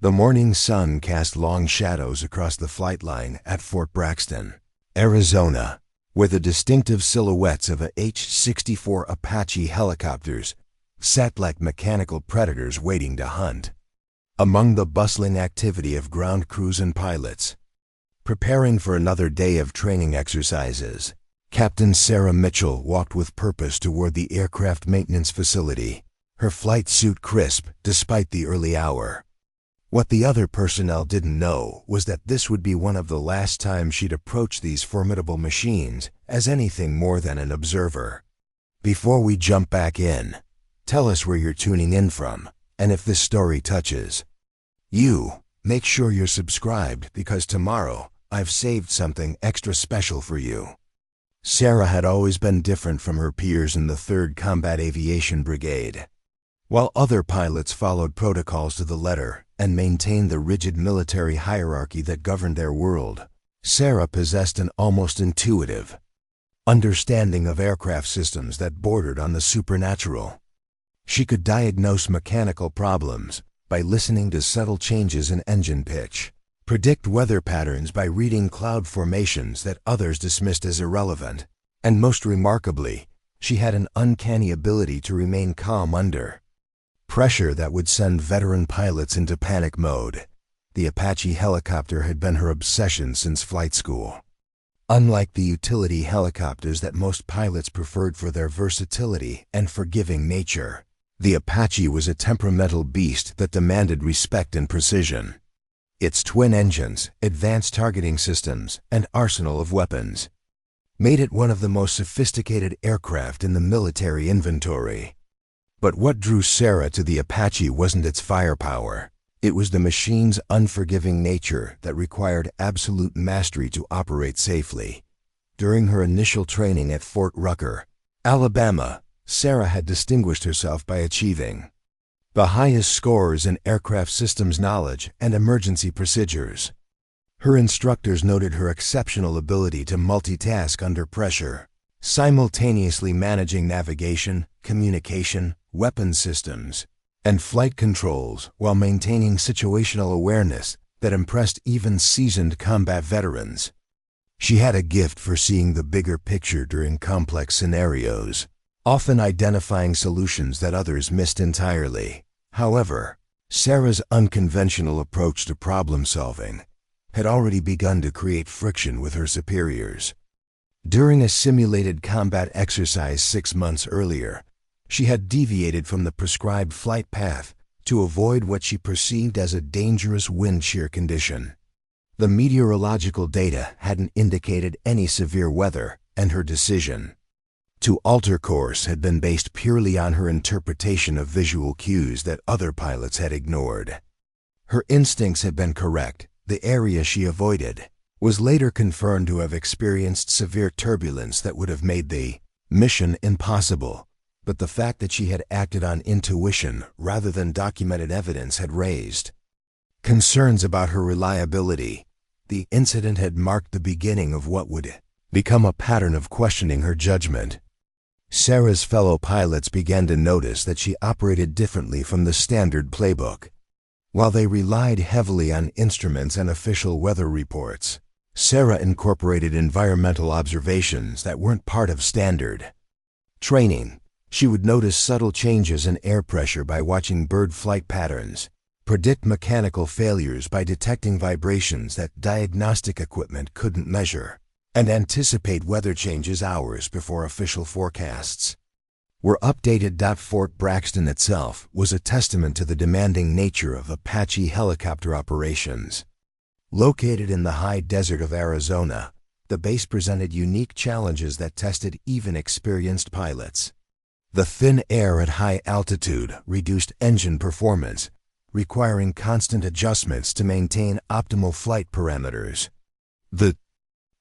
The morning sun cast long shadows across the flight line at Fort Braxton, Arizona, where the distinctive silhouettes of a H-64 Apache helicopters sat like mechanical predators waiting to hunt. Among the bustling activity of ground crews and pilots, preparing for another day of training exercises, Captain Sarah Mitchell walked with purpose toward the aircraft maintenance facility, her flight suit crisp despite the early hour. What the other personnel didn't know was that this would be one of the last times she'd approach these formidable machines as anything more than an observer. Before we jump back in, tell us where you're tuning in from, and if this story touches you, make sure you're subscribed because tomorrow I've saved something extra special for you. Sarah had always been different from her peers in the 3rd Combat Aviation Brigade. While other pilots followed protocols to the letter and maintained the rigid military hierarchy that governed their world, Sarah possessed an almost intuitive understanding of aircraft systems that bordered on the supernatural. She could diagnose mechanical problems by listening to subtle changes in engine pitch, predict weather patterns by reading cloud formations that others dismissed as irrelevant, and most remarkably, she had an uncanny ability to remain calm under pressure that would send veteran pilots into panic mode. The Apache helicopter had been her obsession since flight school. Unlike the utility helicopters that most pilots preferred for their versatility and forgiving nature, the Apache was a temperamental beast that demanded respect and precision. Its twin engines, advanced targeting systems, and arsenal of weapons made it one of the most sophisticated aircraft in the military inventory. But what drew Sarah to the Apache wasn't its firepower. It was the machine's unforgiving nature that required absolute mastery to operate safely. During her initial training at Fort Rucker, Alabama, Sarah had distinguished herself by achieving the highest scores in aircraft systems knowledge and emergency procedures. Her instructors noted her exceptional ability to multitask under pressure, simultaneously managing navigation, communication, weapon systems, and flight controls while maintaining situational awareness that impressed even seasoned combat veterans. She had a gift for seeing the bigger picture during complex scenarios, often identifying solutions that others missed entirely. However, Sarah's unconventional approach to problem-solving had already begun to create friction with her superiors. During a simulated combat exercise 6 months earlier, she had deviated from the prescribed flight path to avoid what she perceived as a dangerous wind shear condition. The meteorological data hadn't indicated any severe weather, and her decision to alter course had been based purely on her interpretation of visual cues that other pilots had ignored. Her instincts had been correct. The area she avoided was later confirmed to have experienced severe turbulence that would have made the mission impossible, but the fact that she had acted on intuition rather than documented evidence had raised concerns about her reliability. The incident had marked the beginning of what would become a pattern of questioning her judgment. Sarah's fellow pilots began to notice that she operated differently from the standard playbook. While they relied heavily on instruments and official weather reports, Sarah incorporated environmental observations that weren't part of standard training. She would notice subtle changes in air pressure by watching bird flight patterns, predict mechanical failures by detecting vibrations that diagnostic equipment couldn't measure, and anticipate weather changes hours before official forecasts were updated. Fort Braxton itself was a testament to the demanding nature of Apache helicopter operations. Located in the high desert of Arizona, the base presented unique challenges that tested even experienced pilots. The thin air at high altitude reduced engine performance, requiring constant adjustments to maintain optimal flight parameters. The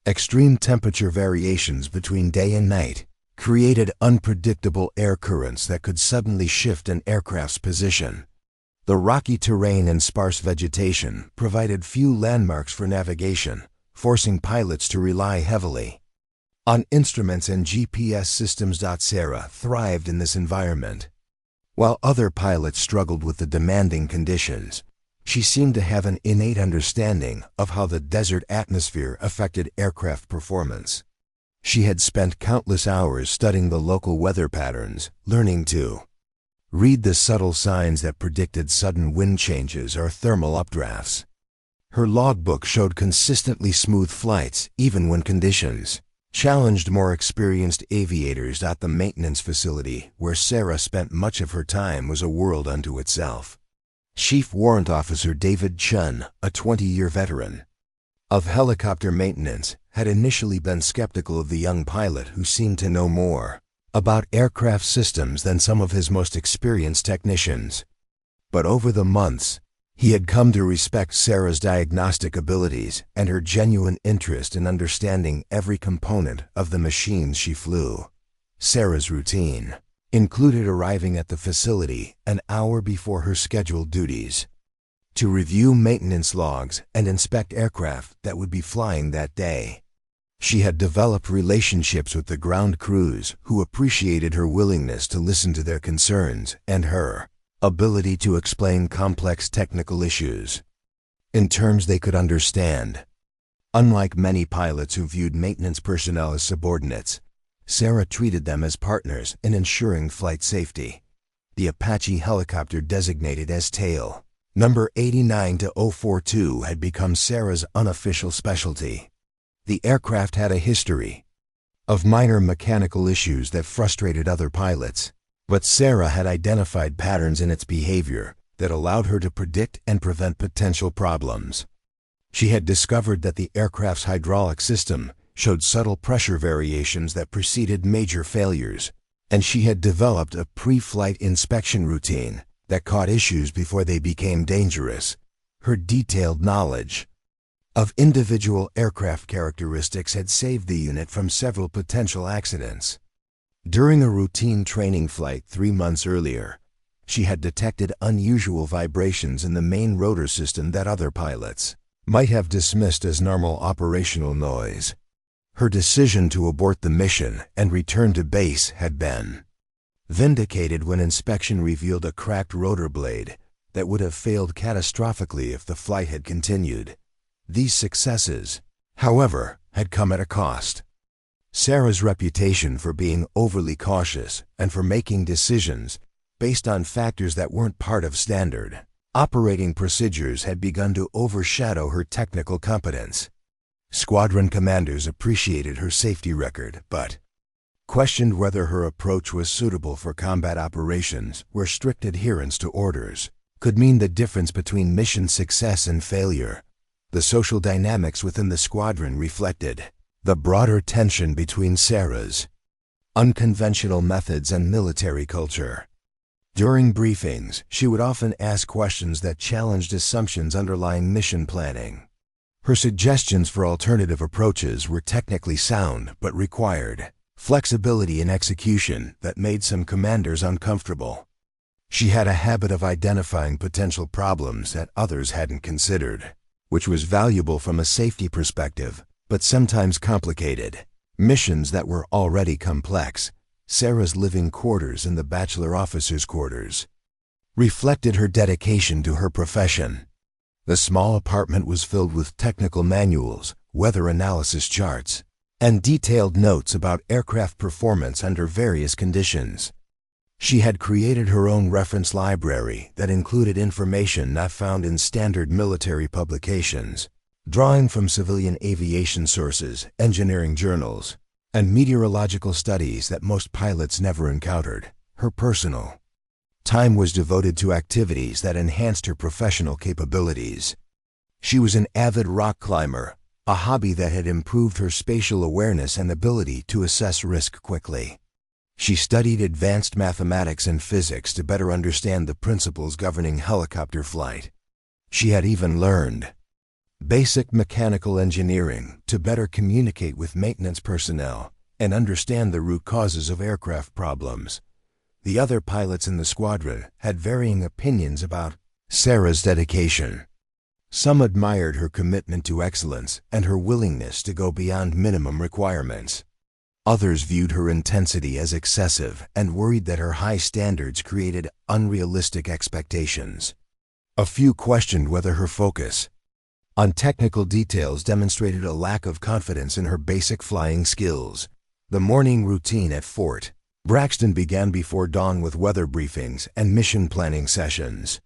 extreme temperature variations between day and night created unpredictable air currents that could suddenly shift an aircraft's position. The rocky terrain and sparse vegetation provided few landmarks for navigation, forcing pilots to rely heavily on instruments and GPS systems. Sarah thrived in this environment. While other pilots struggled with the demanding conditions, She seemed to have an innate understanding of how the desert atmosphere affected aircraft performance. She had spent countless hours studying the local weather patterns, learning to read the subtle signs that predicted sudden wind changes or thermal updrafts. Her logbook showed consistently smooth flights even when conditions challenged more experienced aviators. The maintenance facility where Sarah spent much of her time was a world unto itself. Chief Warrant Officer David Chun, a 20-year veteran of helicopter maintenance, had initially been skeptical of the young pilot who seemed to know more about aircraft systems than some of his most experienced technicians. But over the months, he had come to respect Sarah's diagnostic abilities and her genuine interest in understanding every component of the machines she flew. Sarah's routine included arriving at the facility an hour before her scheduled duties to review maintenance logs and inspect aircraft that would be flying that day. She had developed relationships with the ground crews who appreciated her willingness to listen to their concerns and her ability to explain complex technical issues in terms they could understand. Unlike many pilots who viewed maintenance personnel as subordinates, Sarah treated them as partners in ensuring flight safety. The Apache helicopter designated as tail number 89042 had become Sarah's unofficial specialty. The aircraft had a history of minor mechanical issues that frustrated other pilots, but Sarah had identified patterns in its behavior that allowed her to predict and prevent potential problems. She had discovered that the aircraft's hydraulic system showed subtle pressure variations that preceded major failures, and she had developed a pre-flight inspection routine that caught issues before they became dangerous. Her detailed knowledge of individual aircraft characteristics had saved the unit from several potential accidents. During a routine training flight 3 months earlier, she had detected unusual vibrations in the main rotor system that other pilots might have dismissed as normal operational noise. Her decision to abort the mission and return to base had been vindicated when inspection revealed a cracked rotor blade that would have failed catastrophically if the flight had continued. These successes, however, had come at a cost. Sarah's reputation for being overly cautious and for making decisions based on factors that weren't part of standard operating procedures had begun to overshadow her technical competence. Squadron commanders appreciated her safety record, but questioned whether her approach was suitable for combat operations where strict adherence to orders could mean the difference between mission success and failure. The social dynamics within the squadron reflected the broader tension between Sarah's unconventional methods and military culture. During briefings, she would often ask questions that challenged assumptions underlying mission planning. Her suggestions for alternative approaches were technically sound but required flexibility in execution that made some commanders uncomfortable. She had a habit of identifying potential problems that others hadn't considered, which was valuable from a safety perspective, but sometimes complicated missions that were already complex. Sarah's living quarters and the bachelor officers' quarters reflected her dedication to her profession. The small apartment was filled with technical manuals, weather analysis charts, and detailed notes about aircraft performance under various conditions. She had created her own reference library that included information not found in standard military publications, drawing from civilian aviation sources, engineering journals, and meteorological studies that most pilots never encountered. Her personal time was devoted to activities that enhanced her professional capabilities. She was an avid rock climber, a hobby that had improved her spatial awareness and ability to assess risk quickly. She studied advanced mathematics and physics to better understand the principles governing helicopter flight. She had even learned basic mechanical engineering to better communicate with maintenance personnel and understand the root causes of aircraft problems. The other pilots in the squadron had varying opinions about Sarah's dedication. Some admired her commitment to excellence and her willingness to go beyond minimum requirements. Others viewed her intensity as excessive and worried that her high standards created unrealistic expectations. A few questioned whether her focus on technical details demonstrated a lack of confidence in her basic flying skills. The morning routine at Fort Braxton began before dawn with weather briefings and mission planning sessions.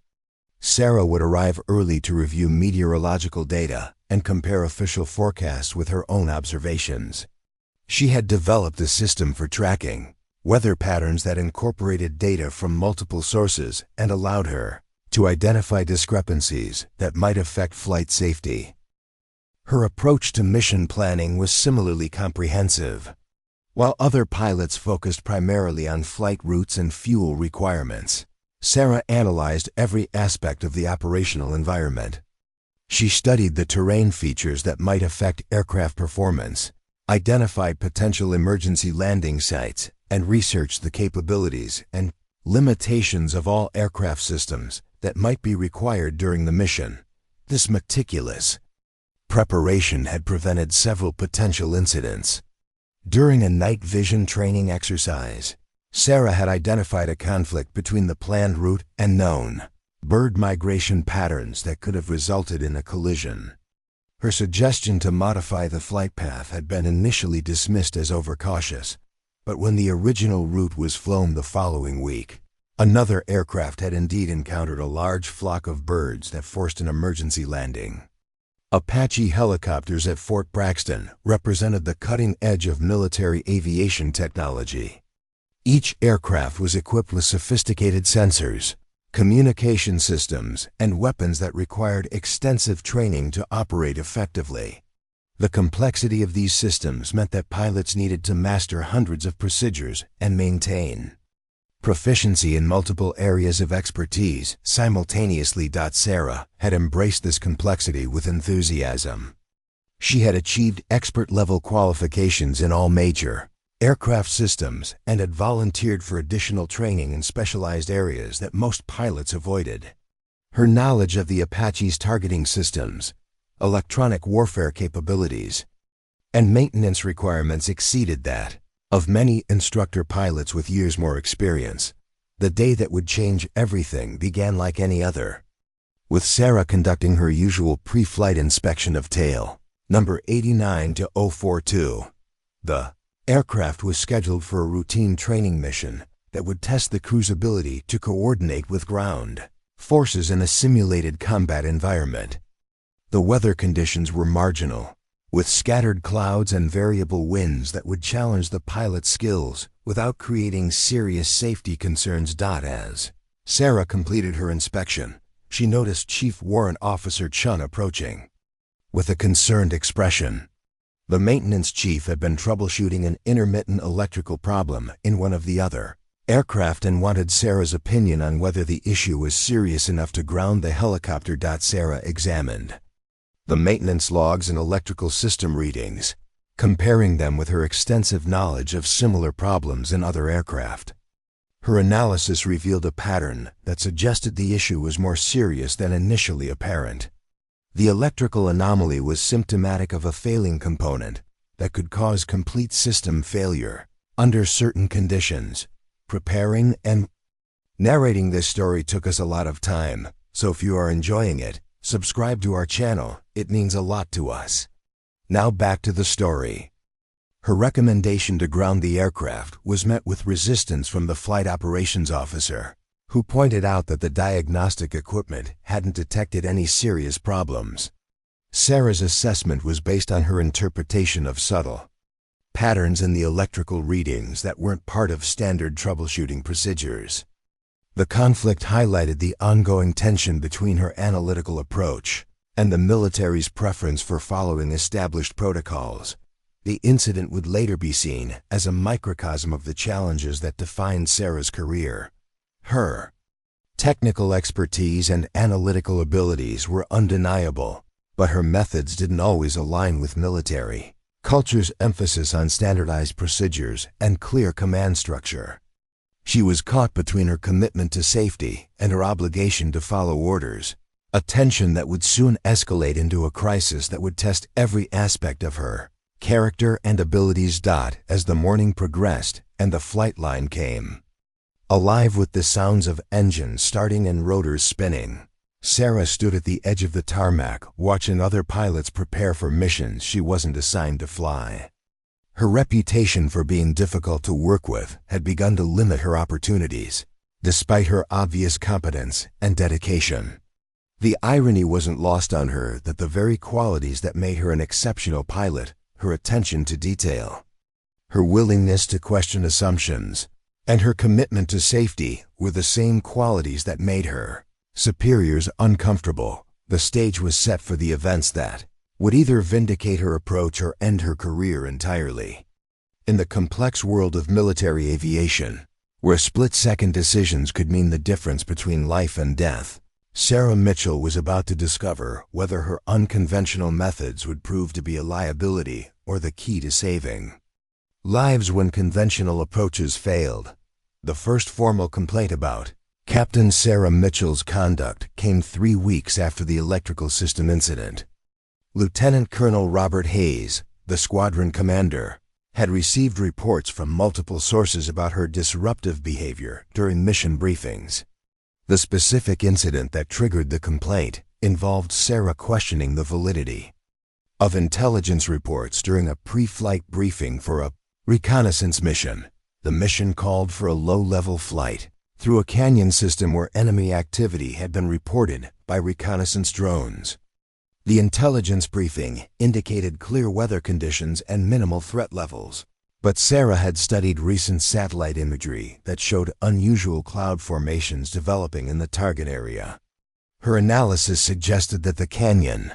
Sarah would arrive early to review meteorological data and compare official forecasts with her own observations. She had developed a system for tracking weather patterns that incorporated data from multiple sources and allowed her to identify discrepancies that might affect flight safety. Her approach to mission planning was similarly comprehensive. While other pilots focused primarily on flight routes and fuel requirements, Sarah analyzed every aspect of the operational environment. She studied the terrain features that might affect aircraft performance, identified potential emergency landing sites, and researched the capabilities and limitations of all aircraft systems that might be required during the mission. This meticulous preparation had prevented several potential incidents. During a night vision training exercise, Sarah had identified a conflict between the planned route and known bird migration patterns that could have resulted in a collision. Her suggestion to modify the flight path had been initially dismissed as overcautious, but when the original route was flown the following week, another aircraft had indeed encountered a large flock of birds that forced an emergency landing. Apache helicopters at Fort Braxton represented the cutting edge of military aviation technology. Each aircraft was equipped with sophisticated sensors, communication systems, and weapons that required extensive training to operate effectively. The complexity of these systems meant that pilots needed to master hundreds of procedures and maintain proficiency in multiple areas of expertise simultaneously. Sarah had embraced this complexity with enthusiasm. She had achieved expert-level qualifications in all major aircraft systems and had volunteered for additional training in specialized areas that most pilots avoided. Her knowledge of the Apache's targeting systems, electronic warfare capabilities, and maintenance requirements exceeded that of many instructor pilots with years more experience. The day that would change everything began like any other, with Sarah conducting her usual pre-flight inspection of tail number 89042. The aircraft was scheduled for a routine training mission that would test the crew's ability to coordinate with ground forces in a simulated combat environment. The weather conditions were marginal, with scattered clouds and variable winds that would challenge the pilot's skills without creating serious safety concerns. As Sarah completed her inspection, she noticed Chief Warrant Officer Chun approaching with a concerned expression. The maintenance chief had been troubleshooting an intermittent electrical problem in one of the other aircraft and wanted Sarah's opinion on whether the issue was serious enough to ground the helicopter. Sarah examined the maintenance logs and electrical system readings, comparing them with her extensive knowledge of similar problems in other aircraft. Her analysis revealed a pattern that suggested the issue was more serious than initially apparent. The electrical anomaly was symptomatic of a failing component that could cause complete system failure under certain conditions. Preparing and narrating this story took us a lot of time, so if you are enjoying it, subscribe to our channel. It means a lot to us. Now back to the story. Her recommendation to ground the aircraft was met with resistance from the flight operations officer, who pointed out that the diagnostic equipment hadn't detected any serious problems. Sarah's assessment was based on her interpretation of subtle patterns in the electrical readings that weren't part of standard troubleshooting procedures. The conflict highlighted the ongoing tension between her analytical approach and the military's preference for following established protocols. The incident would later be seen as a microcosm of the challenges that defined Sarah's career. Her technical expertise and analytical abilities were undeniable, but her methods didn't always align with military culture's emphasis on standardized procedures and clear command structure. She was caught between her commitment to safety and her obligation to follow orders, a tension that would soon escalate into a crisis that would test every aspect of her character and abilities. As the morning progressed and the flight line came alive with the sounds of engines starting and rotors spinning, Sarah stood at the edge of the tarmac, watching other pilots prepare for missions she wasn't assigned to fly. Her reputation for being difficult to work with had begun to limit her opportunities, despite her obvious competence and dedication. The irony wasn't lost on her that the very qualities that made her an exceptional pilot, her attention to detail, her willingness to question assumptions, and her commitment to safety were the same qualities that made her superiors uncomfortable. The stage was set for the events that would either vindicate her approach or end her career entirely. In the complex world of military aviation, where split-second decisions could mean the difference between life and death, Sarah Mitchell was about to discover whether her unconventional methods would prove to be a liability or the key to saving lives when conventional approaches failed. The first formal complaint about Captain Sarah Mitchell's conduct came 3 weeks after the electrical system incident. Lieutenant Colonel Robert Hayes, the squadron commander, had received reports from multiple sources about her disruptive behavior during mission briefings. The specific incident that triggered the complaint involved Sarah questioning the validity of intelligence reports during a pre-flight briefing for a reconnaissance mission. The mission called for a low-level flight through a canyon system where enemy activity had been reported by reconnaissance drones. The intelligence briefing indicated clear weather conditions and minimal threat levels, but Sarah had studied recent satellite imagery that showed unusual cloud formations developing in the target area. Her analysis suggested that the canyon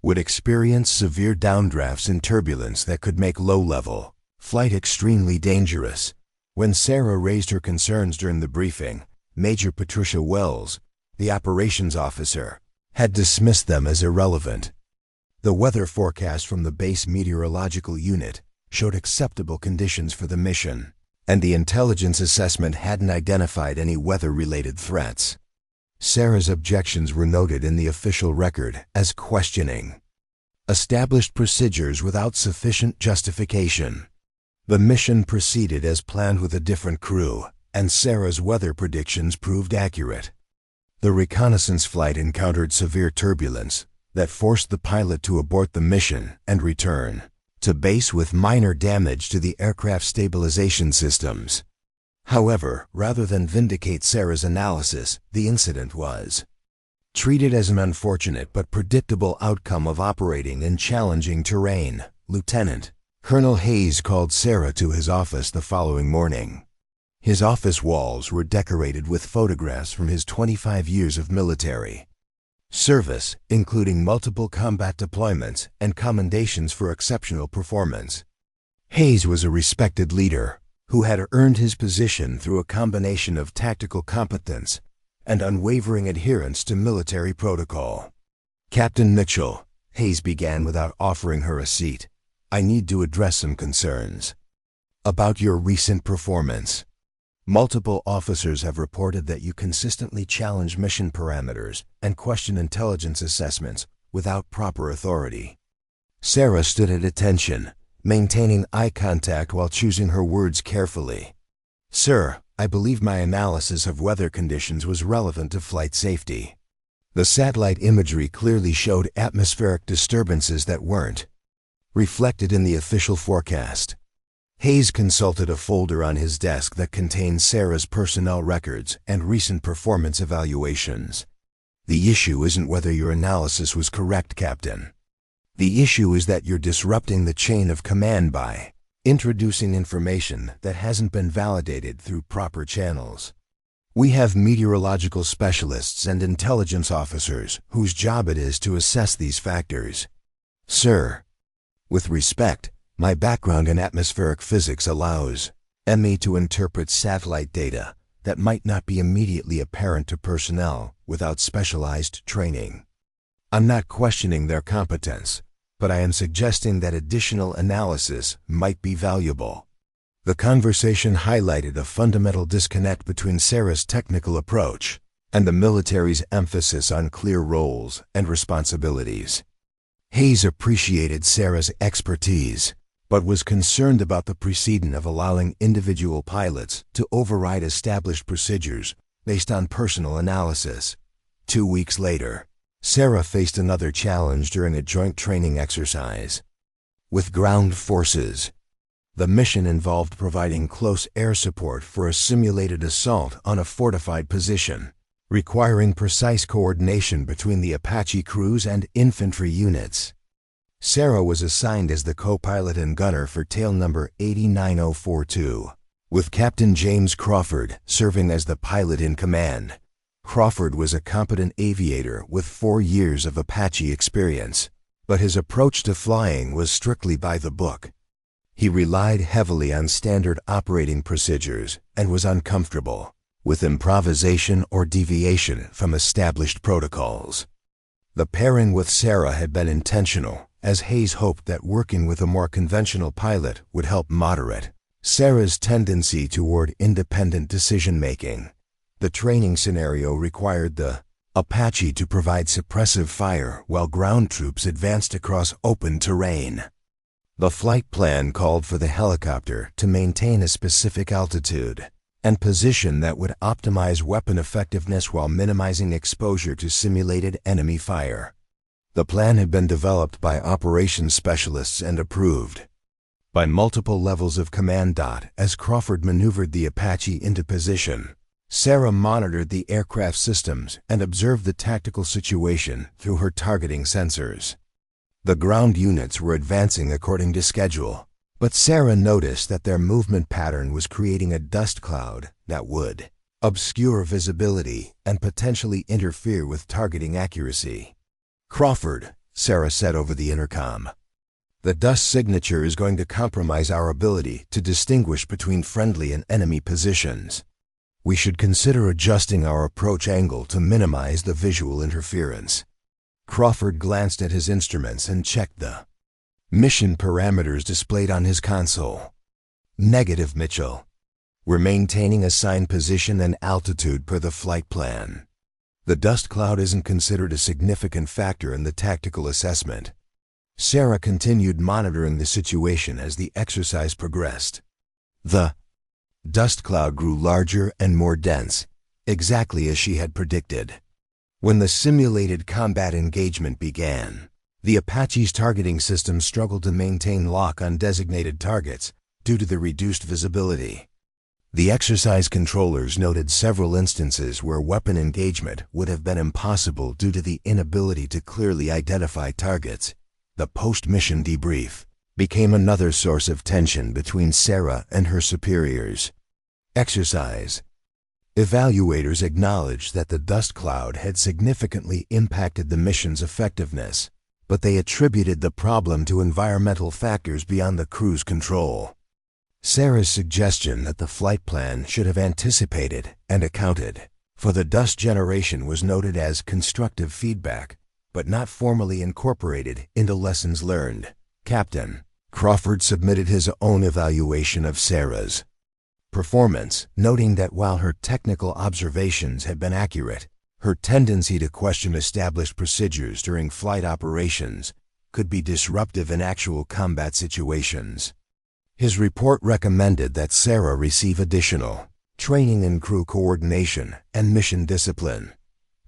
would experience severe downdrafts and turbulence that could make low-level flight extremely dangerous. When Sarah raised her concerns during the briefing, Major Patricia Wells, the operations officer, had dismissed them as irrelevant. The weather forecast from the base meteorological unit showed acceptable conditions for the mission, and the intelligence assessment hadn't identified any weather-related threats. Sarah's objections were noted in the official record as questioning established procedures without sufficient justification. The mission proceeded as planned with a different crew, and Sarah's weather predictions proved accurate. The reconnaissance flight encountered severe turbulence that forced the pilot to abort the mission and return to base with minor damage to the aircraft stabilization systems. However, rather than vindicate Sarah's analysis, the incident was treated as an unfortunate but predictable outcome of operating in challenging terrain. Lieutenant Colonel Hayes called Sarah to his office the following morning. His office walls were decorated with photographs from his 25 years of military service, including multiple combat deployments and commendations for exceptional performance. Hayes was a respected leader who had earned his position through a combination of tactical competence and unwavering adherence to military protocol. "Captain Mitchell," Hayes began without offering her a seat, "I need to address some concerns about your recent performance. Multiple officers have reported that you consistently challenge mission parameters and question intelligence assessments without proper authority." Sarah stood at attention, maintaining eye contact while choosing her words carefully. "Sir, I believe my analysis of weather conditions was relevant to flight safety. The satellite imagery clearly showed atmospheric disturbances that weren't reflected in the official forecast." Hayes consulted a folder on his desk that contained Sarah's personnel records and recent performance evaluations. "The issue isn't whether your analysis was correct, Captain. The issue is that you're disrupting the chain of command by introducing information that hasn't been validated through proper channels. We have meteorological specialists and intelligence officers whose job it is to assess these factors. Sir, with respect, my background in atmospheric physics allows me to interpret satellite data that might not be immediately apparent to personnel without specialized training. I'm not questioning their competence, but I am suggesting that additional analysis might be valuable." The conversation highlighted a fundamental disconnect between Sarah's technical approach and the military's emphasis on clear roles and responsibilities. Hayes appreciated Sarah's expertise, but was concerned about the precedent of allowing individual pilots to override established procedures based on personal analysis. 2 weeks later, Sarah faced another challenge during a joint training exercise with ground forces. The mission involved providing close air support for a simulated assault on a fortified position, requiring precise coordination between the Apache crews and infantry units. Sarah was assigned as the co-pilot and gunner for tail number 89042, with Captain James Crawford serving as the pilot in command. Crawford was a competent aviator with 4 years of Apache experience, but his approach to flying was strictly by the book. He relied heavily on standard operating procedures and was uncomfortable with improvisation or deviation from established protocols. The pairing with Sarah had been intentional, as Hayes hoped that working with a more conventional pilot would help moderate Sarah's tendency toward independent decision-making. The training scenario required the Apache to provide suppressive fire while ground troops advanced across open terrain. The flight plan called for the helicopter to maintain a specific altitude and position that would optimize weapon effectiveness while minimizing exposure to simulated enemy fire. The plan had been developed by operations specialists and approved by multiple levels of command. As Crawford maneuvered the Apache into position, Sarah monitored the aircraft systems and observed the tactical situation through her targeting sensors. The ground units were advancing according to schedule, but Sarah noticed that their movement pattern was creating a dust cloud that would obscure visibility and potentially interfere with targeting accuracy. "Crawford," Sarah said over the intercom, "the dust signature is going to compromise our ability to distinguish between friendly and enemy positions. We should consider adjusting our approach angle to minimize the visual interference." Crawford glanced at his instruments and checked the mission parameters displayed on his console. "Negative, Mitchell. We're maintaining assigned position and altitude per the flight plan. The dust cloud isn't considered a significant factor in the tactical assessment." Sarah continued monitoring the situation as the exercise progressed. The dust cloud grew larger and more dense, exactly as she had predicted. When the simulated combat engagement began, the Apache's targeting system struggled to maintain lock on designated targets due to the reduced visibility. The exercise controllers noted several instances where weapon engagement would have been impossible due to the inability to clearly identify targets. The post-mission debrief became another source of tension between Sarah and her superiors. Exercise. Evaluators acknowledged that the dust cloud had significantly impacted the mission's effectiveness, but they attributed the problem to environmental factors beyond the crew's control. Sarah's suggestion that the flight plan should have anticipated and accounted for the dust generation was noted as constructive feedback, but not formally incorporated into lessons learned. Captain Crawford submitted his own evaluation of Sarah's performance, noting that while her technical observations had been accurate, her tendency to question established procedures during flight operations could be disruptive in actual combat situations. His report recommended that Sarah receive additional training in crew coordination and mission discipline.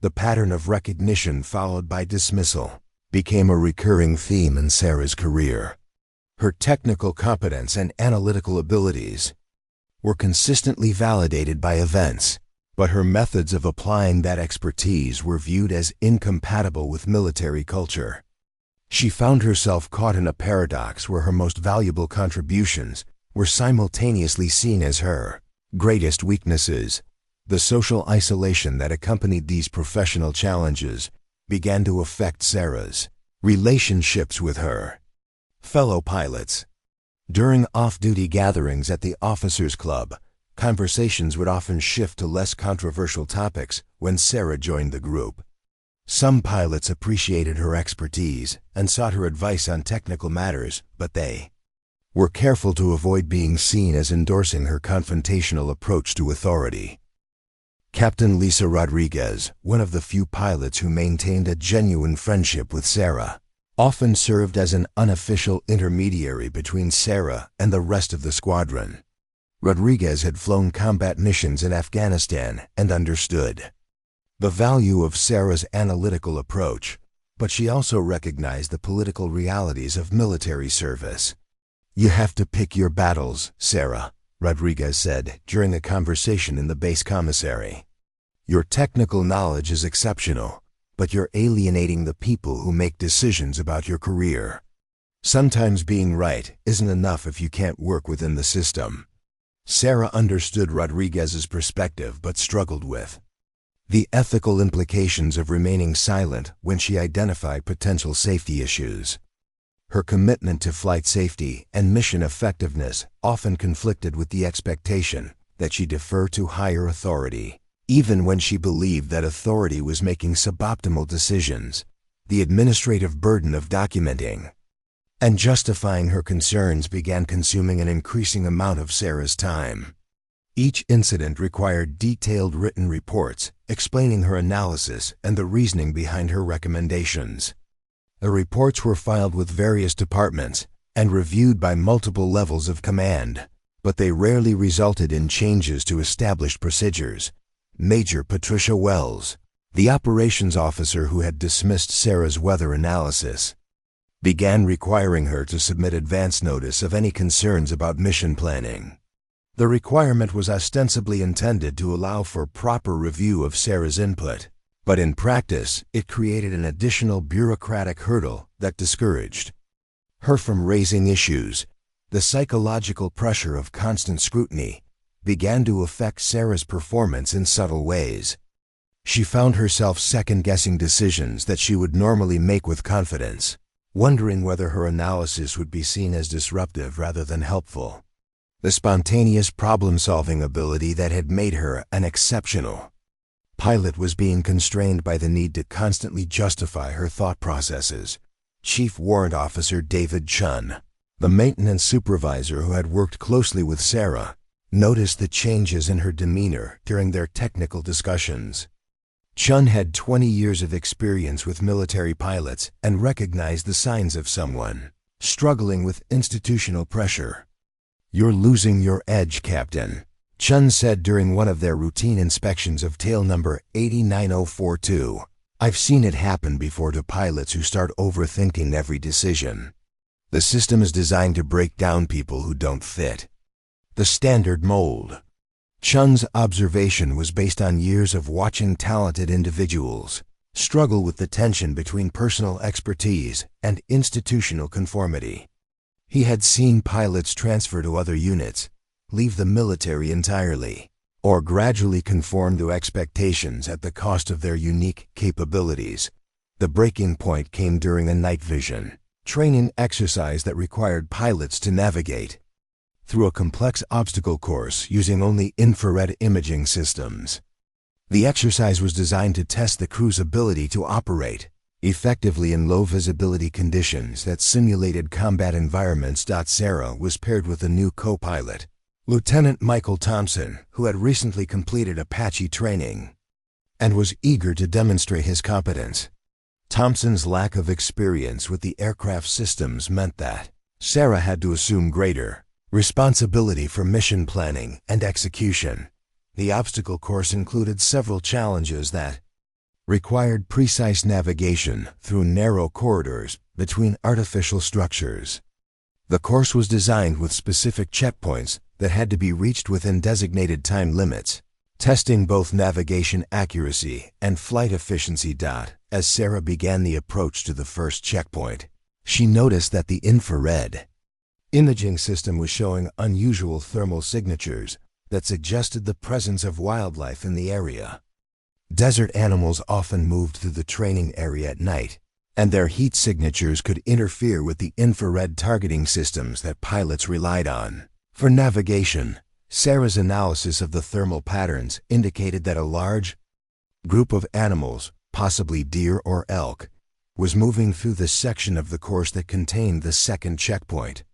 The pattern of recognition followed by dismissal became a recurring theme in Sarah's career. Her technical competence and analytical abilities were consistently validated by events, but her methods of applying that expertise were viewed as incompatible with military culture. She found herself caught in a paradox where her most valuable contributions were simultaneously seen as her greatest weaknesses. The social isolation that accompanied these professional challenges began to affect Sarah's relationships with her fellow pilots. During off-duty gatherings at the Officers Club, conversations would often shift to less controversial topics when Sarah joined the group. Some pilots appreciated her expertise and sought her advice on technical matters, but they were careful to avoid being seen as endorsing her confrontational approach to authority. Captain Lisa Rodriguez, one of the few pilots who maintained a genuine friendship with Sarah, often served as an unofficial intermediary between Sarah and the rest of the squadron. Rodriguez had flown combat missions in Afghanistan and understood the value of Sarah's analytical approach, but she also recognized the political realities of military service. "You have to pick your battles, Sarah," Rodriguez said during a conversation in the base commissary. "Your technical knowledge is exceptional, but you're alienating the people who make decisions about your career. Sometimes being right isn't enough if you can't work within the system." Sarah understood Rodriguez's perspective but struggled with the ethical implications of remaining silent when she identified potential safety issues. Her commitment to flight safety and mission effectiveness often conflicted with the expectation that she defer to higher authority. Even when she believed that authority was making suboptimal decisions, the administrative burden of documenting and justifying her concerns began consuming an increasing amount of Sarah's time. Each incident required detailed written reports explaining her analysis and the reasoning behind her recommendations. The reports were filed with various departments and reviewed by multiple levels of command, but they rarely resulted in changes to established procedures. Major Patricia Wells, the operations officer who had dismissed Sarah's weather analysis, began requiring her to submit advance notice of any concerns about mission planning. The requirement was ostensibly intended to allow for proper review of Sarah's input, but in practice, it created an additional bureaucratic hurdle that discouraged her from raising issues. The psychological pressure of constant scrutiny began to affect Sarah's performance in subtle ways. She found herself second-guessing decisions that she would normally make with confidence, wondering whether her analysis would be seen as disruptive rather than helpful. The spontaneous problem-solving ability that had made her an exceptional pilot was being constrained by the need to constantly justify her thought processes. Chief Warrant Officer David Chun, the maintenance supervisor who had worked closely with Sarah, noticed the changes in her demeanor during their technical discussions. Chun had 20 years of experience with military pilots and recognized the signs of someone struggling with institutional pressure. "You're losing your edge, Captain," Chun said during one of their routine inspections of tail number 89042. "I've seen it happen before to pilots who start overthinking every decision. The system is designed to break down people who don't fit the standard mold." Chun's observation was based on years of watching talented individuals struggle with the tension between personal expertise and institutional conformity. He had seen pilots transfer to other units, leave the military entirely, or gradually conform to expectations at the cost of their unique capabilities. The breaking point came during a night vision training exercise that required pilots to navigate through a complex obstacle course using only infrared imaging systems. The exercise was designed to test the crew's ability to operate effectively in low-visibility conditions that simulated combat environments. Sarah was paired with a new co-pilot, Lieutenant Michael Thompson, who had recently completed Apache training and was eager to demonstrate his competence. Thompson's lack of experience with the aircraft systems meant that Sarah had to assume greater responsibility for mission planning and execution. The obstacle course included several challenges that required precise navigation through narrow corridors between artificial structures. The course was designed with specific checkpoints that had to be reached within designated time limits, testing both navigation accuracy and flight efficiency. As Sarah began the approach to the first checkpoint, she noticed that the infrared imaging system was showing unusual thermal signatures that suggested the presence of wildlife in the area. Desert animals often moved through the training area at night, and their heat signatures could interfere with the infrared targeting systems that pilots relied on for navigation. Sarah's analysis of the thermal patterns indicated that a large group of animals, possibly deer or elk, was moving through the section of the course that contained the second checkpoint.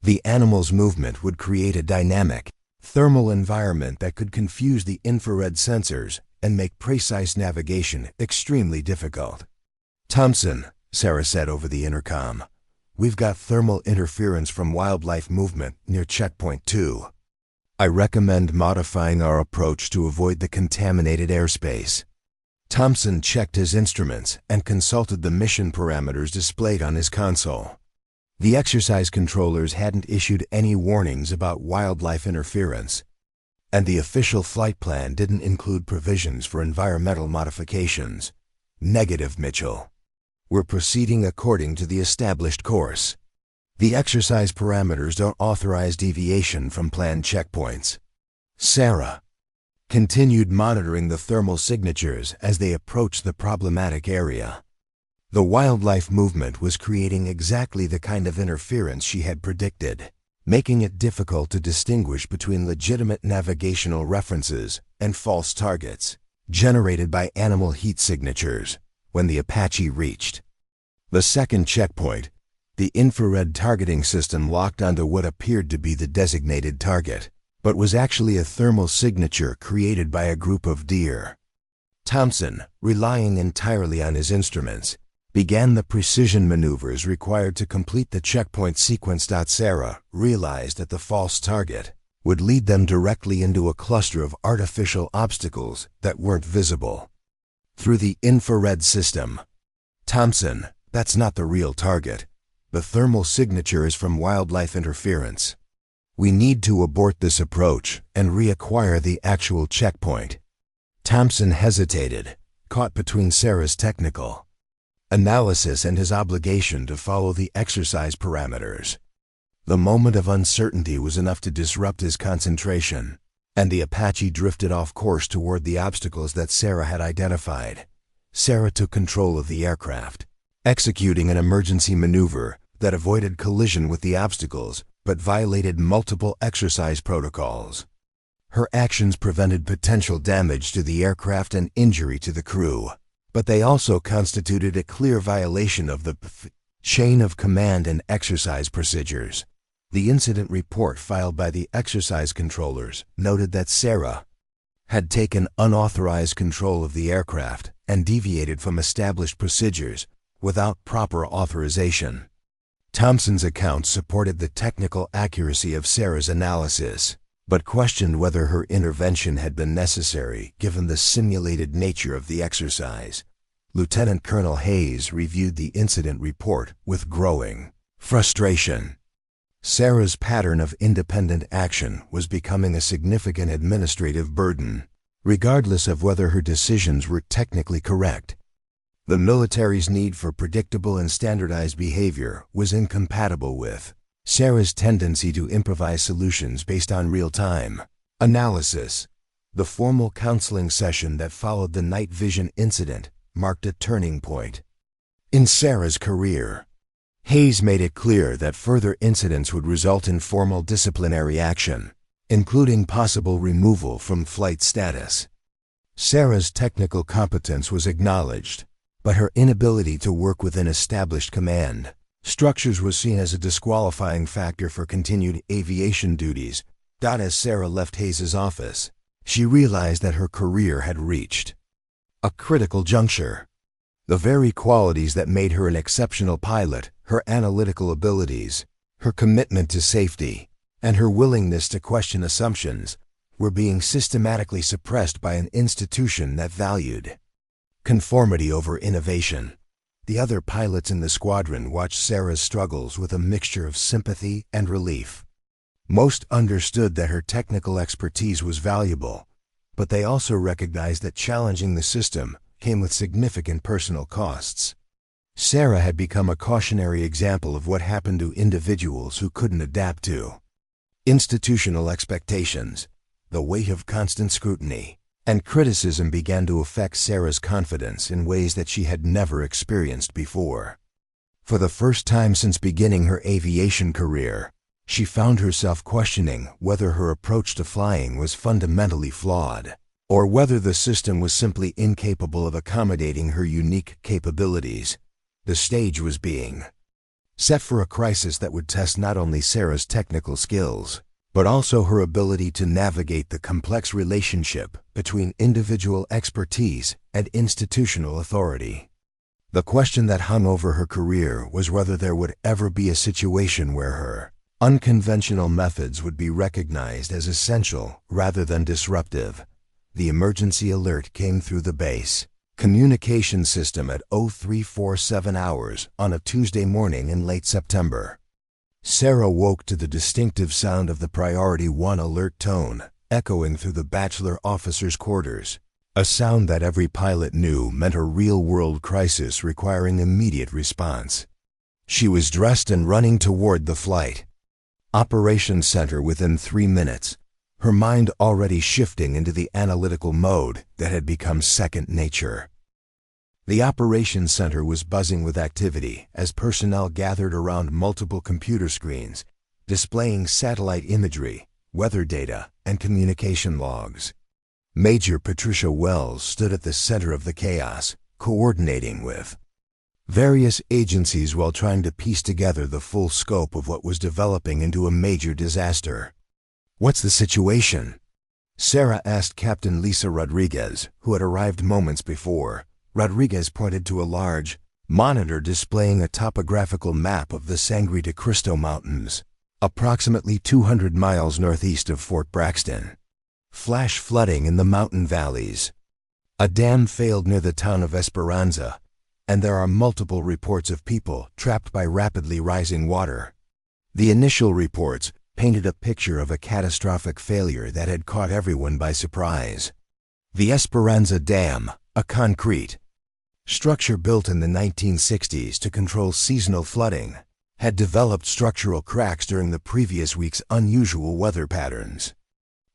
The animal's movement would create a dynamic thermal environment that could confuse the infrared sensors and make precise navigation extremely difficult. "Thompson," Sarah said over the intercom, "we've got thermal interference from wildlife movement near checkpoint 2. I recommend modifying our approach to avoid the contaminated airspace." Thompson checked his instruments and consulted the mission parameters displayed on his console. The exercise controllers hadn't issued any warnings about wildlife interference, and the official flight plan didn't include provisions for environmental modifications. Negative, Mitchell. We're proceeding according to the established course. The exercise parameters don't authorize deviation from planned checkpoints. Sarah continued monitoring the thermal signatures as they approached the problematic area. The wildlife movement was creating exactly the kind of interference she had predicted, making it difficult to distinguish between legitimate navigational references and false targets generated by animal heat signatures. When the Apache reached the second checkpoint, the infrared targeting system locked onto what appeared to be the designated target, but was actually a thermal signature created by a group of deer. Thompson, relying entirely on his instruments, began the precision maneuvers required to complete the checkpoint sequence. Sarah realized that the false target would lead them directly into a cluster of artificial obstacles that weren't visible through the infrared system. Thompson, that's not the real target. The thermal signature is from wildlife interference. We need to abort this approach and reacquire the actual checkpoint. Thompson hesitated, caught between Sarah's technical analysis and his obligation to follow the exercise parameters. The moment of uncertainty was enough to disrupt his concentration, and the Apache drifted off course toward the obstacles that Sarah had identified. Sarah took control of the aircraft, executing an emergency maneuver that avoided collision with the obstacles but violated multiple exercise protocols. Her actions prevented potential damage to the aircraft and injury to the crew, but they also constituted a clear violation of the chain of command and exercise procedures. The incident report filed by the exercise controllers noted that Sarah had taken unauthorized control of the aircraft and deviated from established procedures without proper authorization. Thompson's account supported the technical accuracy of Sarah's analysis, but questioned whether her intervention had been necessary given the simulated nature of the exercise. Lieutenant Colonel Hayes reviewed the incident report with growing frustration. Sarah's pattern of independent action was becoming a significant administrative burden, regardless of whether her decisions were technically correct. The military's need for predictable and standardized behavior was incompatible with Sarah's tendency to improvise solutions based on real-time analysis. The formal counseling session that followed the night vision incident marked a turning point in Sarah's career. Hayes made it clear that further incidents would result in formal disciplinary action, including possible removal from flight status. Sarah's technical competence was acknowledged, but her inability to work within established command structures was seen as a disqualifying factor for continued aviation duties. As Sarah left Hayes's office, she realized that her career had reached a critical juncture. The very qualities that made her an exceptional pilot, her analytical abilities, her commitment to safety, and her willingness to question assumptions, were being systematically suppressed by an institution that valued conformity over innovation. The other pilots in the squadron watched Sarah's struggles with a mixture of sympathy and relief. Most understood that her technical expertise was valuable, but they also recognized that challenging the system came with significant personal costs. Sarah had become a cautionary example of what happened to individuals who couldn't adapt to institutional expectations. The weight of constant scrutiny and criticism began to affect Sarah's confidence in ways that she had never experienced before. For the first time since beginning her aviation career, she found herself questioning whether her approach to flying was fundamentally flawed, or whether the system was simply incapable of accommodating her unique capabilities. The stage was being set for a crisis that would test not only Sarah's technical skills, but also her ability to navigate the complex relationship between individual expertise and institutional authority. The question that hung over her career was whether there would ever be a situation where her unconventional methods would be recognized as essential rather than disruptive. The emergency alert came through the base. Communication system at 0347 hours on a Tuesday morning in late September. Sarah woke to the distinctive sound of the Priority 1 alert tone, echoing through the bachelor officers' quarters. A sound that every pilot knew meant a real-world crisis requiring immediate response. She was dressed and running toward the flight. Operations Center within 3 minutes, her mind already shifting into the analytical mode that had become second nature. The Operations Center was buzzing with activity as personnel gathered around multiple computer screens, displaying satellite imagery, weather data, and communication logs. Major Patricia Wells stood at the center of the chaos, coordinating with various agencies while trying to piece together the full scope of what was developing into a major disaster. "What's the situation?" Sarah asked Captain Lisa Rodriguez, who had arrived moments before. Rodriguez pointed to a large monitor displaying a topographical map of the Sangre de Cristo Mountains, approximately 200 miles northeast of Fort Braxton. Flash flooding in the mountain valleys. A dam failed near the town of Esperanza, and there are multiple reports of people trapped by rapidly rising water. The initial reports painted a picture of a catastrophic failure that had caught everyone by surprise. The Esperanza Dam, a concrete structure built in the 1960s to control seasonal flooding, had developed structural cracks during the previous week's unusual weather patterns.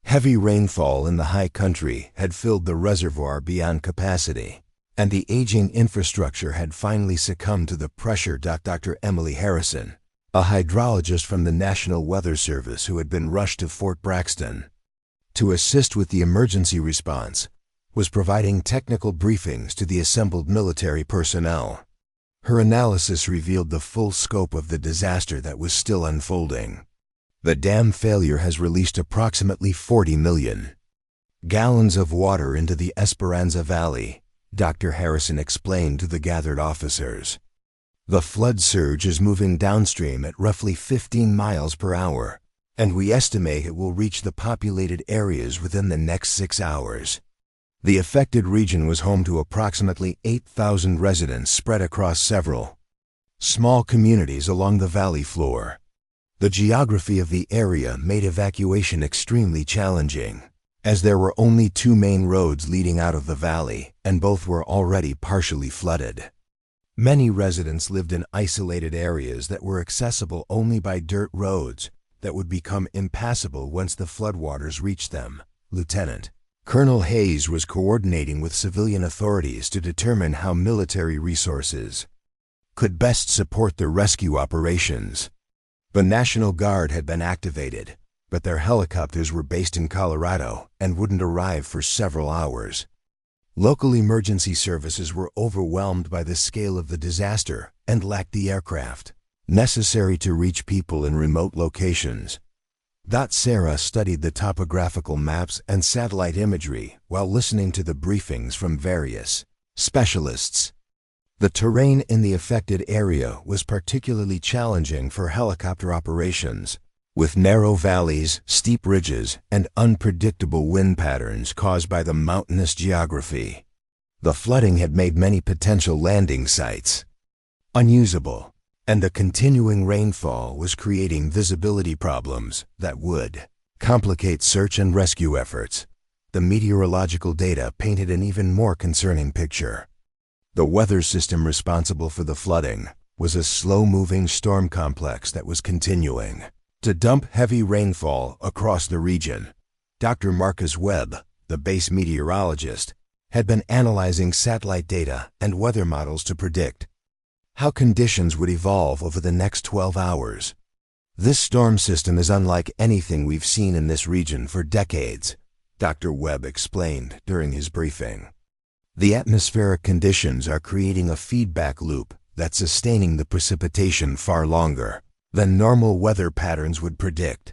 Heavy rainfall in the high country had filled the reservoir beyond capacity, and the aging infrastructure had finally succumbed to the pressure. Dr. Emily Harrison, a hydrologist from the National Weather Service who had been rushed to Fort Braxton to assist with the emergency response, was providing technical briefings to the assembled military personnel. Her analysis revealed the full scope of the disaster that was still unfolding. The dam failure has released approximately 40 million gallons of water into the Esperanza Valley, Dr. Harrison explained to the gathered officers. The flood surge is moving downstream at roughly 15 miles per hour, and we estimate it will reach the populated areas within the next 6 hours. The affected region was home to approximately 8,000 residents spread across several small communities along the valley floor. The geography of the area made evacuation extremely challenging, as there were only 2 main roads leading out of the valley, and both were already partially flooded. Many residents lived in isolated areas that were accessible only by dirt roads that would become impassable once the floodwaters reached them. Lieutenant Colonel Hayes was coordinating with civilian authorities to determine how military resources could best support the rescue operations. The National Guard had been activated, but their helicopters were based in Colorado and wouldn't arrive for several hours. Local emergency services were overwhelmed by the scale of the disaster and lacked the aircraft necessary to reach people in remote locations. Sarah studied the topographical maps and satellite imagery while listening to the briefings from various specialists. The terrain in the affected area was particularly challenging for helicopter operations, with narrow valleys, steep ridges, and unpredictable wind patterns caused by the mountainous geography. The flooding had made many potential landing sites unusable, and the continuing rainfall was creating visibility problems that would complicate search and rescue efforts. The meteorological data painted an even more concerning picture. The weather system responsible for the flooding was a slow-moving storm complex that was continuing to dump heavy rainfall across the region. Dr. Marcus Webb, the base meteorologist, had been analyzing satellite data and weather models to predict how conditions would evolve over the next 12 hours. "This storm system is unlike anything we've seen in this region for decades," Dr. Webb explained during his briefing. "The atmospheric conditions are creating a feedback loop that's sustaining the precipitation far longer than normal weather patterns would predict."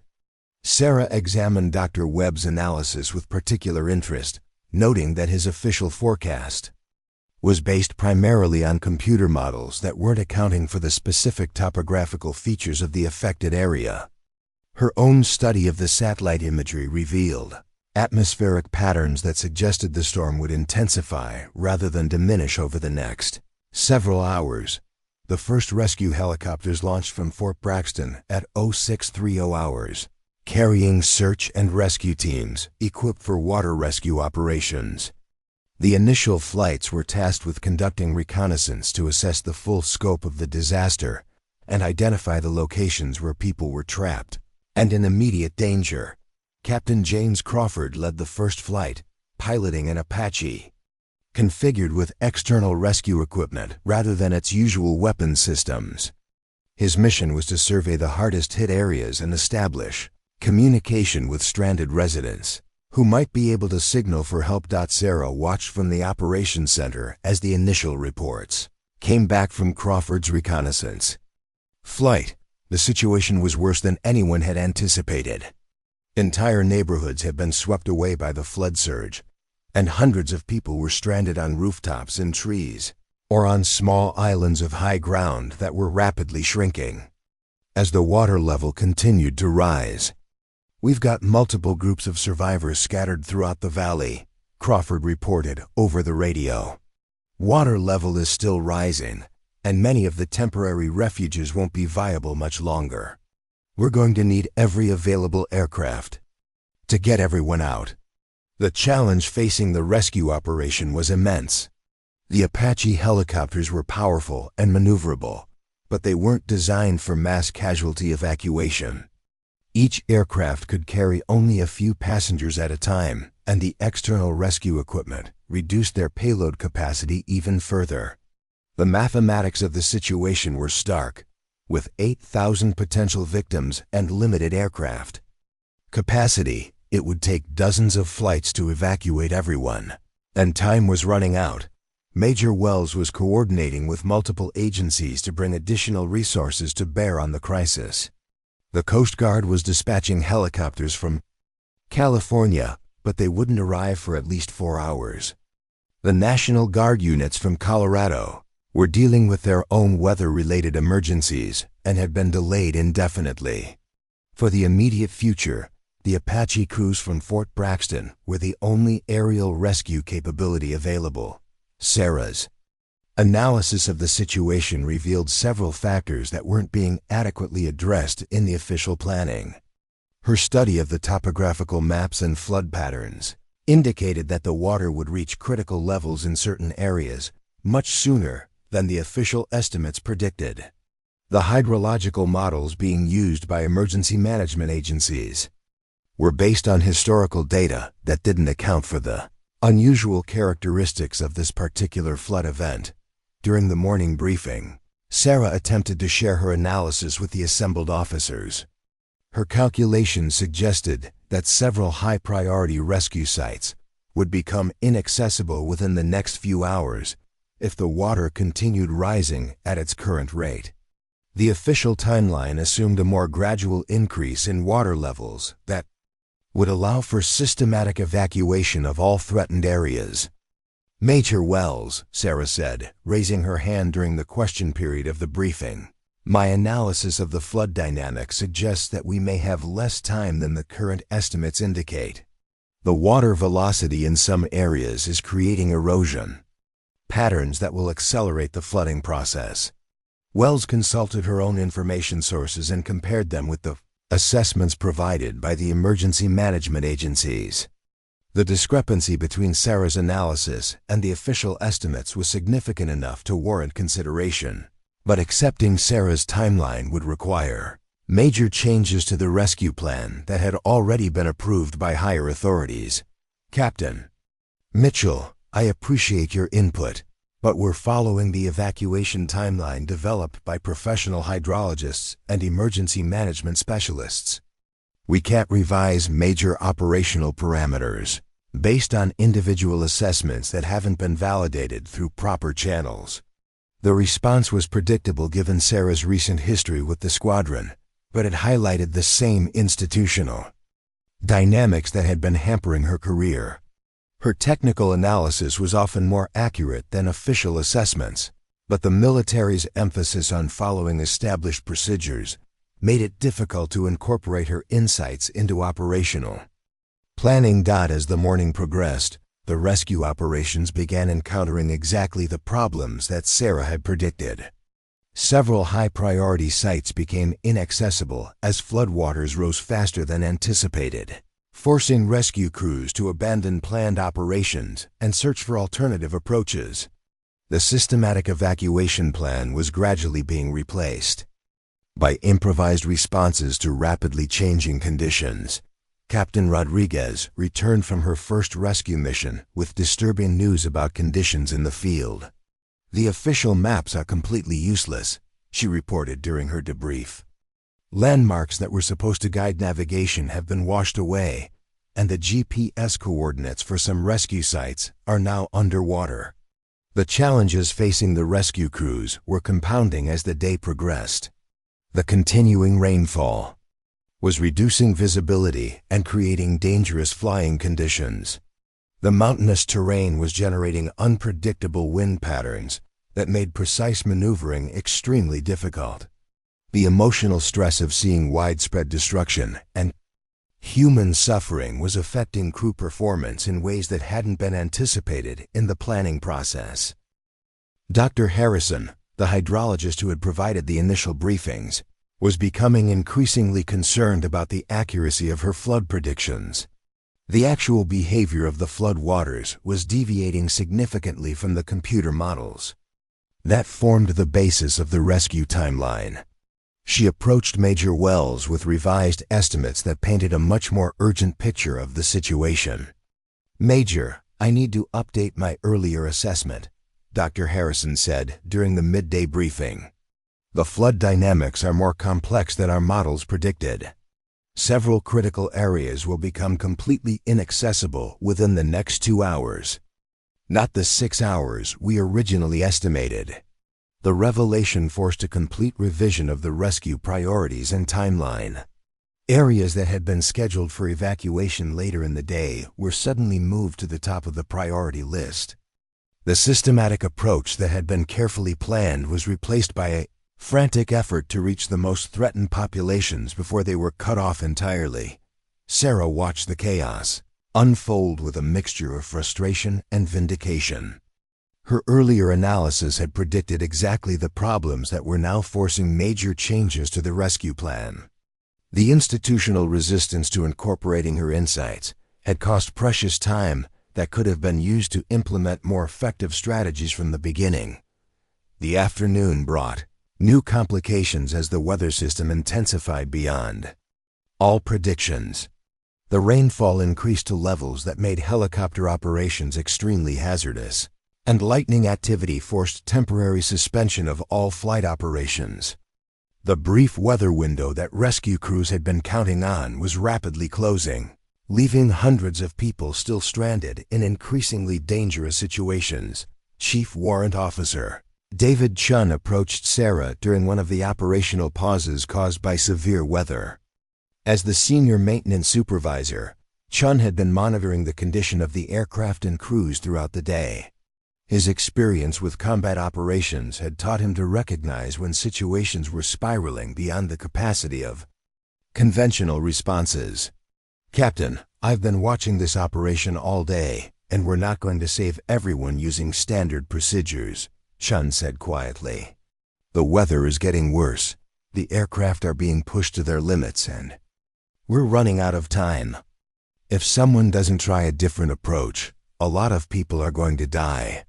Sarah examined Dr. Webb's analysis with particular interest, noting that his official forecast was based primarily on computer models that weren't accounting for the specific topographical features of the affected area. Her own study of the satellite imagery revealed atmospheric patterns that suggested the storm would intensify rather than diminish over the next several hours. The first rescue helicopters launched from Fort Braxton at 0630 hours, carrying search and rescue teams equipped for water rescue operations. The initial flights were tasked with conducting reconnaissance to assess the full scope of the disaster and identify the locations where people were trapped and in immediate danger. Captain James Crawford led the first flight, piloting an Apache, configured with external rescue equipment rather than its usual weapon systems. His mission was to survey the hardest-hit areas and establish communication with stranded residents who might be able to signal for help. Sarah watched from the operations center as the initial reports came back from Crawford's reconnaissance flight. The situation was worse than anyone had anticipated. Entire neighborhoods had been swept away by the flood surge, and hundreds of people were stranded on rooftops and trees, or on small islands of high ground that were rapidly shrinking. As the water level continued to rise, "We've got multiple groups of survivors scattered throughout the valley," Crawford reported over the radio. "Water level is still rising, and many of the temporary refuges won't be viable much longer. We're going to need every available aircraft to get everyone out." The challenge facing the rescue operation was immense. The Apache helicopters were powerful and maneuverable, but they weren't designed for mass casualty evacuation. Each aircraft could carry only a few passengers at a time, and the external rescue equipment reduced their payload capacity even further. The mathematics of the situation were stark, with 8,000 potential victims and limited aircraft capacity. It would take dozens of flights to evacuate everyone, and time was running out. Major Wells was coordinating with multiple agencies to bring additional resources to bear on the crisis. The Coast Guard was dispatching helicopters from California, but they wouldn't arrive for at least 4 hours. The National Guard units from Colorado were dealing with their own weather-related emergencies and had been delayed indefinitely. For the immediate future, the Apache crews from Fort Braxton were the only aerial rescue capability available. Sarah's analysis of the situation revealed several factors that weren't being adequately addressed in the official planning. Her study of the topographical maps and flood patterns indicated that the water would reach critical levels in certain areas much sooner than the official estimates predicted. The hydrological models being used by emergency management agencies were based on historical data that didn't account for the unusual characteristics of this particular flood event. During the morning briefing, Sarah attempted to share her analysis with the assembled officers. Her calculations suggested that several high-priority rescue sites would become inaccessible within the next few hours if the water continued rising at its current rate. The official timeline assumed a more gradual increase in water levels that would allow for systematic evacuation of all threatened areas. "Major Wells," Sarah said, raising her hand during the question period of the briefing, "my analysis of the flood dynamics suggests that we may have less time than the current estimates indicate. The water velocity in some areas is creating erosion patterns that will accelerate the flooding process." Wells consulted her own information sources and compared them with the assessments provided by the emergency management agencies. The discrepancy between Sarah's analysis and the official estimates was significant enough to warrant consideration, but accepting Sarah's timeline would require major changes to the rescue plan that had already been approved by higher authorities. "Captain Mitchell, I appreciate your input, but we're following the evacuation timeline developed by professional hydrologists and emergency management specialists. We can't revise major operational parameters based on individual assessments that haven't been validated through proper channels." The response was predictable given Sarah's recent history with the squadron, but it highlighted the same institutional dynamics that had been hampering her career. Her technical analysis was often more accurate than official assessments, but the military's emphasis on following established procedures made it difficult to incorporate her insights into operational Planning. As the morning progressed, the rescue operations began encountering exactly the problems that Sarah had predicted. Several high-priority sites became inaccessible as floodwaters rose faster than anticipated, forcing rescue crews to abandon planned operations and search for alternative approaches. The systematic evacuation plan was gradually being replaced by improvised responses to rapidly changing conditions. Captain Rodriguez returned from her first rescue mission with disturbing news about conditions in the field. "The official maps are completely useless," she reported during her debrief. "Landmarks that were supposed to guide navigation have been washed away, and the GPS coordinates for some rescue sites are now underwater." The challenges facing the rescue crews were compounding as the day progressed. The continuing rainfall was reducing visibility and creating dangerous flying conditions. The mountainous terrain was generating unpredictable wind patterns that made precise maneuvering extremely difficult. The emotional stress of seeing widespread destruction and human suffering was affecting crew performance in ways that hadn't been anticipated in the planning process. Dr. Harrison, the hydrologist who had provided the initial briefings, was becoming increasingly concerned about the accuracy of her flood predictions. The actual behavior of the flood waters was deviating significantly from the computer models that formed the basis of the rescue timeline. She approached Major Wells with revised estimates that painted a much more urgent picture of the situation. "Major, I need to update my earlier assessment," Dr. Harrison said during the midday briefing. "The flood dynamics are more complex than our models predicted. Several critical areas will become completely inaccessible within the next 2 hours. Not the 6 hours we originally estimated." The revelation forced a complete revision of the rescue priorities and timeline. Areas that had been scheduled for evacuation later in the day were suddenly moved to the top of the priority list. The systematic approach that had been carefully planned was replaced by a frantic effort to reach the most threatened populations before they were cut off entirely. Sarah watched the chaos unfold with a mixture of frustration and vindication. Her earlier analysis had predicted exactly the problems that were now forcing major changes to the rescue plan. The institutional resistance to incorporating her insights had cost precious time that could have been used to implement more effective strategies from the beginning. The afternoon brought new complications as the weather system intensified beyond all predictions. The rainfall increased to levels that made helicopter operations extremely hazardous, and lightning activity forced temporary suspension of all flight operations. The brief weather window that rescue crews had been counting on was rapidly closing, leaving hundreds of people still stranded in increasingly dangerous situations. Chief Warrant Officer David Chun approached Sarah during one of the operational pauses caused by severe weather. As the senior maintenance supervisor, Chun had been monitoring the condition of the aircraft and crews throughout the day. His experience with combat operations had taught him to recognize when situations were spiraling beyond the capacity of conventional responses. "Captain, I've been watching this operation all day, and we're not going to save everyone using standard procedures," Chun said quietly. "The weather is getting worse. The aircraft are being pushed to their limits, and we're running out of time. If someone doesn't try a different approach, a lot of people are going to die."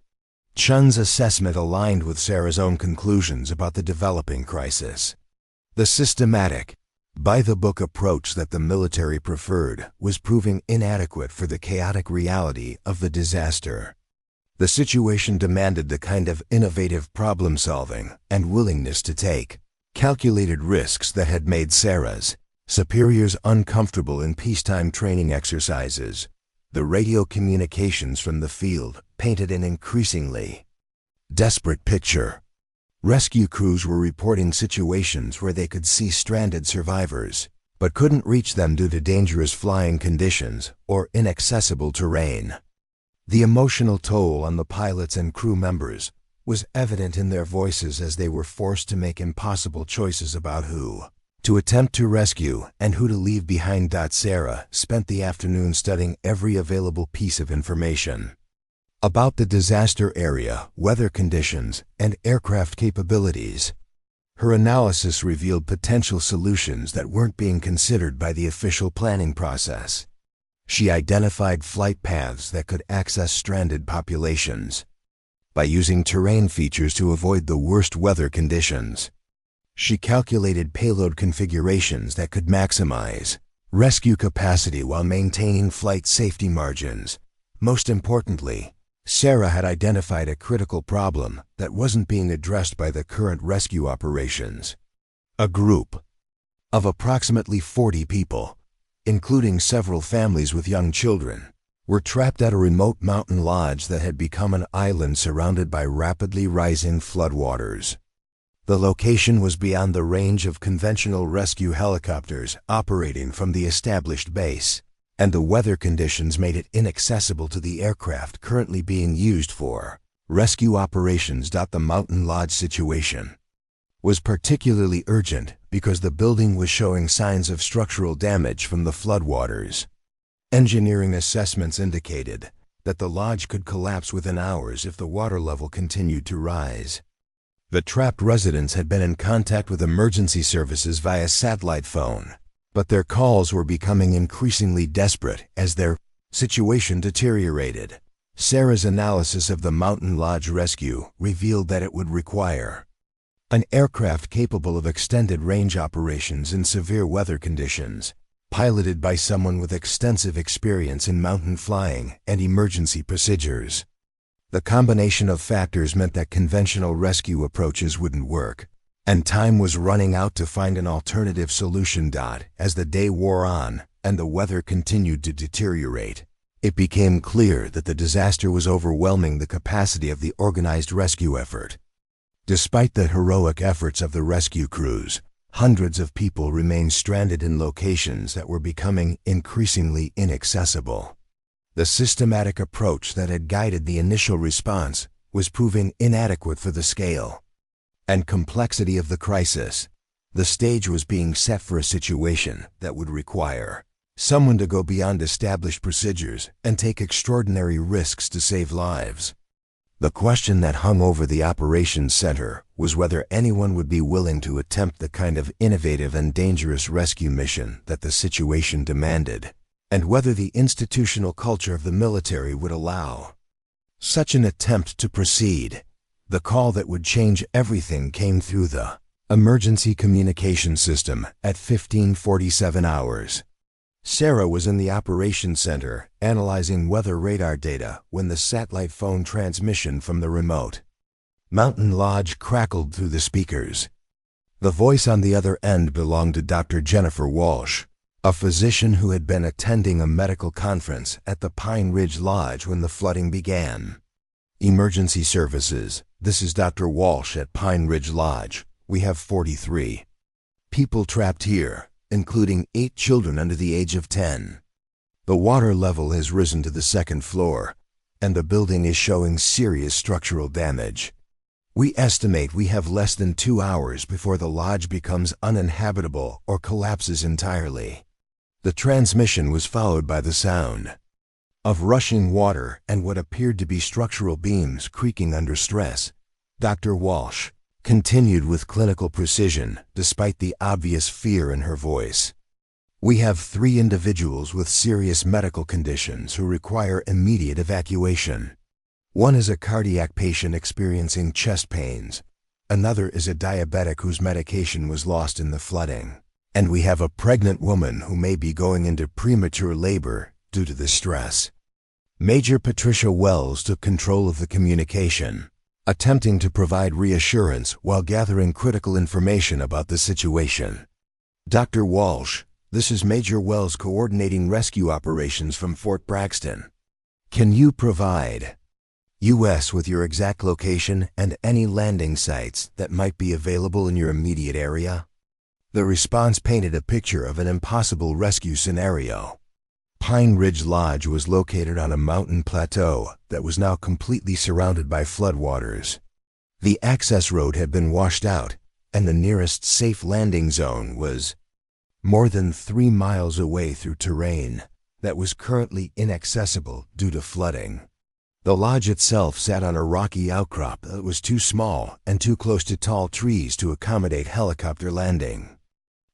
Chun's assessment aligned with Sarah's own conclusions about the developing crisis. The systematic, by-the-book approach that the military preferred was proving inadequate for the chaotic reality of the disaster. The situation demanded the kind of innovative problem-solving and willingness to take calculated risks that had made Sarah's superiors uncomfortable in peacetime training exercises. The radio communications from the field painted an increasingly desperate picture. Rescue crews were reporting situations where they could see stranded survivors, but couldn't reach them due to dangerous flying conditions or inaccessible terrain. The emotional toll on the pilots and crew members was evident in their voices as they were forced to make impossible choices about who to attempt to rescue and who to leave behind. Sarah spent the afternoon studying every available piece of information about the disaster area, weather conditions, and aircraft capabilities. Her analysis revealed potential solutions that weren't being considered by the official planning process. She identified flight paths that could access stranded populations by using terrain features to avoid the worst weather conditions. She calculated payload configurations that could maximize rescue capacity while maintaining flight safety margins. Most importantly, Sarah had identified a critical problem that wasn't being addressed by the current rescue operations. A group of approximately 40 people, including several families with young children, were trapped at a remote mountain lodge that had become an island surrounded by rapidly rising floodwaters. The location was beyond the range of conventional rescue helicopters operating from the established base, and the weather conditions made it inaccessible to the aircraft currently being used for rescue operations. The mountain lodge situation was particularly urgent because the building was showing signs of structural damage from the floodwaters. Engineering assessments indicated that the lodge could collapse within hours if the water level continued to rise. The trapped residents had been in contact with emergency services via satellite phone, but their calls were becoming increasingly desperate as their situation deteriorated. Sarah's analysis of the mountain lodge rescue revealed that it would require an aircraft capable of extended range operations in severe weather conditions, piloted by someone with extensive experience in mountain flying and emergency procedures. The combination of factors meant that conventional rescue approaches wouldn't work, and time was running out to find an alternative solution. As the day wore on and the weather continued to deteriorate, it became clear that the disaster was overwhelming the capacity of the organized rescue effort. Despite the heroic efforts of the rescue crews, hundreds of people remained stranded in locations that were becoming increasingly inaccessible. The systematic approach that had guided the initial response was proving inadequate for the scale and complexity of the crisis. The stage was being set for a situation that would require someone to go beyond established procedures and take extraordinary risks to save lives. The question that hung over the operations center was whether anyone would be willing to attempt the kind of innovative and dangerous rescue mission that the situation demanded, and whether the institutional culture of the military would allow such an attempt to proceed. The call that would change everything came through the emergency communication system at 15:47 hours. Sarah was in the operations center analyzing weather radar data when the satellite phone transmission from the remote mountain lodge crackled through the speakers. The voice on the other end belonged to Dr. Jennifer Walsh, a physician who had been attending a medical conference at the Pine Ridge Lodge when the flooding began. Emergency services, this is Dr. Walsh at Pine Ridge Lodge. We have 43 people trapped here, including 8 children under the age of 10. The water level has risen to the 2nd floor, and the building is showing serious structural damage. We estimate we have less than 2 hours before the lodge becomes uninhabitable or collapses entirely. The transmission was followed by the sound of rushing water and what appeared to be structural beams creaking under stress. Dr. Walsh continued with clinical precision despite the obvious fear in her voice. We have 3 individuals with serious medical conditions who require immediate evacuation. One is a cardiac patient experiencing chest pains. Another is a diabetic whose medication was lost in the flooding. And we have a pregnant woman who may be going into premature labor due to the stress. Major Patricia Wells took control of the communication, attempting to provide reassurance while gathering critical information about the situation. Dr. Walsh, this is Major Wells coordinating rescue operations from Fort Braxton. Can you provide U.S. with your exact location and any landing sites that might be available in your immediate area? The response painted a picture of an impossible rescue scenario. Pine Ridge Lodge was located on a mountain plateau that was now completely surrounded by floodwaters. The access road had been washed out, and the nearest safe landing zone was more than 3 miles away through terrain that was currently inaccessible due to flooding. The lodge itself sat on a rocky outcrop that was too small and too close to tall trees to accommodate helicopter landing.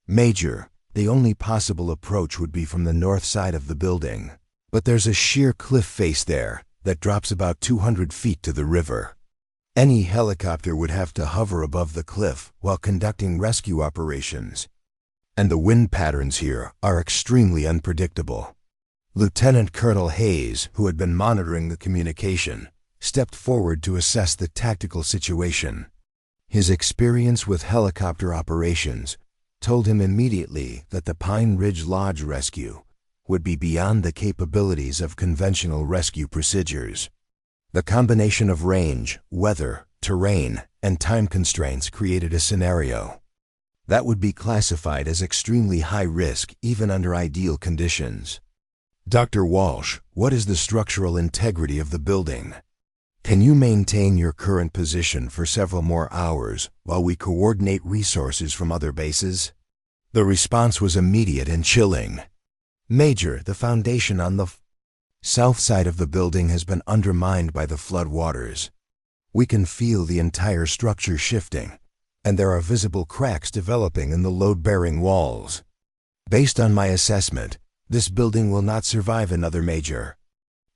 Major, the only possible approach would be from the north side of the building, but there's a sheer cliff face there that drops about 200 feet to the river. Any helicopter would have to hover above the cliff while conducting rescue operations, and the wind patterns here are extremely unpredictable. Lieutenant Colonel Hayes, who had been monitoring the communication, stepped forward to assess the tactical situation. His experience with helicopter operations told him immediately that the Pine Ridge Lodge rescue would be beyond the capabilities of conventional rescue procedures. The combination of range, weather, terrain, and time constraints created a scenario that would be classified as extremely high risk even under ideal conditions. Dr. Walsh, what is the structural integrity of the building? Can you maintain your current position for several more hours while we coordinate resources from other bases? The response was immediate and chilling. Major, the foundation on the south side of the building has been undermined by the flood waters. We can feel the entire structure shifting, and there are visible cracks developing in the load-bearing walls. Based on my assessment, this building will not survive another major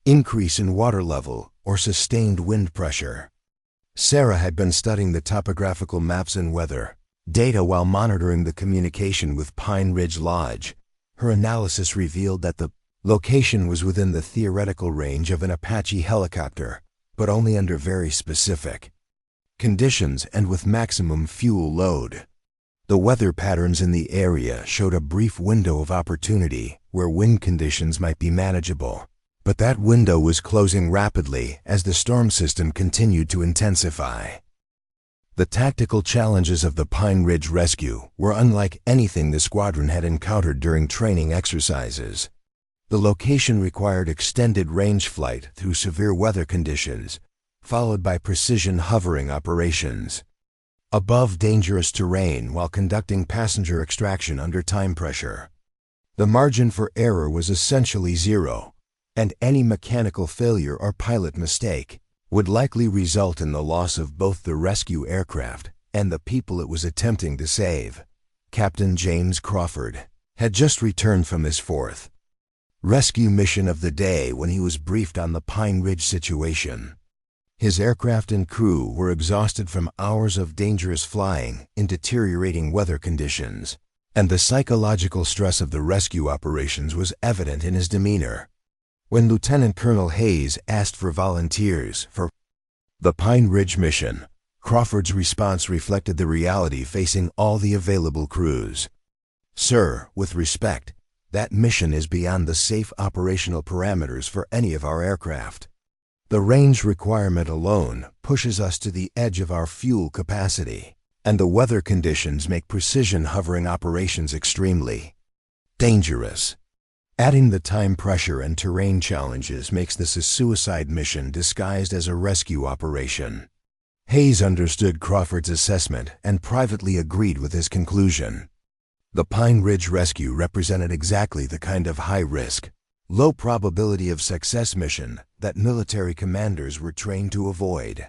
increase in water level or sustained wind pressure. Sarah had been studying the topographical maps and weather data while monitoring the communication with Pine Ridge Lodge. Her analysis revealed that the location was within the theoretical range of an Apache helicopter, but only under very specific conditions and with maximum fuel load. The weather patterns in the area showed a brief window of opportunity where wind conditions might be manageable, but that window was closing rapidly as the storm system continued to intensify. The tactical challenges of the Pine Ridge rescue were unlike anything the squadron had encountered during training exercises. The location required extended range flight through severe weather conditions, followed by precision hovering operations above dangerous terrain while conducting passenger extraction under time pressure. The margin for error was essentially zero, and any mechanical failure or pilot mistake would likely result in the loss of both the rescue aircraft and the people it was attempting to save. Captain James Crawford had just returned from his fourth rescue mission of the day when he was briefed on the Pine Ridge situation. His aircraft and crew were exhausted from hours of dangerous flying in deteriorating weather conditions, and the psychological stress of the rescue operations was evident in his demeanor. When Lieutenant Colonel Hayes asked for volunteers for the Pine Ridge mission, Crawford's response reflected the reality facing all the available crews. "Sir, with respect, that mission is beyond the safe operational parameters for any of our aircraft. The range requirement alone pushes us to the edge of our fuel capacity, and the weather conditions make precision hovering operations extremely dangerous. Adding the time pressure and terrain challenges makes this a suicide mission disguised as a rescue operation." Hayes understood Crawford's assessment and privately agreed with his conclusion. The Pine Ridge rescue represented exactly the kind of high-risk, low probability of success mission that military commanders were trained to avoid.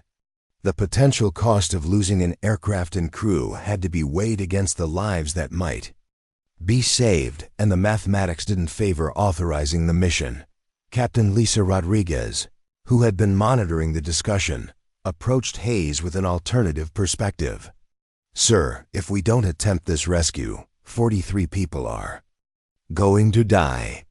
The potential cost of losing an aircraft and crew had to be weighed against the lives that might be saved, and the mathematics didn't favor authorizing the mission. Captain Lisa Rodriguez, who had been monitoring the discussion, approached Hayes with an alternative perspective. "Sir, if we don't attempt this rescue, 43 people are going to die.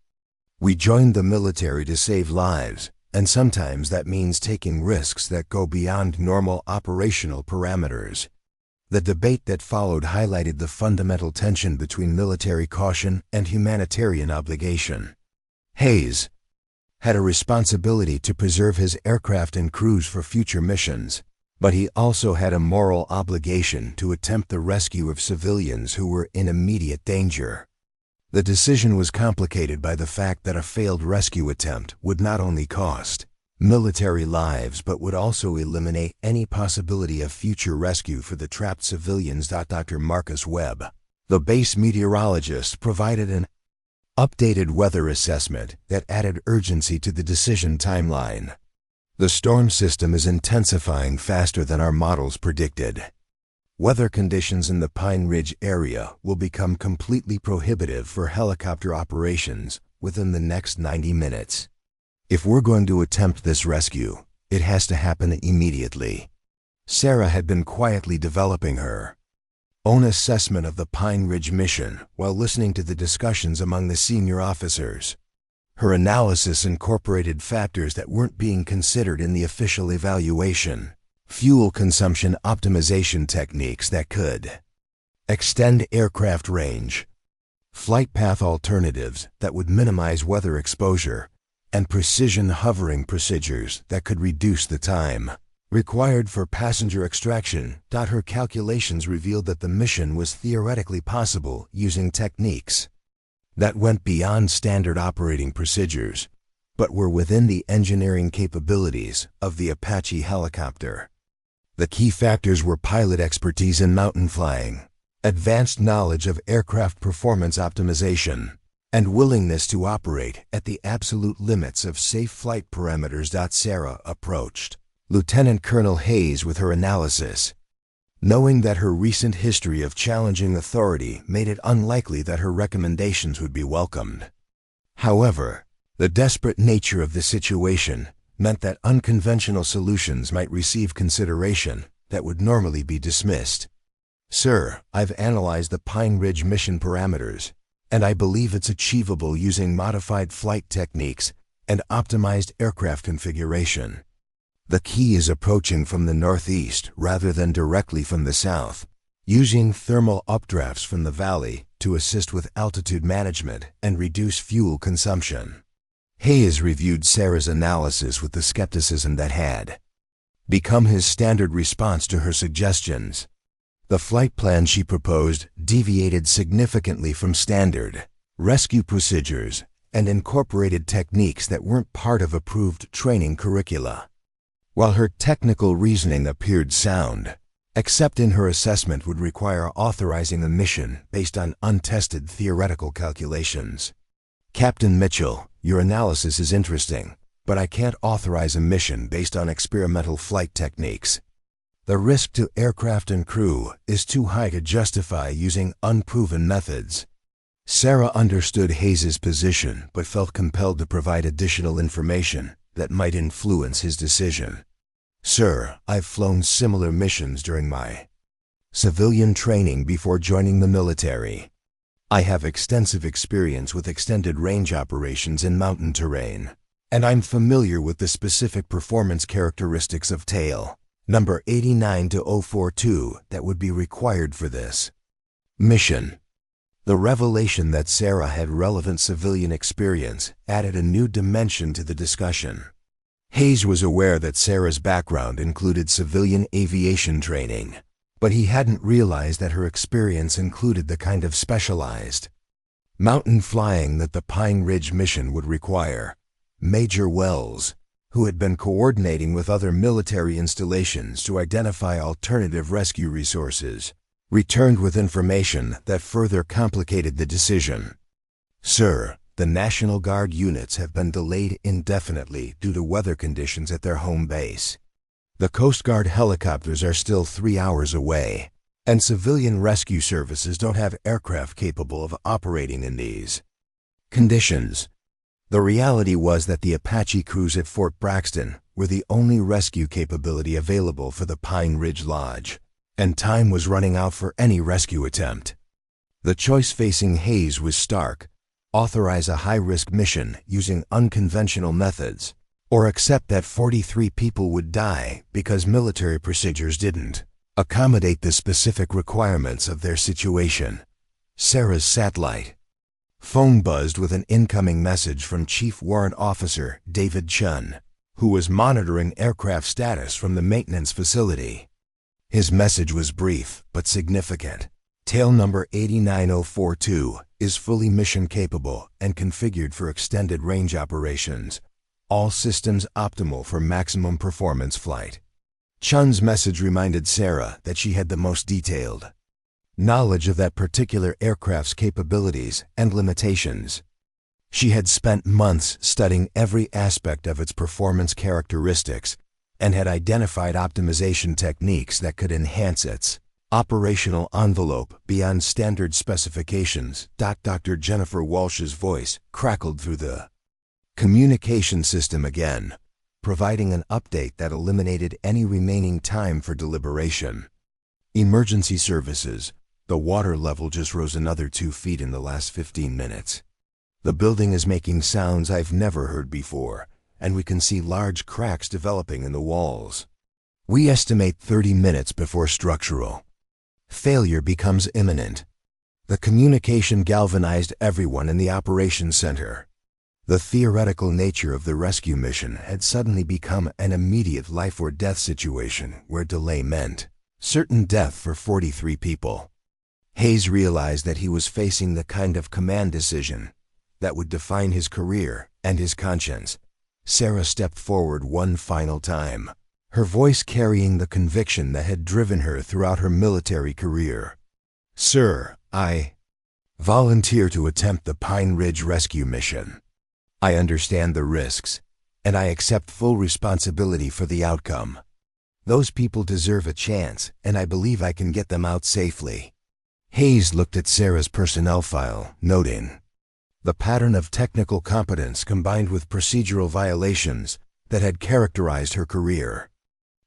We joined the military to save lives, and sometimes that means taking risks that go beyond normal operational parameters." The debate that followed highlighted the fundamental tension between military caution and humanitarian obligation. Hayes had a responsibility to preserve his aircraft and crews for future missions, but he also had a moral obligation to attempt the rescue of civilians who were in immediate danger. The decision was complicated by the fact that a failed rescue attempt would not only cost military lives, but would also eliminate any possibility of future rescue for the trapped civilians. Dr. Marcus Webb, the base meteorologist, provided an updated weather assessment that added urgency to the decision timeline. The storm system is intensifying faster than our models predicted. Weather conditions in the Pine Ridge area will become completely prohibitive for helicopter operations within the next 90 minutes. If we're going to attempt this rescue, it has to happen immediately. Sarah had been quietly developing her own assessment of the Pine Ridge mission while listening to the discussions among the senior officers. Her analysis incorporated factors that weren't being considered in the official evaluation: fuel consumption optimization techniques that could extend aircraft range, flight path alternatives that would minimize weather exposure, and precision hovering procedures that could reduce the time required for passenger extraction. Her calculations revealed that the mission was theoretically possible using techniques that went beyond standard operating procedures, but were within the engineering capabilities of the Apache helicopter. The key factors were pilot expertise in mountain flying, advanced knowledge of aircraft performance optimization, and willingness to operate at the absolute limits of safe flight parameters. Sarah approached Lieutenant Colonel Hayes with her analysis, knowing that her recent history of challenging authority made it unlikely that her recommendations would be welcomed. However, the desperate nature of the situation meant that unconventional solutions might receive consideration that would normally be dismissed. "Sir, I've analyzed the Pine Ridge mission parameters, and I believe it's achievable using modified flight techniques and optimized aircraft configuration. The key is approaching from the northeast rather than directly from the south, using thermal updrafts from the valley to assist with altitude management and reduce fuel consumption." Hayes reviewed Sarah's analysis with the skepticism that had become his standard response to her suggestions. The flight plan she proposed deviated significantly from standard rescue procedures and incorporated techniques that weren't part of approved training curricula. While her technical reasoning appeared sound, accepting her assessment would require authorizing a mission based on untested theoretical calculations. "Captain Mitchell, your analysis is interesting, but I can't authorize a mission based on experimental flight techniques. The risk to aircraft and crew is too high to justify using unproven methods." Sarah understood Hayes's position but felt compelled to provide additional information that might influence his decision. "Sir, I've flown similar missions during my civilian training before joining the military. I have extensive experience with extended range operations in mountain terrain, and I'm familiar with the specific performance characteristics of tail number 89042 that would be required for this mission." The revelation that Sarah had relevant civilian experience added a new dimension to the discussion. Hayes was aware that Sarah's background included civilian aviation training, but he hadn't realized that her experience included the kind of specialized mountain flying that the Pine Ridge mission would require. Major Wells, who had been coordinating with other military installations to identify alternative rescue resources, returned with information that further complicated the decision. "Sir, the National Guard units have been delayed indefinitely due to weather conditions at their home base. The Coast Guard helicopters are still 3 hours away, and civilian rescue services don't have aircraft capable of operating in these conditions." The reality was that the Apache crews at Fort Braxton were the only rescue capability available for the Pine Ridge Lodge, and time was running out for any rescue attempt. The choice facing Hayes was stark: authorize a high-risk mission using unconventional methods, or accept that 43 people would die because military procedures didn't accommodate the specific requirements of their situation. Sarah's satellite phone buzzed with an incoming message from Chief Warrant Officer David Chun, who was monitoring aircraft status from the maintenance facility. His message was brief but significant. "Tail number 89042 is fully mission capable and configured for extended range operations. all systems optimal for maximum performance flight. Chun's message reminded Sarah that she had the most detailed knowledge of that particular aircraft's capabilities and limitations. She had spent months studying every aspect of its performance characteristics and had identified optimization techniques that could enhance its operational envelope beyond standard specifications. Dr. Jennifer Walsh's voice crackled through the communication system again, providing an update that eliminated any remaining time for deliberation. Emergency services. The water level just rose another 2 feet in the last 15 minutes. The building is making sounds I've never heard before, and we can see large cracks developing in the walls. We estimate 30 minutes before structural failure becomes imminent. The communication galvanized everyone in the operations center. The theoretical nature of the rescue mission had suddenly become an immediate life or death situation where delay meant certain death for 43 people. Hayes realized that he was facing the kind of command decision that would define his career and his conscience. Sarah stepped forward one final time, her voice carrying the conviction that had driven her throughout her military career. "Sir, I volunteer to attempt the Pine Ridge rescue mission. I understand the risks, and I accept full responsibility for the outcome. Those people deserve a chance, and I believe I can get them out safely." Hayes looked at Sarah's personnel file, noting the pattern of technical competence combined with procedural violations that had characterized her career.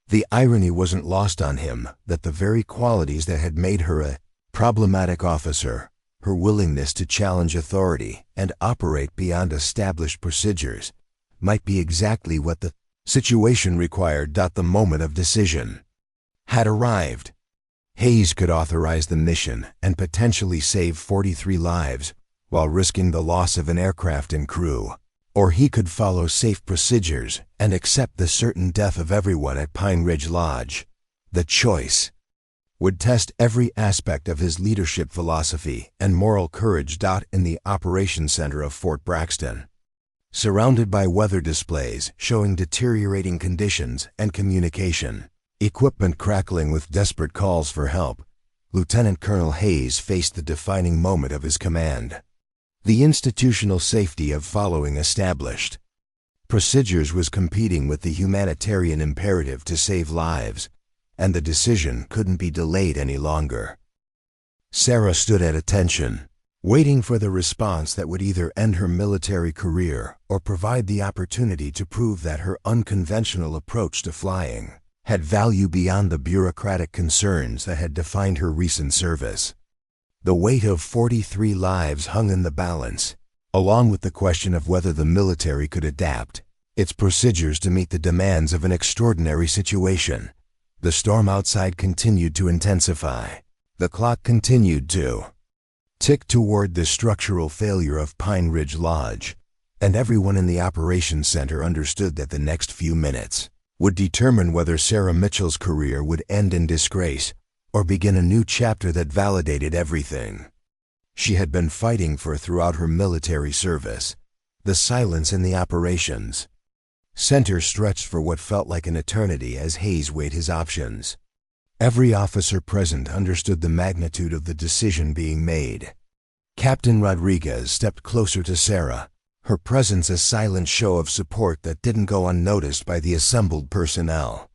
The irony wasn't lost on him that the very qualities that had made her a problematic officer, her willingness to challenge authority and operate beyond established procedures, might be exactly what the situation required. The moment of decision had arrived. Hayes could authorize the mission and potentially save 43 lives while risking the loss of an aircraft and crew, or he could follow safe procedures and accept the certain death of everyone at Pine Ridge Lodge. The choice would test every aspect of his leadership philosophy and moral courage. In the operations center of Fort Braxton, surrounded by weather displays showing deteriorating conditions and communication equipment crackling with desperate calls for help, Lieutenant Colonel Hayes faced the defining moment of his command. The institutional safety of following established procedures was competing with the humanitarian imperative to save lives, and the decision couldn't be delayed any longer. Sarah stood at attention, waiting for the response that would either end her military career or provide the opportunity to prove that her unconventional approach to flying had value beyond the bureaucratic concerns that had defined her recent service. The weight of 43 lives hung in the balance, along with the question of whether the military could adapt its procedures to meet the demands of an extraordinary situation. The storm outside continued to intensify. The clock continued to tick toward the structural failure of Pine Ridge Lodge, and everyone in the operations center understood that the next few minutes would determine whether Sarah Mitchell's career would end in disgrace or begin a new chapter that validated everything she had been fighting for throughout her military service. The silence in the operations center stretched for what felt like an eternity as Hayes weighed his options. Every officer present understood the magnitude of the decision being made. Captain Rodriguez stepped closer to Sarah, her presence a silent show of support that didn't go unnoticed by the assembled personnel.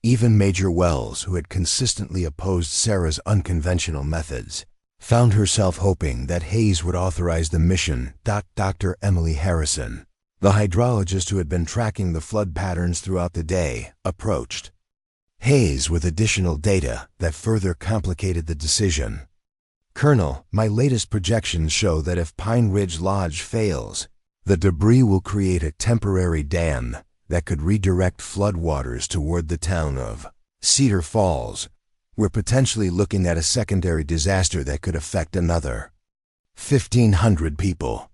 Even Major Wells, who had consistently opposed Sarah's unconventional methods, found herself hoping that Hayes would authorize the mission. Dr. Emily Harrison, the hydrologist who had been tracking the flood patterns throughout the day, approached Hayes with additional data that further complicated the decision. "Colonel, my latest projections show that if Pine Ridge Lodge fails, the debris will create a temporary dam that could redirect floodwaters toward the town of Cedar Falls. We're potentially looking at a secondary disaster that could affect another 1,500 people."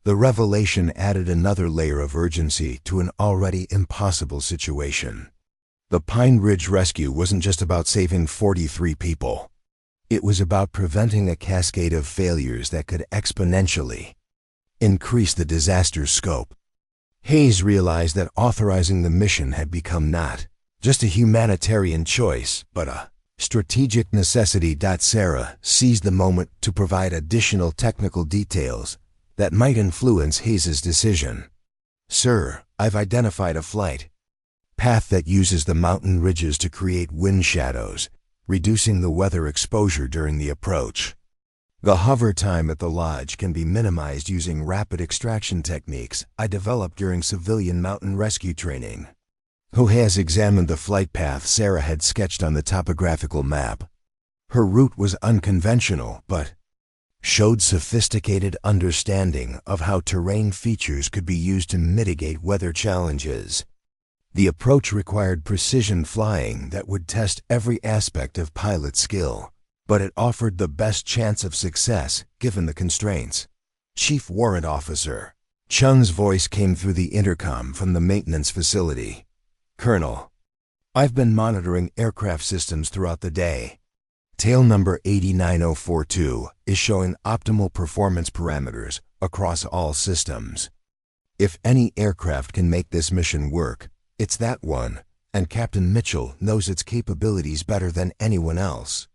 The revelation added another layer of urgency to an already impossible situation. The Pine Ridge rescue wasn't just about saving 43 people. It was about preventing a cascade of failures that could exponentially increase the disaster's scope. Hayes realized that authorizing the mission had become not just a humanitarian choice, but a strategic necessity. Sarah seized the moment to provide additional technical details that might influence Hayes's decision. "Sir, I've identified a flight path that uses the mountain ridges to create wind shadows, reducing the weather exposure during the approach. The hover time at the lodge can be minimized using rapid extraction techniques I developed during civilian mountain rescue training." Who has examined the flight path Sarah had sketched on the topographical map. Her route was unconventional, but showed sophisticated understanding of how terrain features could be used to mitigate weather challenges. The approach required precision flying that would test every aspect of pilot skill, but it offered the best chance of success given the constraints. Chief Warrant Officer Chun's voice came through the intercom from the maintenance facility. "Colonel, I've been monitoring aircraft systems throughout the day. Tail number 89042 is showing optimal performance parameters across all systems. If any aircraft can make this mission work, it's that one, and Captain Mitchell knows its capabilities better than anyone else."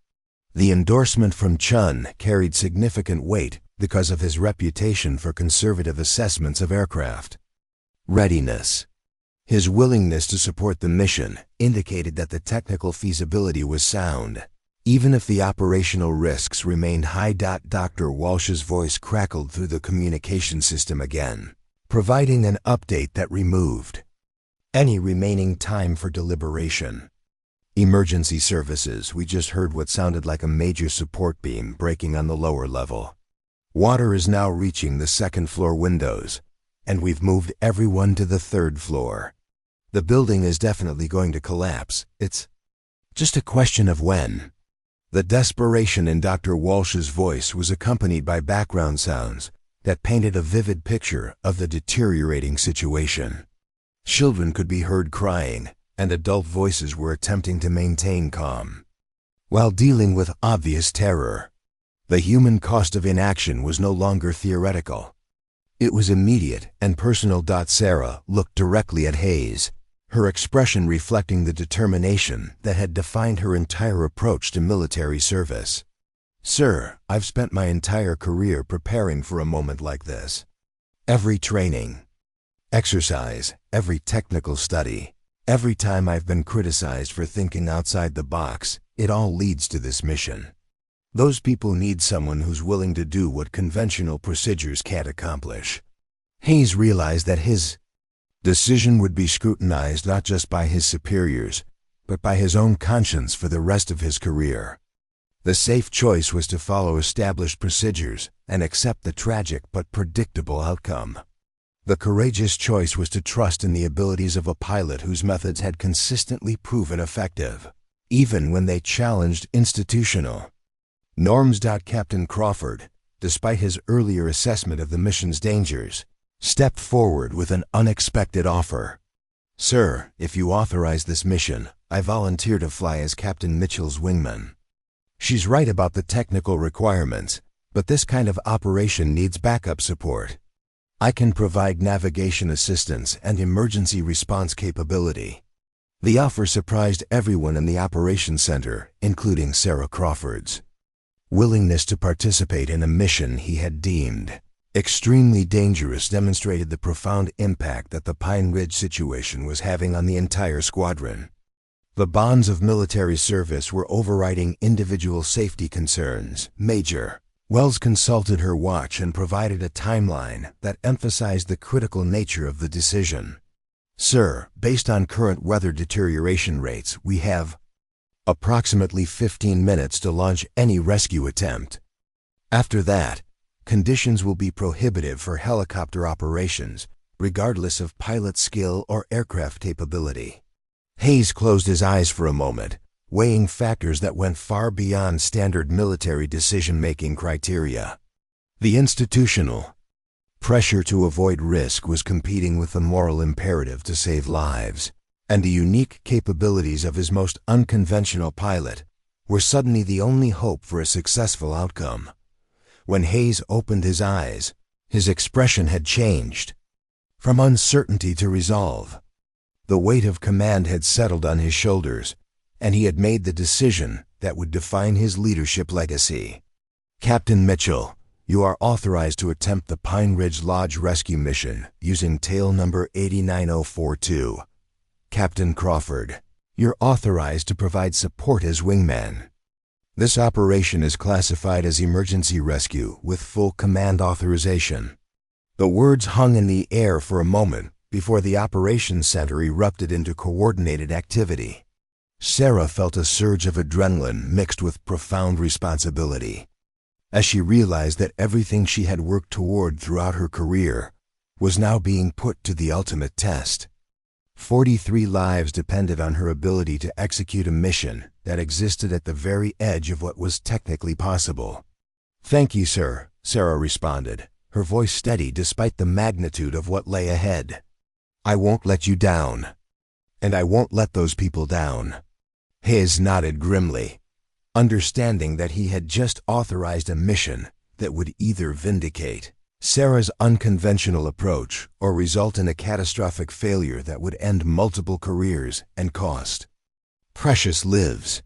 The endorsement from Chun carried significant weight because of his reputation for conservative assessments of aircraft readiness. His willingness to support the mission indicated that the technical feasibility was sound, even if the operational risks remained high. Dr. Walsh's voice crackled through the communication system again, providing an update that removed any remaining time for deliberation. "Emergency services, we just heard what sounded like a major support beam breaking on the lower level. Water is now reaching the second-floor windows, and we've moved everyone to the third floor. The building is definitely going to collapse. It's just a question of when." The desperation in Dr. Walsh's voice was accompanied by background sounds that painted a vivid picture of the deteriorating situation. Children could be heard crying, and adult voices were attempting to maintain calm while dealing with obvious terror. The human cost of inaction was no longer theoretical. It was immediate and personal. Sarah looked directly at Hayes, her expression reflecting the determination that had defined her entire approach to military service. "Sir, I've spent my entire career preparing for a moment like this. Every training, exercise, every technical study, every time I've been criticized for thinking outside the box, it all leads to this mission. Those people need someone who's willing to do what conventional procedures can't accomplish." Hayes realized that his decision would be scrutinized not just by his superiors, but by his own conscience for the rest of his career. The safe choice was to follow established procedures and accept the tragic but predictable outcome. The courageous choice was to trust in the abilities of a pilot whose methods had consistently proven effective, even when they challenged institutional norms. Captain Crawford, despite his earlier assessment of the mission's dangers, stepped forward with an unexpected offer. "Sir, if you authorize this mission, I volunteer to fly as Captain Mitchell's wingman. She's right about the technical requirements, but this kind of operation needs backup support. I can provide navigation assistance and emergency response capability." The offer surprised everyone in the operations center, including Sarah Crawford's willingness to participate in a mission he had deemed extremely dangerous demonstrated the profound impact that the Pine Ridge situation was having on the entire squadron. The bonds of military service were overriding individual safety concerns. Major Wells consulted her watch and provided a timeline that emphasized the critical nature of the decision. "Sir, based on current weather deterioration rates, we have approximately 15 minutes to launch any rescue attempt. After that, conditions will be prohibitive for helicopter operations, regardless of pilot skill or aircraft capability." Hayes closed his eyes for a moment, weighing factors that went far beyond standard military decision-making criteria. The institutional pressure to avoid risk was competing with the moral imperative to save lives, and the unique capabilities of his most unconventional pilot were suddenly the only hope for a successful outcome. When Hayes opened his eyes, his expression had changed. from uncertainty to resolve. The weight of command had settled on his shoulders, and he had made the decision that would define his leadership legacy. Captain Mitchell, you are authorized to attempt the Pine Ridge Lodge rescue mission using tail number 89042. Captain Crawford, you're authorized to provide support as wingman. This operation is classified as emergency rescue with full command authorization. The words hung in the air for a moment before the operations center erupted into coordinated activity. Sarah felt a surge of adrenaline mixed with profound responsibility, as she realized that everything she had worked toward throughout her career was now being put to the ultimate test. 43 lives depended on her ability to execute a mission that existed at the very edge of what was technically possible. "Thank you, sir," Sarah responded, her voice steady despite the magnitude of what lay ahead. "I won't let you down. And I won't let those people down." Hayes nodded grimly, understanding that he had just authorized a mission that would either vindicate Sarah's unconventional approach or result in a catastrophic failure that would end multiple careers and cost precious lives.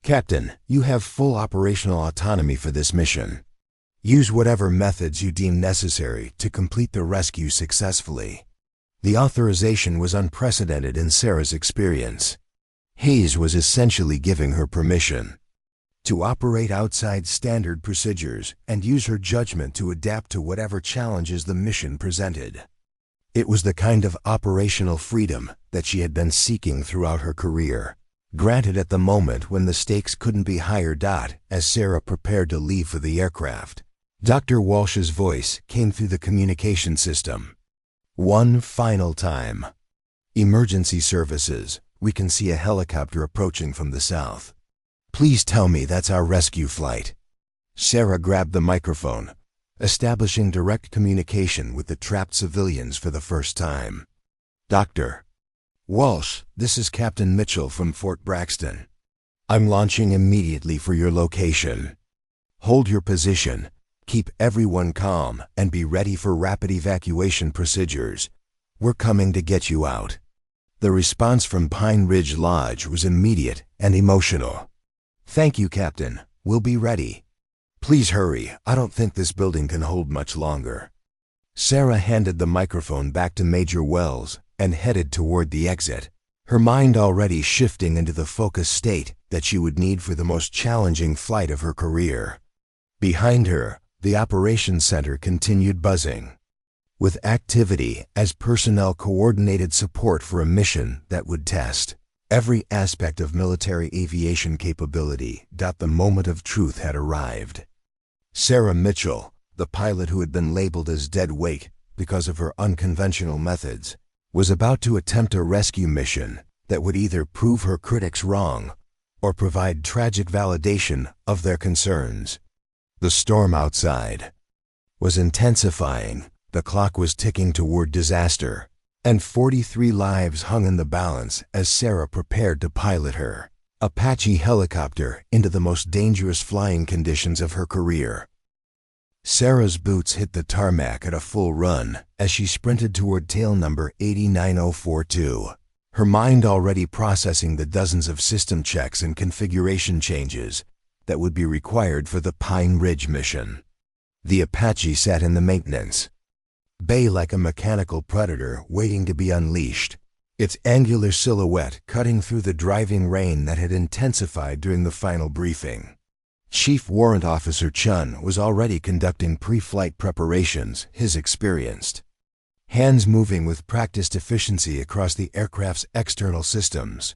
"Captain, you have full operational autonomy for this mission. Use whatever methods you deem necessary to complete the rescue successfully." The authorization was unprecedented in Sarah's experience. Hayes was essentially giving her permission to operate outside standard procedures and use her judgment to adapt to whatever challenges the mission presented. It was the kind of operational freedom that she had been seeking throughout her career, granted at the moment when the stakes couldn't be higher. As Sarah prepared to leave for the aircraft, Dr. Walsh's voice came through the communication system. "One final time. Emergency services. We can see a helicopter approaching from the south. Please tell me that's our rescue flight." Sarah grabbed the microphone, establishing direct communication with the trapped civilians for the first time. "Dr. Walsh, this is Captain Mitchell from Fort Braxton. I'm launching immediately for your location. Hold your position, keep everyone calm, and be ready for rapid evacuation procedures. We're coming to get you out." The response from Pine Ridge Lodge was immediate and emotional. "Thank you, Captain. We'll be ready. Please hurry. I don't think this building can hold much longer." Sarah handed the microphone back to Major Wells and headed toward the exit, her mind already shifting into the focused state that she would need for the most challenging flight of her career. Behind her, the operations center continued buzzing with activity as personnel coordinated support for a mission that would test every aspect of military aviation capability. The moment of truth had arrived. Sarah Mitchell, the pilot who had been labeled as dead weight because of her unconventional methods, was about to attempt a rescue mission that would either prove her critics wrong or provide tragic validation of their concerns. The storm outside was intensifying. The clock was ticking toward disaster, and 43 lives hung in the balance as Sarah prepared to pilot her Apache helicopter into the most dangerous flying conditions of her career. Sarah's boots hit the tarmac at a full run as she sprinted toward tail number 89042, her mind already processing the dozens of system checks and configuration changes that would be required for the Pine Ridge mission. The Apache sat in the maintenance bay like a mechanical predator waiting to be unleashed, its angular silhouette cutting through the driving rain that had intensified during the final briefing. Chief Warrant Officer Chun was already conducting pre-flight preparations, his experienced hands moving with practiced efficiency across the aircraft's external systems.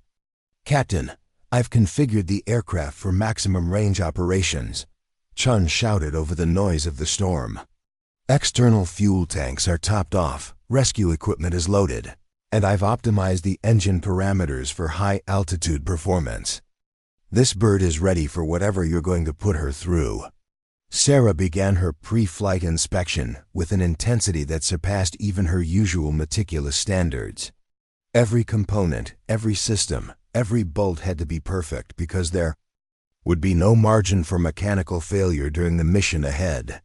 "Captain, I've configured the aircraft for maximum range operations," Chun shouted over the noise of the storm. "External fuel tanks are topped off, rescue equipment is loaded, and I've optimized the engine parameters for high-altitude performance. This bird is ready for whatever you're going to put her through." Sarah began her pre-flight inspection with an intensity that surpassed even her usual meticulous standards. Every component, every system, every bolt had to be perfect because there would be no margin for mechanical failure during the mission ahead.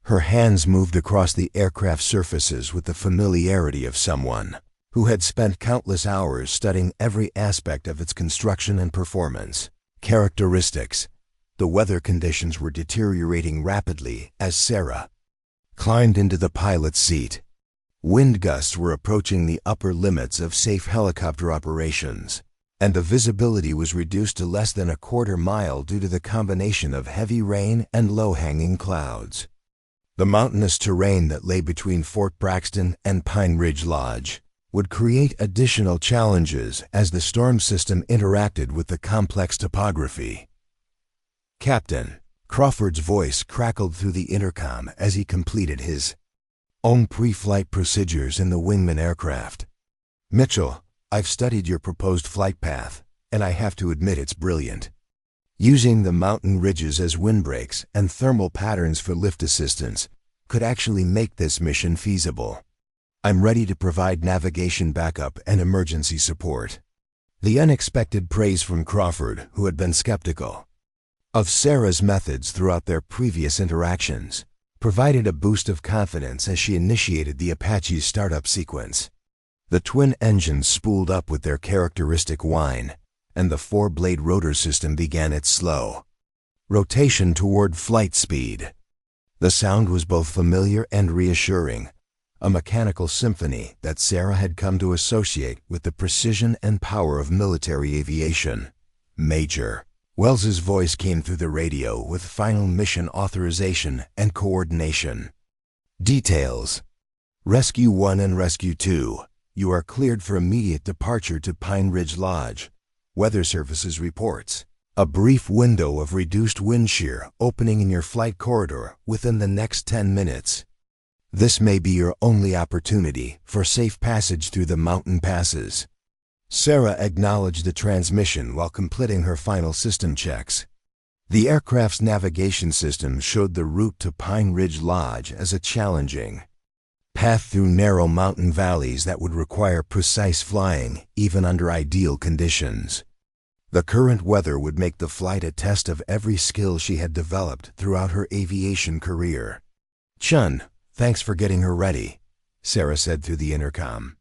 Her hands moved across the aircraft surfaces with the familiarity of someone who had spent countless hours studying every aspect of its construction and performance. Characteristics. The weather conditions were deteriorating rapidly as Sarah climbed into the pilot's seat. Wind gusts were approaching the upper limits of safe helicopter operations, and the visibility was reduced to less than a quarter mile due to the combination of heavy rain and low-hanging clouds. The mountainous terrain that lay between Fort Braxton and Pine Ridge Lodge would create additional challenges as the storm system interacted with the complex topography. "Captain," Crawford's voice crackled through the intercom as he completed his own pre-flight procedures in the Wingman aircraft. "Mitchell, I've studied your proposed flight path, and I have to admit it's brilliant. Using the mountain ridges as windbreaks and thermal patterns for lift assistance could actually make this mission feasible. I'm ready to provide navigation backup and emergency support." The unexpected praise from Crawford, who had been skeptical of Sarah's methods throughout their previous interactions, provided a boost of confidence as she initiated the Apache's startup sequence. The twin engines spooled up with their characteristic whine, and the four-blade rotor system began its slow rotation toward flight speed. The sound was both familiar and reassuring, a mechanical symphony that Sarah had come to associate with the precision and power of military aviation. "Major," Wells's voice came through the radio with final mission authorization and coordination. "Details. Rescue 1 and Rescue 2, you are cleared for immediate departure to Pine Ridge Lodge. Weather Services reports a brief window of reduced wind shear opening in your flight corridor within the next 10 minutes. This may be your only opportunity for safe passage through the mountain passes." Sarah acknowledged the transmission while completing her final system checks. The aircraft's navigation system showed the route to Pine Ridge Lodge as a challenging path through narrow mountain valleys that would require precise flying even under ideal conditions. The current weather would make the flight a test of every skill she had developed throughout her aviation career. "Chun, thanks for getting her ready," Sarah said through the intercom.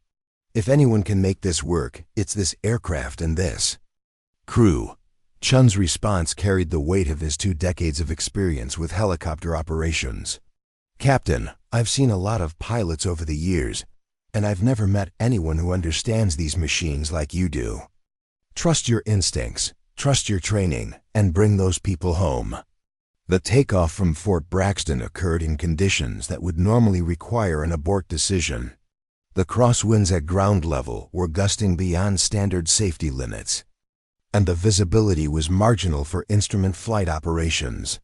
"If anyone can make this work, it's this aircraft and this crew." Chun's response carried the weight of his 2 decades of experience with helicopter operations. "Captain, I've seen a lot of pilots over the years, and I've never met anyone who understands these machines like you do. Trust your instincts, trust your training, and bring those people home." The takeoff from Fort Braxton occurred in conditions that would normally require an abort decision. The crosswinds at ground level were gusting beyond standard safety limits, and the visibility was marginal for instrument flight operations.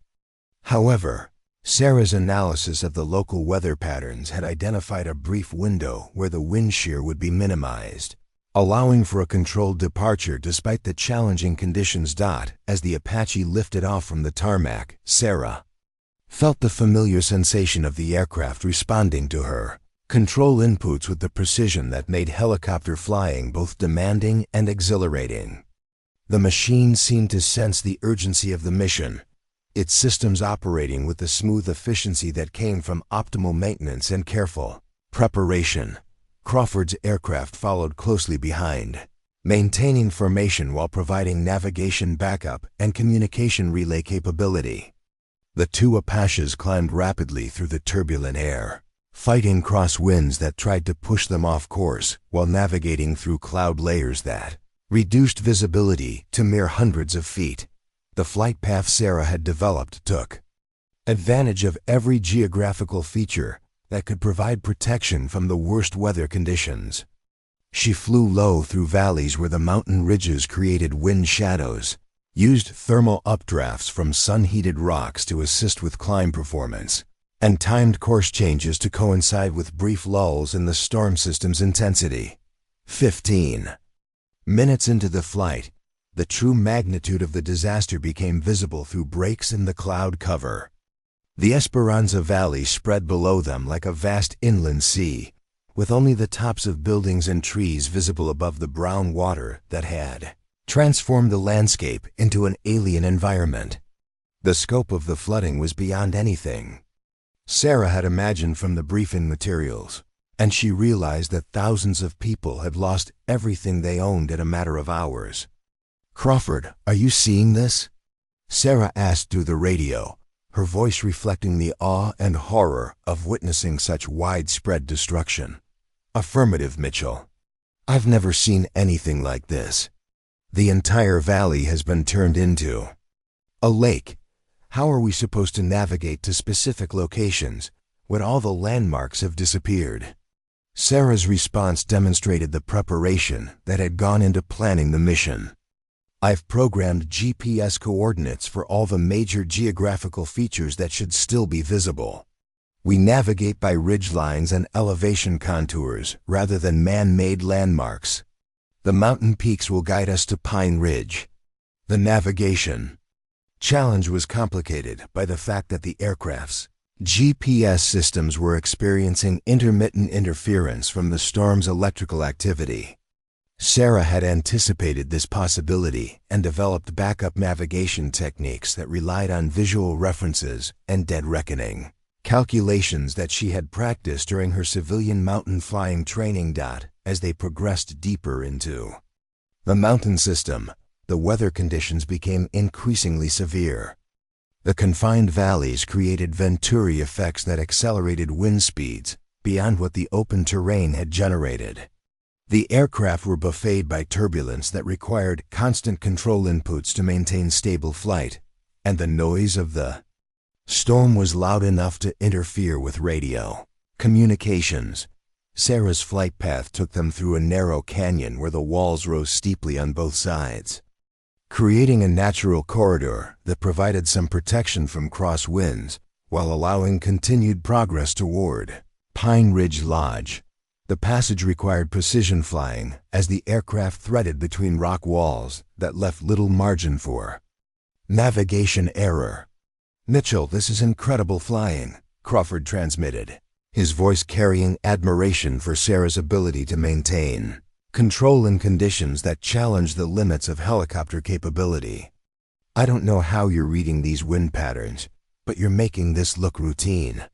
However, Sarah's analysis of the local weather patterns had identified a brief window where the wind shear would be minimized, allowing for a controlled departure despite the challenging conditions. As the Apache lifted off from the tarmac, Sarah felt the familiar sensation of the aircraft responding to her control inputs with the precision that made helicopter flying both demanding and exhilarating. The machine seemed to sense the urgency of the mission, its systems operating with the smooth efficiency that came from optimal maintenance and careful preparation. Crawford's aircraft followed closely behind, maintaining formation while providing navigation backup and communication relay capability. The 2 Apaches climbed rapidly through the turbulent air, fighting crosswinds that tried to push them off course while navigating through cloud layers that reduced visibility to mere hundreds of feet. The flight path Sarah had developed took advantage of every geographical feature that could provide protection from the worst weather conditions. She flew low through valleys where the mountain ridges created wind shadows, used thermal updrafts from sun-heated rocks to assist with climb performance, and timed course changes to coincide with brief lulls in the storm system's intensity. 15 minutes into the flight, the true magnitude of the disaster became visible through breaks in the cloud cover. The Esperanza Valley spread below them like a vast inland sea, with only the tops of buildings and trees visible above the brown water that had transformed the landscape into an alien environment. The scope of the flooding was beyond anything Sarah had imagined from the briefing materials, and she realized that thousands of people had lost everything they owned in a matter of hours. "Crawford, are you seeing this?" Sarah asked through the radio, her voice reflecting the awe and horror of witnessing such widespread destruction. "Affirmative, Mitchell. I've never seen anything like this. The entire valley has been turned into a lake. How are we supposed to navigate to specific locations when all the landmarks have disappeared?" Sarah's response demonstrated the preparation that had gone into planning the mission. "I've programmed GPS coordinates for all the major geographical features that should still be visible. We navigate by ridgelines and elevation contours rather than man-made landmarks. The mountain peaks will guide us to Pine Ridge." The navigation challenge was complicated by the fact that the aircraft's GPS systems were experiencing intermittent interference from the storm's electrical activity. Sarah had anticipated this possibility and developed backup navigation techniques that relied on visual references and dead reckoning, calculations that she had practiced during her civilian mountain flying training. As they progressed deeper into the mountain system, the weather conditions became increasingly severe. The confined valleys created Venturi effects that accelerated wind speeds beyond what the open terrain had generated. The aircraft were buffeted by turbulence that required constant control inputs to maintain stable flight, and the noise of the storm was loud enough to interfere with radio communications. Sarah's flight path took them through a narrow canyon where the walls rose steeply on both sides, creating a natural corridor that provided some protection from crosswinds while allowing continued progress toward Pine Ridge Lodge. The passage required precision flying as the aircraft threaded between rock walls that left little margin for navigation error. "Mitchell, this is incredible flying," Crawford transmitted, his voice carrying admiration for Sarah's ability to maintain control in conditions that challenge the limits of helicopter capability. "I don't know how you're reading these wind patterns, but you're making this look routine."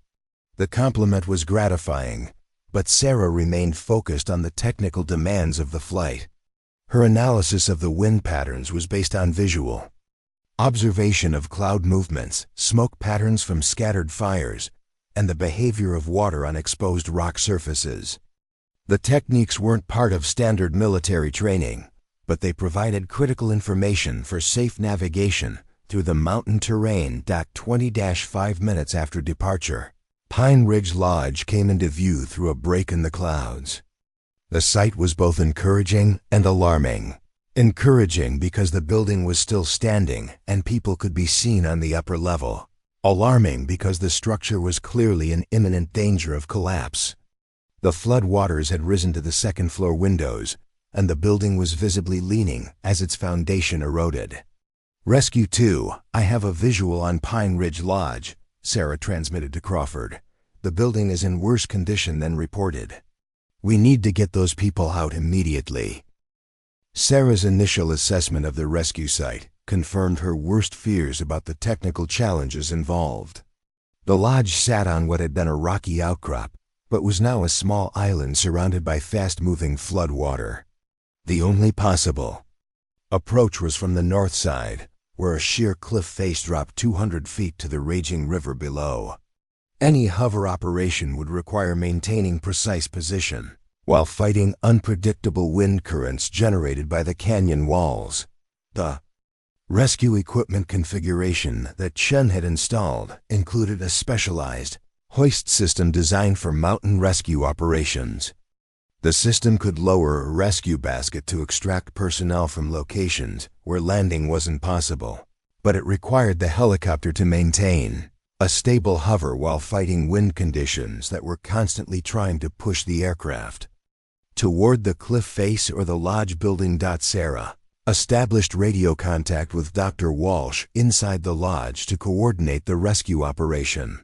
The compliment was gratifying, but Sarah remained focused on the technical demands of the flight. Her analysis of the wind patterns was based on visual observation of cloud movements, smoke patterns from scattered fires, and the behavior of water on exposed rock surfaces. The techniques weren't part of standard military training, but they provided critical information for safe navigation through the mountain terrain. 20-5 minutes after departure, Pine Ridge Lodge came into view through a break in the clouds. The sight was both encouraging and alarming. Encouraging because the building was still standing and people could be seen on the upper level. Alarming because the structure was clearly in imminent danger of collapse. The flood waters had risen to the second-floor windows, and the building was visibly leaning as its foundation eroded. "Rescue 2, I have a visual on Pine Ridge Lodge," Sarah transmitted to Crawford. "The building is in worse condition than reported. We need to get those people out immediately." Sarah's initial assessment of the rescue site confirmed her worst fears about the technical challenges involved. The lodge sat on what had been a rocky outcrop, but was now a small island surrounded by fast-moving flood water. The only possible approach was from the north side, where a sheer cliff face dropped 200 feet to the raging river below. Any hover operation would require maintaining precise position, while fighting unpredictable wind currents generated by the canyon walls. The rescue equipment configuration that Chen had installed included a specialized hoist system designed for mountain rescue operations. The system could lower a rescue basket to extract personnel from locations where landing wasn't possible, but it required the helicopter to maintain a stable hover while fighting wind conditions that were constantly trying to push the aircraft toward the cliff face or the lodge building. Sarah established radio contact with Dr. Walsh inside the lodge to coordinate the rescue operation.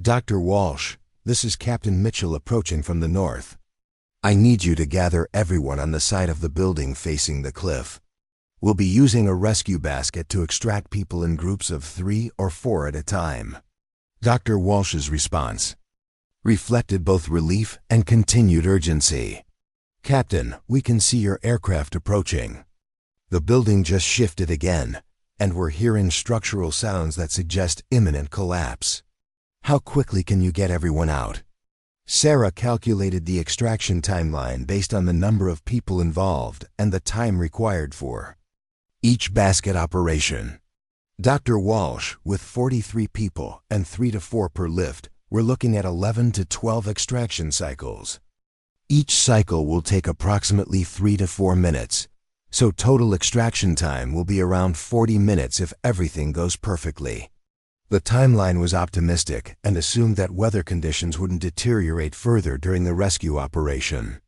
"Dr. Walsh, this is Captain Mitchell approaching from the north. I need you to gather everyone on the side of the building facing the cliff. We'll be using a rescue basket to extract people in groups of 3 or 4 at a time." Dr. Walsh's response reflected both relief and continued urgency. "Captain, we can see your aircraft approaching. The building just shifted again, and we're hearing structural sounds that suggest imminent collapse. How quickly can you get everyone out?" Sarah calculated the extraction timeline based on the number of people involved and the time required for each basket operation. Dr. Walsh, with 43 people and 3 to 4 per lift, were looking at 11 to 12 extraction cycles. Each cycle will take approximately 3 to 4 minutes, so total extraction time will be around 40 minutes if everything goes perfectly. The timeline was optimistic and assumed that weather conditions wouldn't deteriorate further during the rescue operation.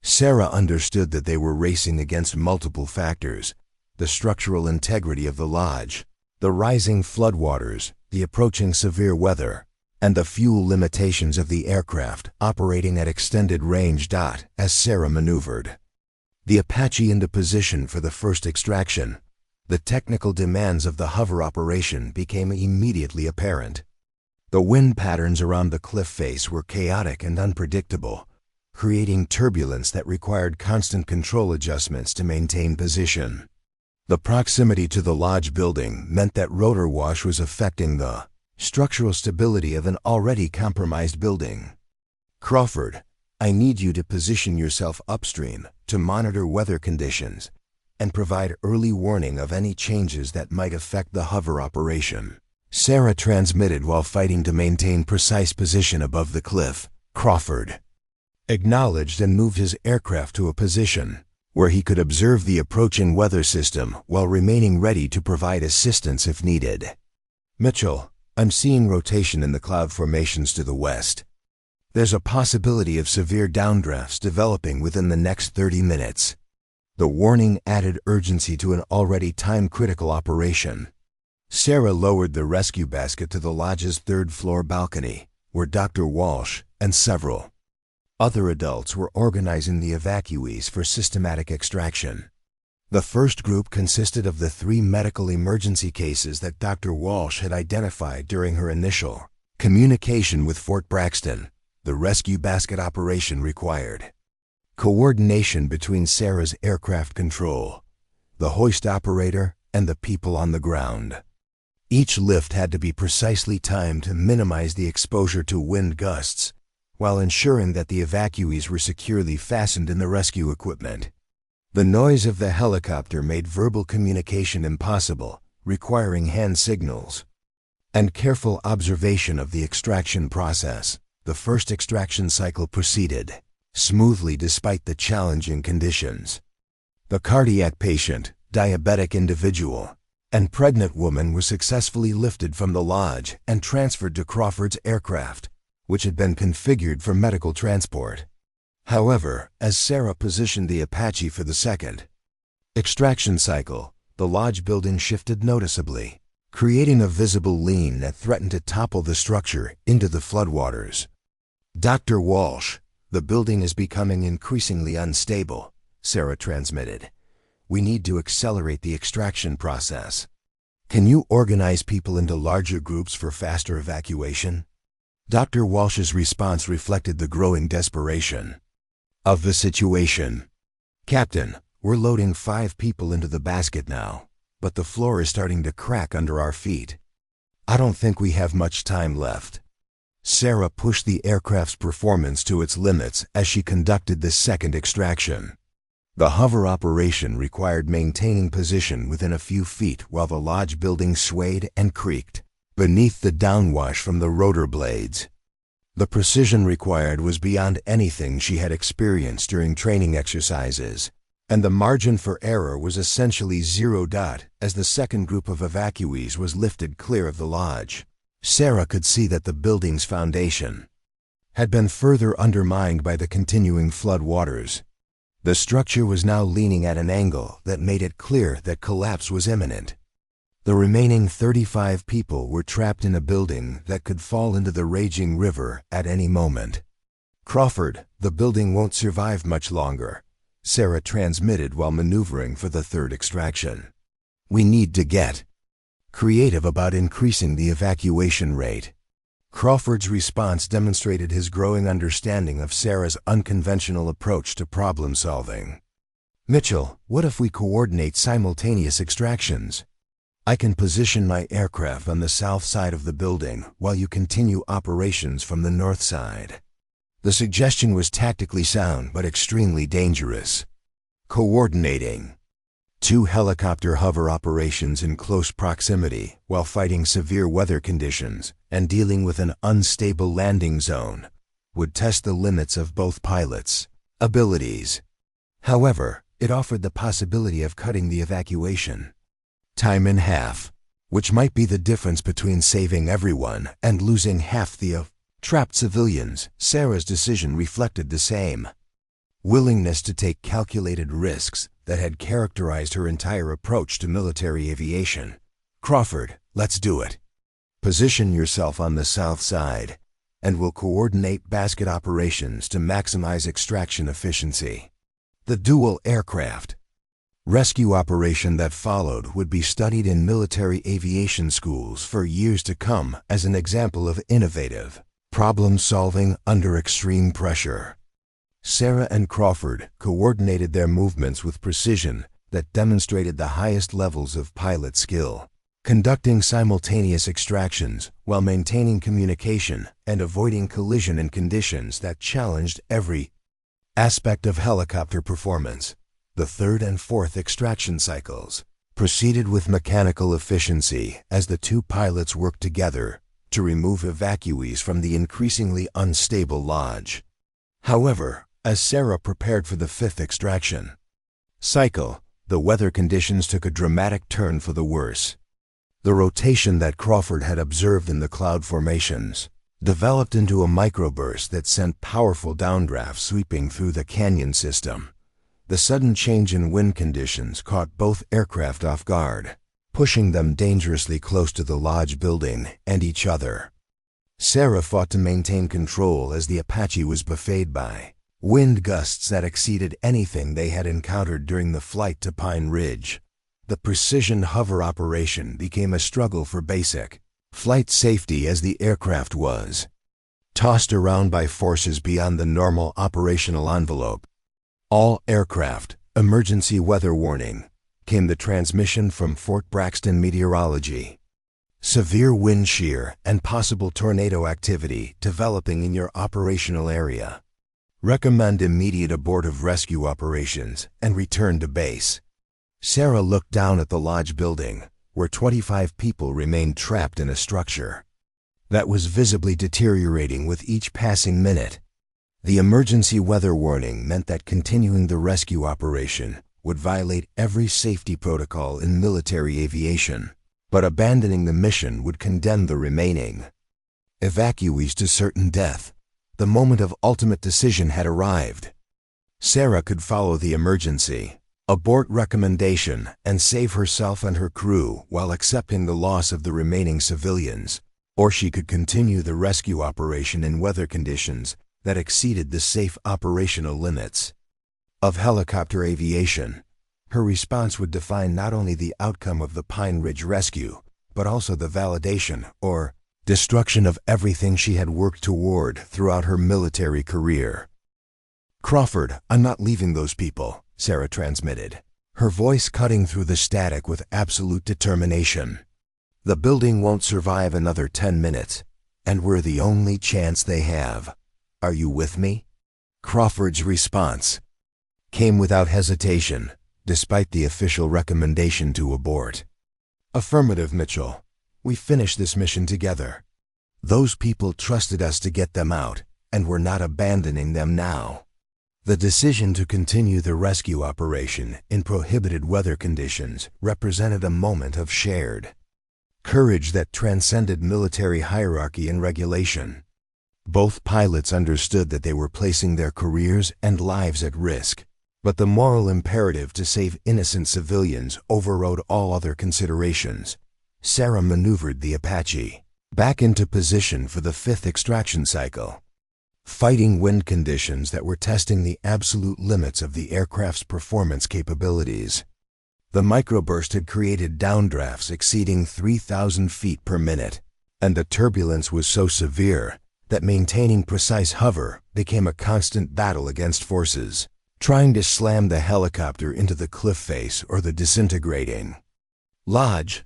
Sarah understood that they were racing against multiple factors: the structural integrity of the lodge, the rising floodwaters, the approaching severe weather, and the fuel limitations of the aircraft operating at extended range. As Sarah maneuvered the Apache into position for the first extraction, the technical demands of the hover operation became immediately apparent. The wind patterns around the cliff face were chaotic and unpredictable, creating turbulence that required constant control adjustments to maintain position. The proximity to the lodge building meant that rotor wash was affecting the structural stability of an already compromised building. "Crawford, I need you to position yourself upstream to monitor weather conditions and provide early warning of any changes that might affect the hover operation," Sarah transmitted while fighting to maintain precise position above the cliff. Crawford acknowledged and moved his aircraft to a position where he could observe the approaching weather system while remaining ready to provide assistance if needed. "Mitchell, I'm seeing rotation in the cloud formations to the west. There's a possibility of severe downdrafts developing within the next 30 minutes. The warning added urgency to an already time-critical operation. Sarah lowered the rescue basket to the lodge's third-floor balcony, where Dr. Walsh and several other adults were organizing the evacuees for systematic extraction. The first group consisted of the 3 medical emergency cases that Dr. Walsh had identified during her initial communication with Fort Braxton. The rescue basket operation required coordination between Sarah's aircraft control, the hoist operator, and the people on the ground. Each lift had to be precisely timed to minimize the exposure to wind gusts, while ensuring that the evacuees were securely fastened in the rescue equipment. The noise of the helicopter made verbal communication impossible, requiring hand signals and careful observation of the extraction process. The first extraction cycle proceeded smoothly despite the challenging conditions. The cardiac patient, diabetic individual, and pregnant woman were successfully lifted from the lodge and transferred to Crawford's aircraft, which had been configured for medical transport. However, as Sarah positioned the Apache for the second extraction cycle, the lodge building shifted noticeably, creating a visible lean that threatened to topple the structure into the floodwaters. "Dr. Walsh, the building is becoming increasingly unstable," Sarah transmitted. "We need to accelerate the extraction process. Can you organize people into larger groups for faster evacuation?" Dr. Walsh's response reflected the growing desperation of the situation. "Captain, we're loading 5 people into the basket now, but the floor is starting to crack under our feet. I don't think we have much time left." Sarah pushed the aircraft's performance to its limits as she conducted the second extraction. The hover operation required maintaining position within a few feet while the lodge building swayed and creaked beneath the downwash from the rotor blades. The precision required was beyond anything she had experienced during training exercises, and the margin for error was essentially 0. As the second group of evacuees was lifted clear of the lodge, Sarah could see that the building's foundation had been further undermined by the continuing flood waters. The structure was now leaning at an angle that made it clear that collapse was imminent. The remaining 35 people were trapped in a building that could fall into the raging river at any moment. "Crawford, the building won't survive much longer," Sarah transmitted while maneuvering for the third extraction. "We need to get creative about increasing the evacuation rate." Crawford's response demonstrated his growing understanding of Sarah's unconventional approach to problem solving. "Mitchell, what if we coordinate simultaneous extractions? I can position my aircraft on the south side of the building while you continue operations from the north side." The suggestion was tactically sound but extremely dangerous. Coordinating two helicopter hover operations in close proximity while fighting severe weather conditions and dealing with an unstable landing zone would test the limits of both pilots' abilities. However, it offered the possibility of cutting the evacuation time in half, which might be the difference between saving everyone and losing half the trapped civilians. Sarah's decision reflected the same willingness to take calculated risks that had characterized her entire approach to military aviation. "Crawford, let's do it. Position yourself on the south side, and we'll coordinate basket operations to maximize extraction efficiency." The dual aircraft rescue operation that followed would be studied in military aviation schools for years to come as an example of innovative problem solving under extreme pressure. Sarah and Crawford coordinated their movements with precision that demonstrated the highest levels of pilot skill, conducting simultaneous extractions while maintaining communication and avoiding collision in conditions that challenged every aspect of helicopter performance. The third and fourth extraction cycles proceeded with mechanical efficiency as the two pilots worked together to remove evacuees from the increasingly unstable lodge. However, as Sarah prepared for the fifth extraction cycle, the weather conditions took a dramatic turn for the worse. The rotation that Crawford had observed in the cloud formations developed into a microburst that sent powerful downdrafts sweeping through the canyon system. The sudden change in wind conditions caught both aircraft off guard, pushing them dangerously close to the lodge building and each other. Sarah fought to maintain control as the Apache was buffeted by wind gusts that exceeded anything they had encountered during the flight to Pine Ridge. The precision hover operation became a struggle for basic flight safety as the aircraft was tossed around by forces beyond the normal operational envelope. "All aircraft, emergency weather warning," came the transmission from Fort Braxton Meteorology. "Severe wind shear and possible tornado activity developing in your operational area. Recommend immediate abort of rescue operations and return to base." Sarah looked down at the lodge building, where 25 people remained trapped in a structure that was visibly deteriorating with each passing minute. The emergency weather warning meant that continuing the rescue operation would violate every safety protocol in military aviation, but abandoning the mission would condemn the remaining evacuees to certain death. The moment of ultimate decision had arrived. Sarah could follow the emergency abort recommendation and save herself and her crew while accepting the loss of the remaining civilians, or she could continue the rescue operation in weather conditions that exceeded the safe operational limits of helicopter aviation. Her response would define not only the outcome of the Pine Ridge rescue, but also the validation or destruction of everything she had worked toward throughout her military career. "Crawford, I'm not leaving those people," Sarah transmitted, her voice cutting through the static with absolute determination. "The building won't survive another 10 minutes, and we're the only chance they have. Are you with me?" Crawford's response came without hesitation, despite the official recommendation to abort. "Affirmative, Mitchell. We finished this mission together. Those people trusted us to get them out, and we're not abandoning them now." The decision to continue the rescue operation in prohibited weather conditions represented a moment of shared courage that transcended military hierarchy and regulation. Both pilots understood that they were placing their careers and lives at risk, but the moral imperative to save innocent civilians overrode all other considerations. Sarah maneuvered the Apache back into position for the fifth extraction cycle, fighting wind conditions that were testing the absolute limits of the aircraft's performance capabilities. The microburst had created downdrafts exceeding 3,000 feet per minute, and the turbulence was so severe that maintaining precise hover became a constant battle against forces trying to slam the helicopter into the cliff face or the disintegrating lodge.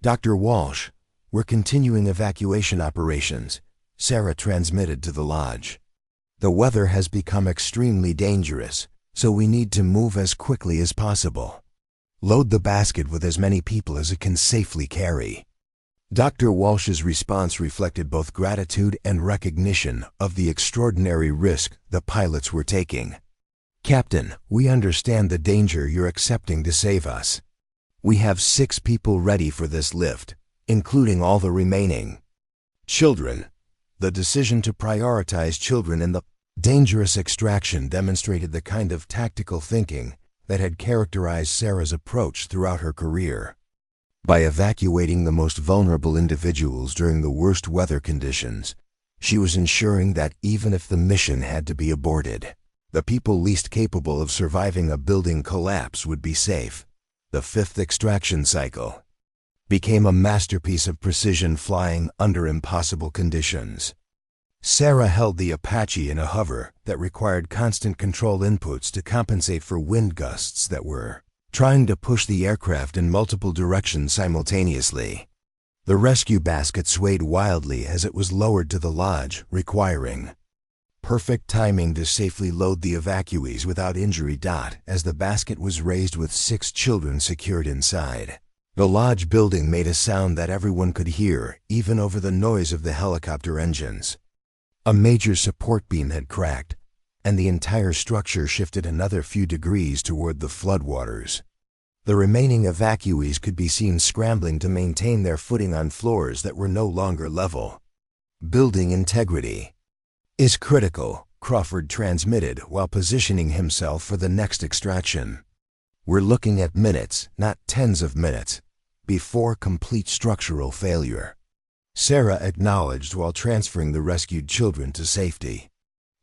Dr. Walsh, we're continuing evacuation operations, Sarah transmitted to the lodge. The weather has become extremely dangerous, so we need to move as quickly as possible. Load the basket with as many people as it can safely carry. Dr. Walsh's response reflected both gratitude and recognition of the extraordinary risk the pilots were taking. Captain, we understand the danger you're accepting to save us. We have 6 people ready for this lift, including all the remaining children. The decision to prioritize children in the dangerous extraction demonstrated the kind of tactical thinking that had characterized Sarah's approach throughout her career. By evacuating the most vulnerable individuals during the worst weather conditions, she was ensuring that even if the mission had to be aborted, the people least capable of surviving a building collapse would be safe. The 5th extraction cycle became a masterpiece of precision flying under impossible conditions. Sarah held the Apache in a hover that required constant control inputs to compensate for wind gusts that were trying to push the aircraft in multiple directions simultaneously. The rescue basket swayed wildly as it was lowered to the lodge, requiring perfect timing to safely load the evacuees without injury. As the basket was raised with 6 children secured inside, the lodge building made a sound that everyone could hear, even over the noise of the helicopter engines. A major support beam had cracked, and the entire structure shifted another few degrees toward the floodwaters. The remaining evacuees could be seen scrambling to maintain their footing on floors that were no longer level. Building integrity is critical, Crawford transmitted while positioning himself for the next extraction. We're looking at minutes, not tens of minutes, before complete structural failure. Sarah acknowledged while transferring the rescued children to safety.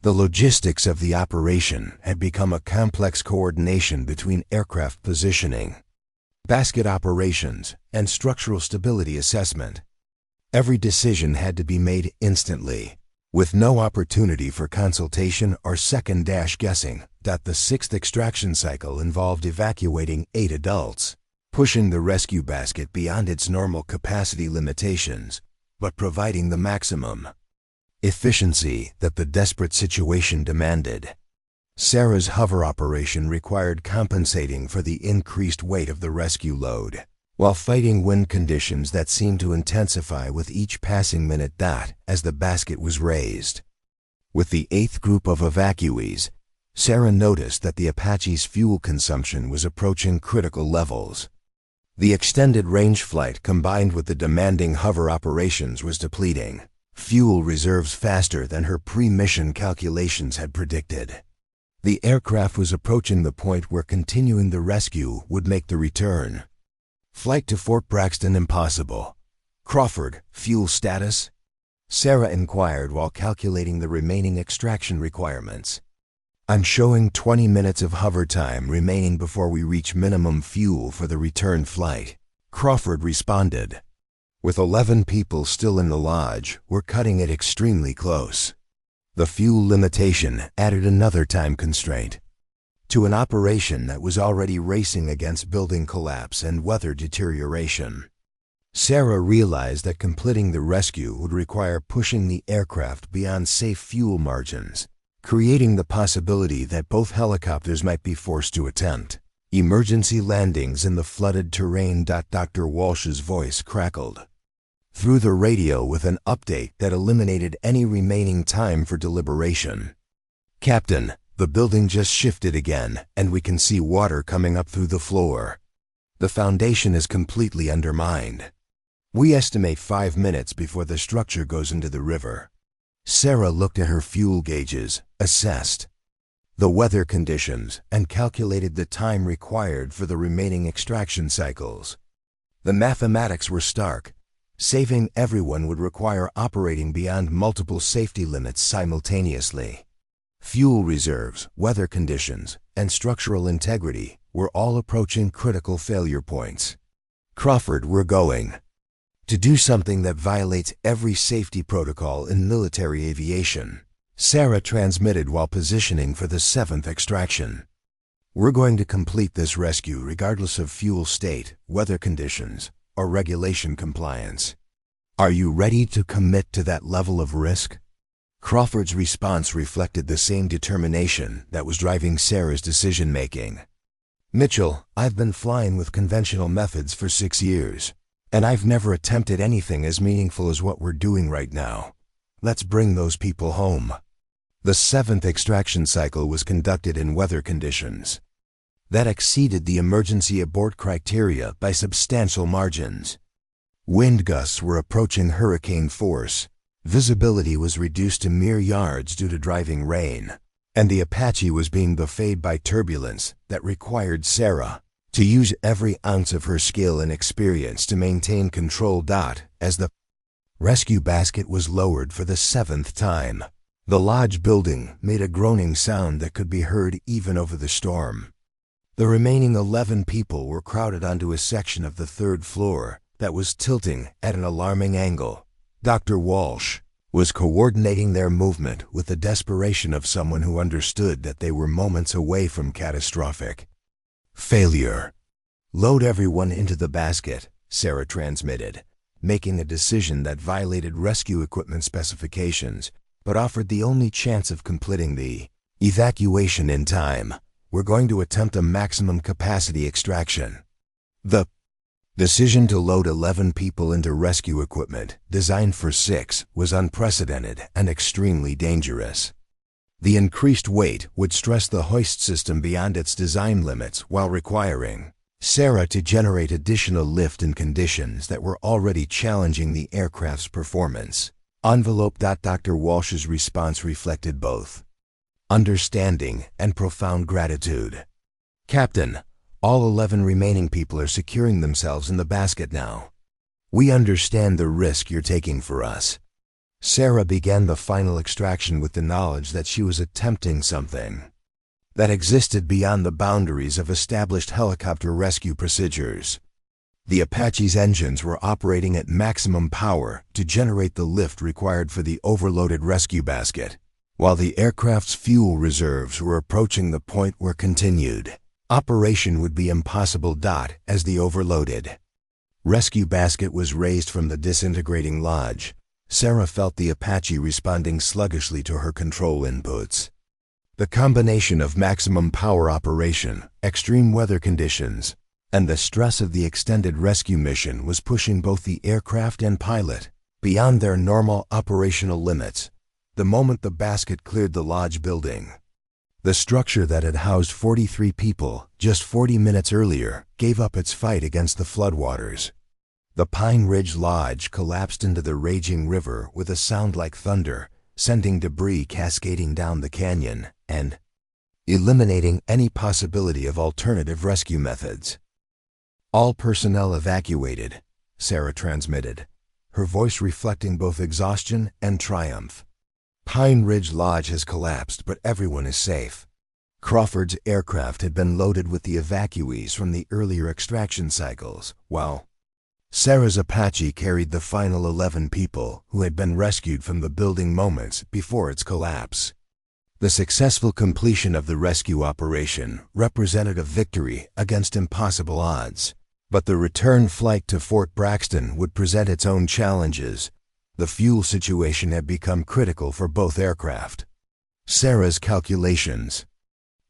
The logistics of the operation had become a complex coordination between aircraft positioning, basket operations, and structural stability assessment. Every decision had to be made instantly, with no opportunity for consultation or second guessing. The 6th extraction cycle involved evacuating 8 adults, pushing the rescue basket beyond its normal capacity limitations, but providing the maximum efficiency that the desperate situation demanded. Sarah's hover operation required compensating for the increased weight of the rescue load, while fighting wind conditions that seemed to intensify with each passing minute. As the basket was raised with the 8th group of evacuees, Sarah noticed that the Apache's fuel consumption was approaching critical levels. The extended range flight combined with the demanding hover operations was depleting fuel reserves faster than her pre-mission calculations had predicted. The aircraft was approaching the point where continuing the rescue would make the return flight to Fort Braxton impossible. Crawford, fuel status? Sarah inquired while calculating the remaining extraction requirements. I'm showing 20 minutes of hover time remaining before we reach minimum fuel for the return flight, Crawford responded. With 11 people still in the lodge, we're cutting it extremely close. The fuel limitation added another time constraint to an operation that was already racing against building collapse and weather deterioration. Sarah realized that completing the rescue would require pushing the aircraft beyond safe fuel margins, creating the possibility that both helicopters might be forced to attempt emergency landings in the flooded terrain. Dr. Walsh's voice crackled through the radio with an update that eliminated any remaining time for deliberation. Captain, the building just shifted again, and we can see water coming up through the floor. The foundation is completely undermined. We estimate 5 minutes before the structure goes into the river. Sarah looked at her fuel gauges, assessed the weather conditions, and calculated the time required for the remaining extraction cycles. The mathematics were stark. Saving everyone would require operating beyond multiple safety limits simultaneously. Fuel reserves, weather conditions, and structural integrity were all approaching critical failure points. Crawford, we're going to do something that violates every safety protocol in military aviation. Sarah transmitted while positioning for the 7th extraction. We're going to complete this rescue regardless of fuel state, weather conditions, or regulation compliance. Are you ready to commit to that level of risk? Crawford's response reflected the same determination that was driving Sarah's decision-making. Mitchell, I've been flying with conventional methods for 6 years, and I've never attempted anything as meaningful as what we're doing right now. Let's bring those people home. The 7th extraction cycle was conducted in weather conditions that exceeded the emergency abort criteria by substantial margins. Wind gusts were approaching hurricane force. Visibility was reduced to mere yards due to driving rain, and the Apache was being buffeted by turbulence that required Sarah to use every ounce of her skill and experience to maintain control. As the rescue basket was lowered for the 7th time, the lodge building made a groaning sound that could be heard even over the storm. The remaining 11 people were crowded onto a section of the 3rd floor that was tilting at an alarming angle. Dr. Walsh was coordinating their movement with the desperation of someone who understood that they were moments away from catastrophic failure. Load everyone into the basket, Sarah transmitted, making a decision that violated rescue equipment specifications, but offered the only chance of completing the evacuation in time. We're going to attempt a maximum capacity extraction. The decision to load 11 people into rescue equipment designed for 6 was unprecedented and extremely dangerous. The increased weight would stress the hoist system beyond its design limits while requiring Sarah to generate additional lift in conditions that were already challenging the aircraft's performance. Dr. Walsh's response reflected both understanding and profound gratitude. Captain, all 11 remaining people are securing themselves in the basket now. We understand the risk you're taking for us. Sarah began the final extraction with the knowledge that she was attempting something that existed beyond the boundaries of established helicopter rescue procedures. The Apache's engines were operating at maximum power to generate the lift required for the overloaded rescue basket, while the aircraft's fuel reserves were approaching the point where continued operation would be impossible. As the overloaded rescue basket was raised from the disintegrating lodge, Sarah felt the Apache responding sluggishly to her control inputs. The combination of maximum power operation, extreme weather conditions, and the stress of the extended rescue mission was pushing both the aircraft and pilot beyond their normal operational limits. The moment the basket cleared the lodge building, the structure that had housed 43 people just 40 minutes earlier gave up its fight against the floodwaters. The Pine Ridge Lodge collapsed into the raging river with a sound like thunder, sending debris cascading down the canyon and eliminating any possibility of alternative rescue methods. All personnel evacuated, Sarah transmitted, her voice reflecting both exhaustion and triumph. Pine Ridge Lodge has collapsed, but everyone is safe. Crawford's aircraft had been loaded with the evacuees from the earlier extraction cycles, while Sarah's Apache carried the final 11 people who had been rescued from the building moments before its collapse. The successful completion of the rescue operation represented a victory against impossible odds, but the return flight to Fort Braxton would present its own challenges. The fuel situation had become critical for both aircraft. Sarah's calculations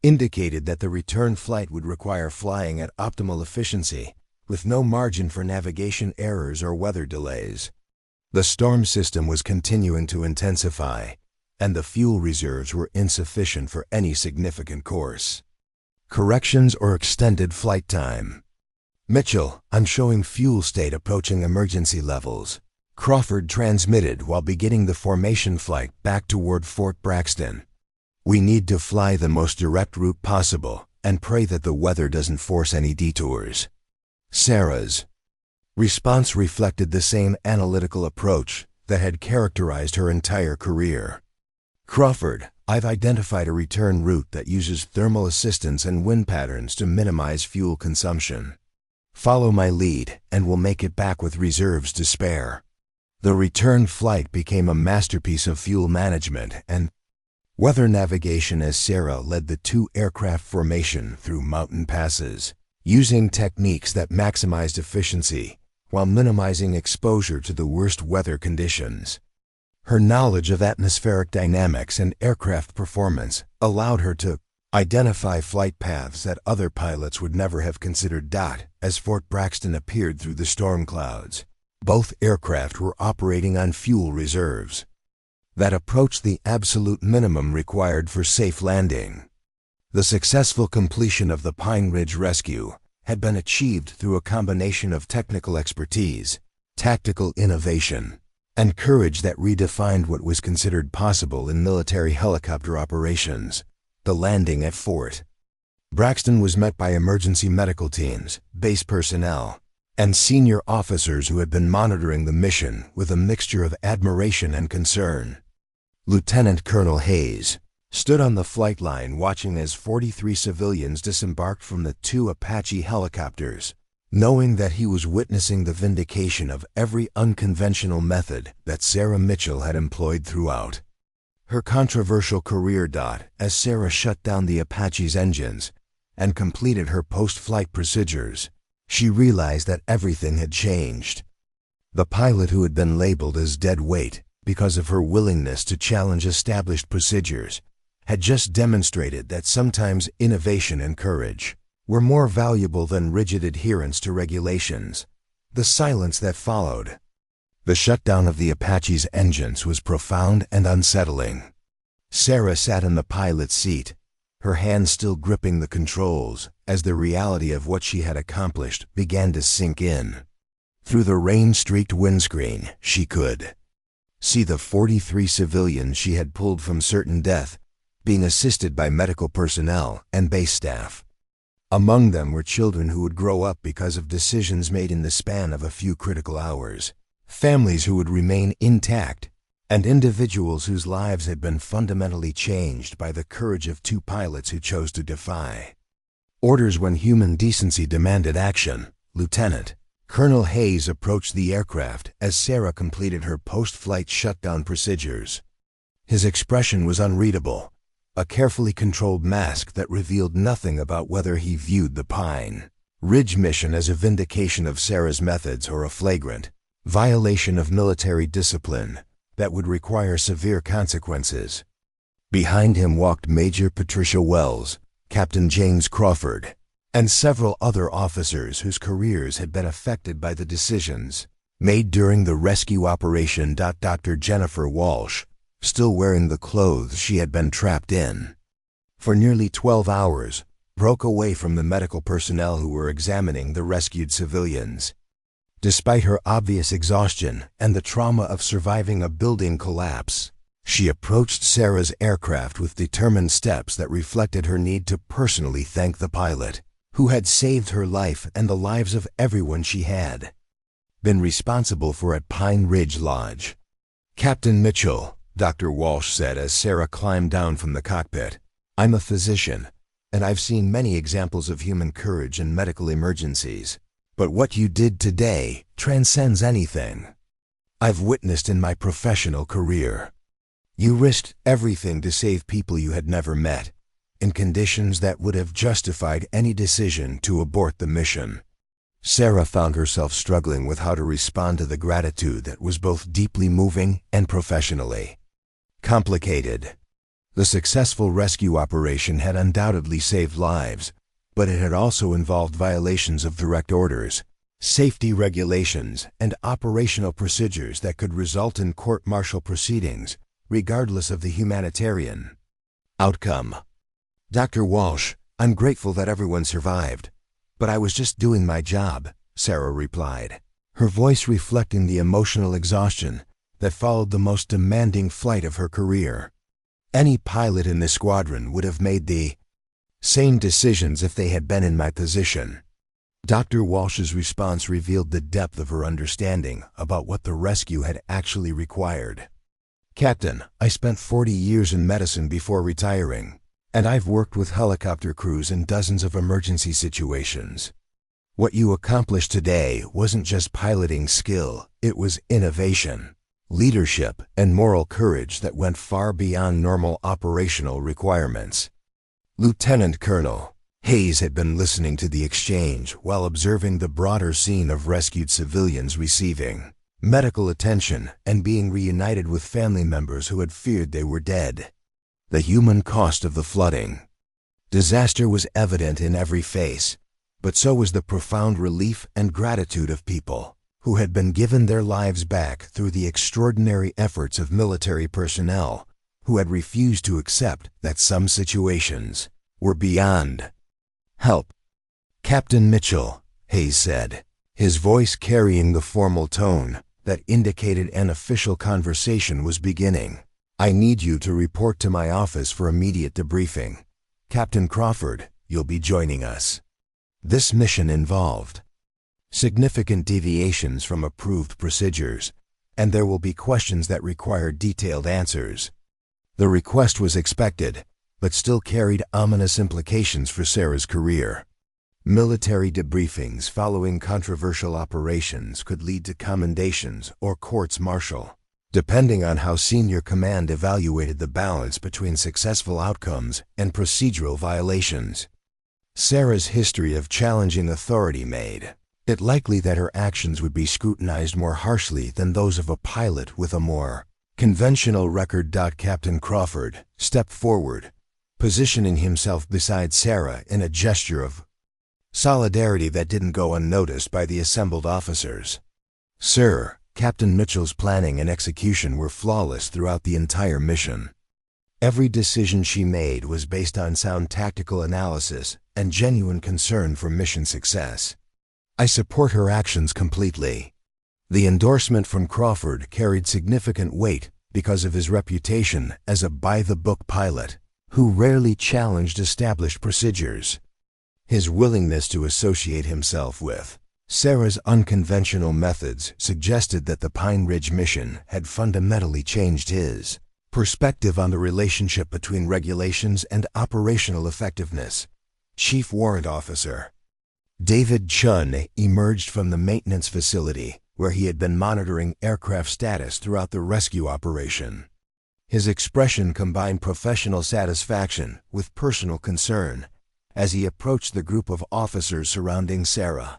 indicated that the return flight would require flying at optimal efficiency, with no margin for navigation errors or weather delays. The storm system was continuing to intensify, and the fuel reserves were insufficient for any significant course corrections or extended flight time. Mitchell, I'm showing fuel state approaching emergency levels, Crawford transmitted while beginning the formation flight back toward Fort Braxton. We need to fly the most direct route possible and pray that the weather doesn't force any detours. Sarah's response reflected the same analytical approach that had characterized her entire career. Crawford, I've identified a return route that uses thermal assistance and wind patterns to minimize fuel consumption. Follow my lead, and we'll make it back with reserves to spare. The return flight became a masterpiece of fuel management and weather navigation as Sarah led the two aircraft formation through mountain passes, using techniques that maximized efficiency while minimizing exposure to the worst weather conditions. Her knowledge of atmospheric dynamics and aircraft performance allowed her to identify flight paths that other pilots would never have considered. As Fort Braxton appeared through the storm clouds, both aircraft were operating on fuel reserves that approached the absolute minimum required for safe landing. The successful completion of the Pine Ridge rescue had been achieved through a combination of technical expertise, tactical innovation, and courage that redefined what was considered possible in military helicopter operations. The landing at Fort Braxton was met by emergency medical teams, base personnel, and senior officers who had been monitoring the mission with a mixture of admiration and concern. Lieutenant Colonel Hayes stood on the flight line watching as 43 civilians disembarked from the two Apache helicopters, knowing that he was witnessing the vindication of every unconventional method that Sarah Mitchell had employed throughout her controversial career. As Sarah shut down the Apache's engines and completed her post-flight procedures, she realized that everything had changed. The pilot, who had been labeled as dead weight because of her willingness to challenge established procedures, had just demonstrated that sometimes innovation and courage were more valuable than rigid adherence to regulations. The silence that followed the shutdown of the Apache's engines was profound and unsettling. Sarah sat in the pilot's seat, her hands still gripping the controls, as the reality of what she had accomplished began to sink in. Through the rain-streaked windscreen, she could see the 43 civilians she had pulled from certain death, being assisted by medical personnel and base staff. Among them were children who would grow up because of decisions made in the span of a few critical hours, families who would remain intact, and individuals whose lives had been fundamentally changed by the courage of two pilots who chose to defy orders when human decency demanded action. Lieutenant Colonel Hayes approached the aircraft as Sarah completed her post-flight shutdown procedures. His expression was unreadable, a carefully controlled mask that revealed nothing about whether he viewed the Pine Ridge mission as a vindication of Sarah's methods or a flagrant violation of military discipline that would require severe consequences. Behind him walked Major Patricia Wells, Captain James Crawford, and several other officers whose careers had been affected by the decisions made during the rescue operation. Dr. Jennifer Walsh, still wearing the clothes she had been trapped in for nearly 12 hours, broke away from the medical personnel who were examining the rescued civilians. Despite her obvious exhaustion and the trauma of surviving a building collapse, she approached Sarah's aircraft with determined steps that reflected her need to personally thank the pilot who had saved her life and the lives of everyone she had been responsible for at Pine Ridge Lodge. "Captain Mitchell," Dr. Walsh said as Sarah climbed down from the cockpit, "I'm a physician, and I've seen many examples of human courage in medical emergencies. But what you did today transcends anything I've witnessed in my professional career. You risked everything to save people you had never met, in conditions that would have justified any decision to abort the mission." Sarah found herself struggling with how to respond to the gratitude that was both deeply moving and professionally complicated. The successful rescue operation had undoubtedly saved lives, but it had also involved violations of direct orders, safety regulations, and operational procedures that could result in court-martial proceedings, regardless of the humanitarian outcome. "Dr. Walsh, I'm grateful that everyone survived, but I was just doing my job," Sarah replied, her voice reflecting the emotional exhaustion that followed the most demanding flight of her career. Any pilot in the squadron would have made the same decisions if they had been in my position. Dr. Walsh's response revealed the depth of her understanding about what the rescue had actually required. "Captain, I spent 40 years in medicine before retiring, and I've worked with helicopter crews in dozens of emergency situations. What you accomplished today wasn't just piloting skill, it was innovation, leadership, and moral courage that went far beyond normal operational requirements. Lieutenant Colonel Hayes had been listening to the exchange while observing the broader scene of rescued civilians receiving medical attention and being reunited with family members who had feared they were dead. The human cost of the flooding disaster was evident in every face, but so was the profound relief and gratitude of people who had been given their lives back through the extraordinary efforts of military personnel who had refused to accept that some situations were beyond help. Captain Mitchell, Hayes said, his voice carrying the formal tone that indicated an official conversation was beginning. I need you to report to my office for immediate debriefing. Captain Crawford, you'll be joining us. This mission involved significant deviations from approved procedures, and there will be questions that require detailed answers. The request was expected, but still carried ominous implications for Sarah's career. Military debriefings following controversial operations could lead to commendations or courts-martial, depending on how senior command evaluated the balance between successful outcomes and procedural violations. Sarah's history of challenging authority made it likely that her actions would be scrutinized more harshly than those of a pilot with a more conventional record. Captain Crawford stepped forward, positioning himself beside Sarah in a gesture of solidarity that didn't go unnoticed by the assembled officers. Sir, Captain Mitchell's planning and execution were flawless throughout the entire mission. Every decision she made was based on sound tactical analysis and genuine concern for mission success. I support her actions completely. The endorsement from Crawford carried significant weight because of his reputation as a by-the-book pilot who rarely challenged established procedures. His willingness to associate himself with Sarah's unconventional methods suggested that the Pine Ridge mission had fundamentally changed his perspective on the relationship between regulations and operational effectiveness. Chief Warrant Officer David Chun emerged from the maintenance facility where he had been monitoring aircraft status throughout the rescue operation. His expression combined professional satisfaction with personal concern as he approached the group of officers surrounding Sarah.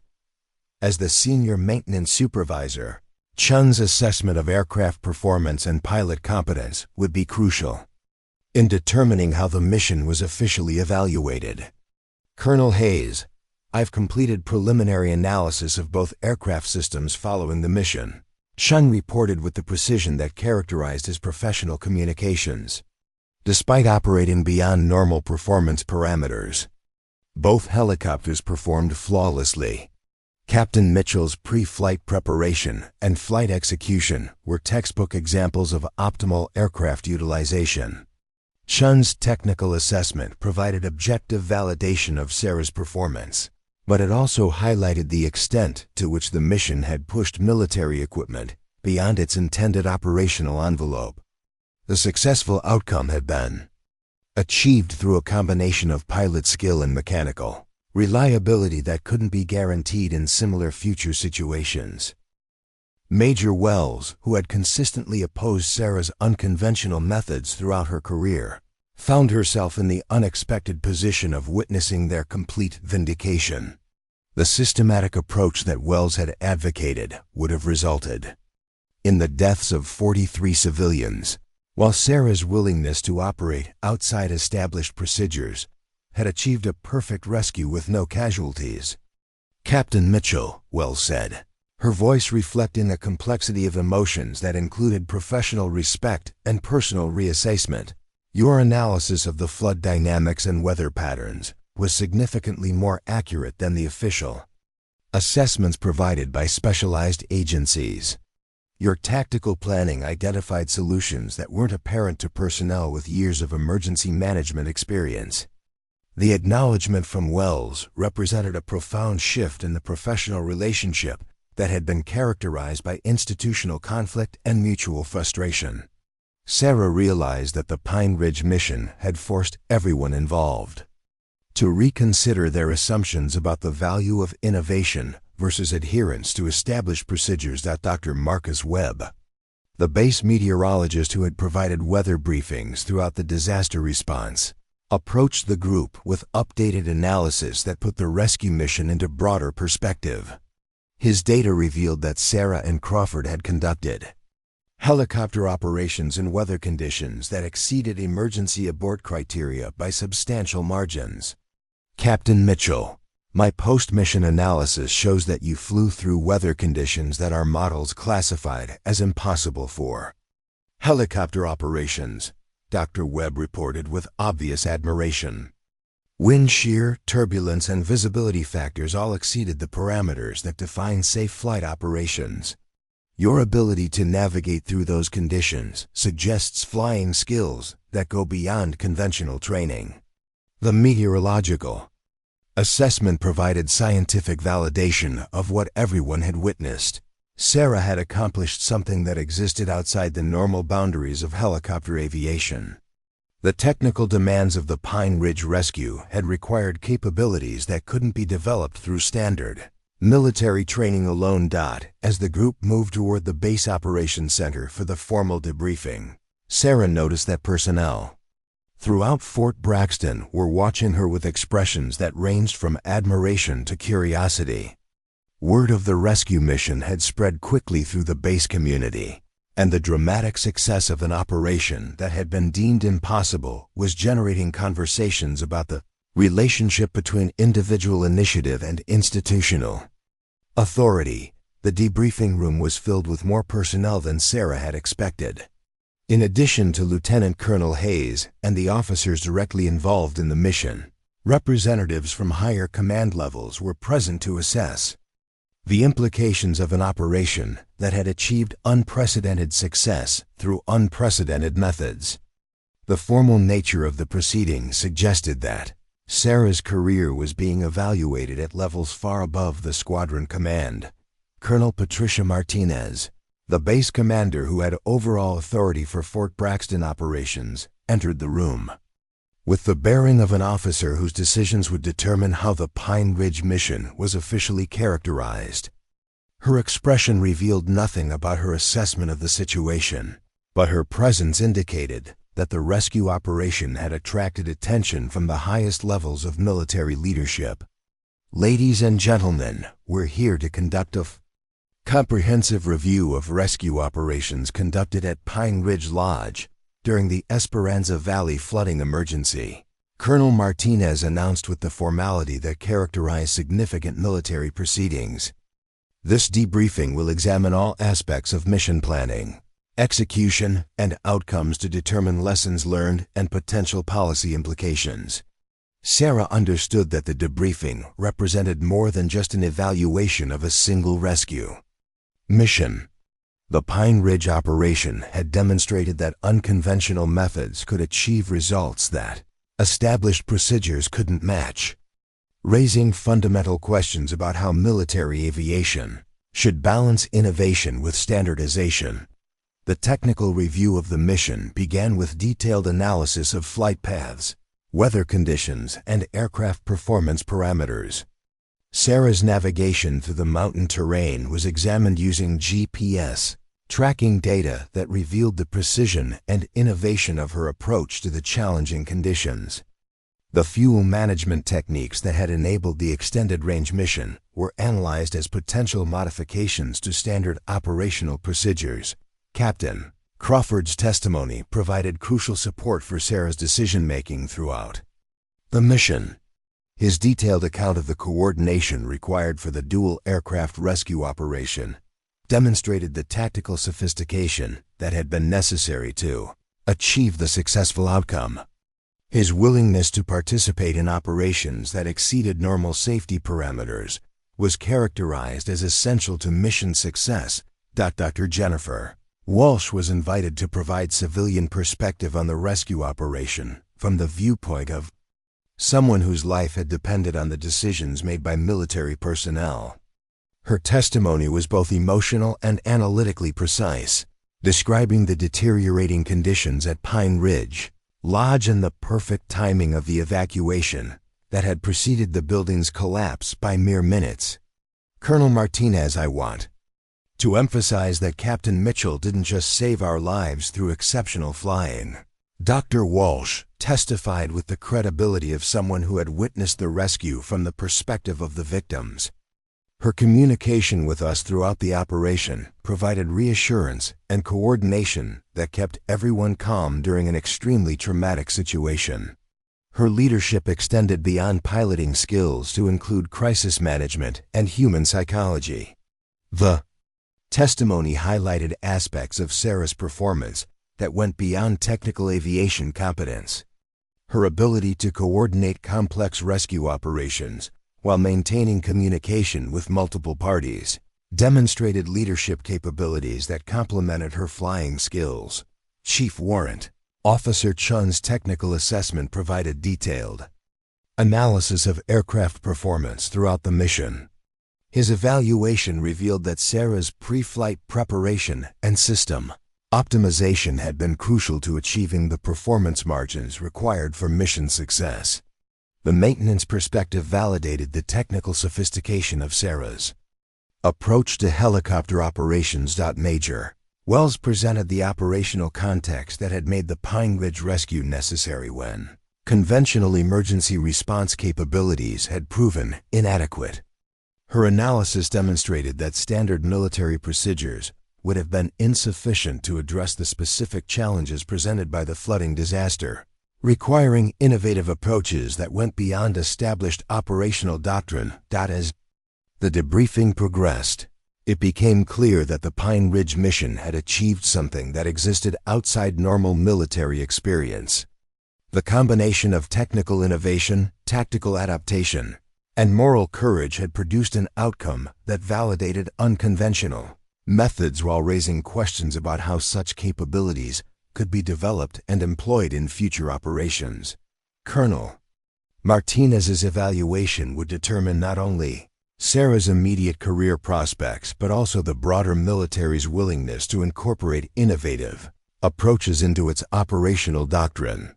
As the senior maintenance supervisor, Chun's assessment of aircraft performance and pilot competence would be crucial in determining how the mission was officially evaluated. Colonel Hayes, I've completed preliminary analysis of both aircraft systems following the mission. Chun reported with the precision that characterized his professional communications. Despite operating beyond normal performance parameters, both helicopters performed flawlessly. Captain Mitchell's pre-flight preparation and flight execution were textbook examples of optimal aircraft utilization. Chun's technical assessment provided objective validation of Sarah's performance, but it also highlighted the extent to which the mission had pushed military equipment beyond its intended operational envelope. The successful outcome had been achieved through a combination of pilot skill and mechanical reliability that couldn't be guaranteed in similar future situations. Major Wells, who had consistently opposed Sarah's unconventional methods throughout her career, found herself in the unexpected position of witnessing their complete vindication. The systematic approach that Wells had advocated would have resulted in the deaths of 43 civilians, while Sarah's willingness to operate outside established procedures had achieved a perfect rescue with no casualties. Captain Mitchell, Wells said, her voice reflecting a complexity of emotions that included professional respect and personal reassessment. Your analysis of the flood dynamics and weather patterns was significantly more accurate than the official assessments provided by specialized agencies. Your tactical planning identified solutions that weren't apparent to personnel with years of emergency management experience. The acknowledgement from Wells represented a profound shift in the professional relationship that had been characterized by institutional conflict and mutual frustration. Sarah realized that the Pine Ridge mission had forced everyone involved to reconsider their assumptions about the value of innovation versus adherence to established procedures. Dr. Marcus Webb, the base meteorologist who had provided weather briefings throughout the disaster response, approached the group with updated analysis that put the rescue mission into broader perspective. His data revealed that Sarah and Crawford had conducted helicopter operations in weather conditions that exceeded emergency abort criteria by substantial margins. Captain Mitchell, my post-mission analysis shows that you flew through weather conditions that our models classified as impossible for helicopter operations, Dr. Webb reported with obvious admiration. Wind shear, turbulence, and visibility factors all exceeded the parameters that define safe flight operations. Your ability to navigate through those conditions suggests flying skills that go beyond conventional training. The meteorological assessment provided scientific validation of what everyone had witnessed. Sarah had accomplished something that existed outside the normal boundaries of helicopter aviation. The technical demands of the Pine Ridge rescue had required capabilities that couldn't be developed through standard military training alone. As the group moved toward the base operations center for the formal debriefing, Sarah noticed that personnel throughout Fort Braxton were watching her with expressions that ranged from admiration to curiosity. Word of the rescue mission had spread quickly through the base community, and the dramatic success of an operation that had been deemed impossible was generating conversations about the relationship between individual initiative and institutional authority. The debriefing room was filled with more personnel than Sarah had expected. In addition to Lieutenant Colonel Hayes and the officers directly involved in the mission, representatives from higher command levels were present to assess the implications of an operation that had achieved unprecedented success through unprecedented methods. The formal nature of the proceedings suggested that Sarah's career was being evaluated at levels far above the squadron command. Colonel Patricia Martinez, the base commander who had overall authority for Fort Braxton operations, entered the room with the bearing of an officer whose decisions would determine how the Pine Ridge mission was officially characterized. Her expression revealed nothing about her assessment of the situation, but her presence indicated that the rescue operation had attracted attention from the highest levels of military leadership. Ladies and gentlemen, we're here to conduct a comprehensive review of rescue operations conducted at Pine Ridge Lodge during the Esperanza Valley flooding emergency, Colonel Martinez announced with the formality that characterized significant military proceedings. This debriefing will examine all aspects of mission planning, execution, and outcomes to determine lessons learned and potential policy implications. Sarah understood that the debriefing represented more than just an evaluation of a single rescue mission. The Pine Ridge operation had demonstrated that unconventional methods could achieve results that established procedures couldn't match, raising fundamental questions about how military aviation should balance innovation with standardization. The technical review of the mission began with detailed analysis of flight paths, weather conditions, and aircraft performance parameters. Sarah's navigation through the mountain terrain was examined using GPS, tracking data that revealed the precision and innovation of her approach to the challenging conditions. The fuel management techniques that had enabled the extended-range mission were analyzed as potential modifications to standard operational procedures. Captain Crawford's testimony provided crucial support for Sarah's decision-making throughout the mission. His detailed account of the coordination required for the dual aircraft rescue operation demonstrated the tactical sophistication that had been necessary to achieve the successful outcome. His willingness to participate in operations that exceeded normal safety parameters was characterized as essential to mission success. Dr. Jennifer Walsh was invited to provide civilian perspective on the rescue operation from the viewpoint of someone whose life had depended on the decisions made by military personnel. Her testimony was both emotional and analytically precise, describing the deteriorating conditions at Pine Ridge Lodge and the perfect timing of the evacuation, that had preceded the building's collapse by mere minutes. Colonel Martinez, I want to emphasize that Captain Mitchell didn't just save our lives through exceptional flying. Dr. Walsh testified with the credibility of someone who had witnessed the rescue from the perspective of the victims. Her communication with us throughout the operation provided reassurance and coordination that kept everyone calm during an extremely traumatic situation. Her leadership extended beyond piloting skills to include crisis management and human psychology. The testimony highlighted aspects of Sarah's performance that went beyond technical aviation competence. Her ability to coordinate complex rescue operations while maintaining communication with multiple parties demonstrated leadership capabilities that complemented her flying skills. Chief Warrant Officer Chun's technical assessment provided detailed analysis of aircraft performance throughout the mission. His evaluation revealed that Sarah's pre-flight preparation and system optimization had been crucial to achieving the performance margins required for mission success. The maintenance perspective validated the technical sophistication of Sarah's approach to helicopter operations. Major Wells presented the operational context that had made the Pine Ridge rescue necessary when conventional emergency response capabilities had proven inadequate. Her analysis demonstrated that standard military procedures would have been insufficient to address the specific challenges presented by the flooding disaster, requiring innovative approaches that went beyond established operational doctrine. As the debriefing progressed, it became clear that the Pine Ridge mission had achieved something that existed outside normal military experience. The combination of technical innovation, tactical adaptation, and moral courage had produced an outcome that validated unconventional methods while raising questions about how such capabilities could be developed and employed in future operations. Colonel Martinez's evaluation would determine not only Sarah's immediate career prospects but also the broader military's willingness to incorporate innovative approaches into its operational doctrine.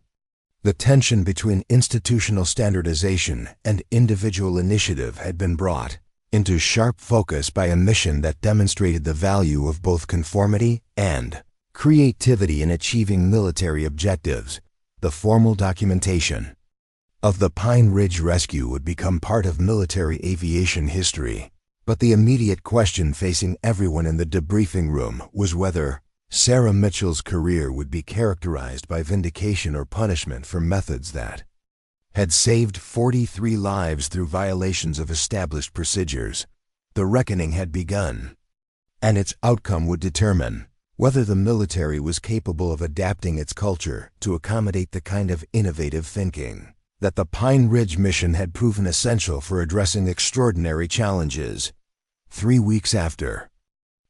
The tension between institutional standardization and individual initiative had been brought into sharp focus by a mission that demonstrated the value of both conformity and creativity in achieving military objectives. The formal documentation of the Pine Ridge rescue would become part of military aviation history, but the immediate question facing everyone in the debriefing room was whether Sarah Mitchell's career would be characterized by vindication or punishment for methods that had saved 43 lives through violations of established procedures. The reckoning had begun, and its outcome would determine whether the military was capable of adapting its culture to accommodate the kind of innovative thinking that the Pine Ridge mission had proven essential for addressing extraordinary challenges. 3 weeks after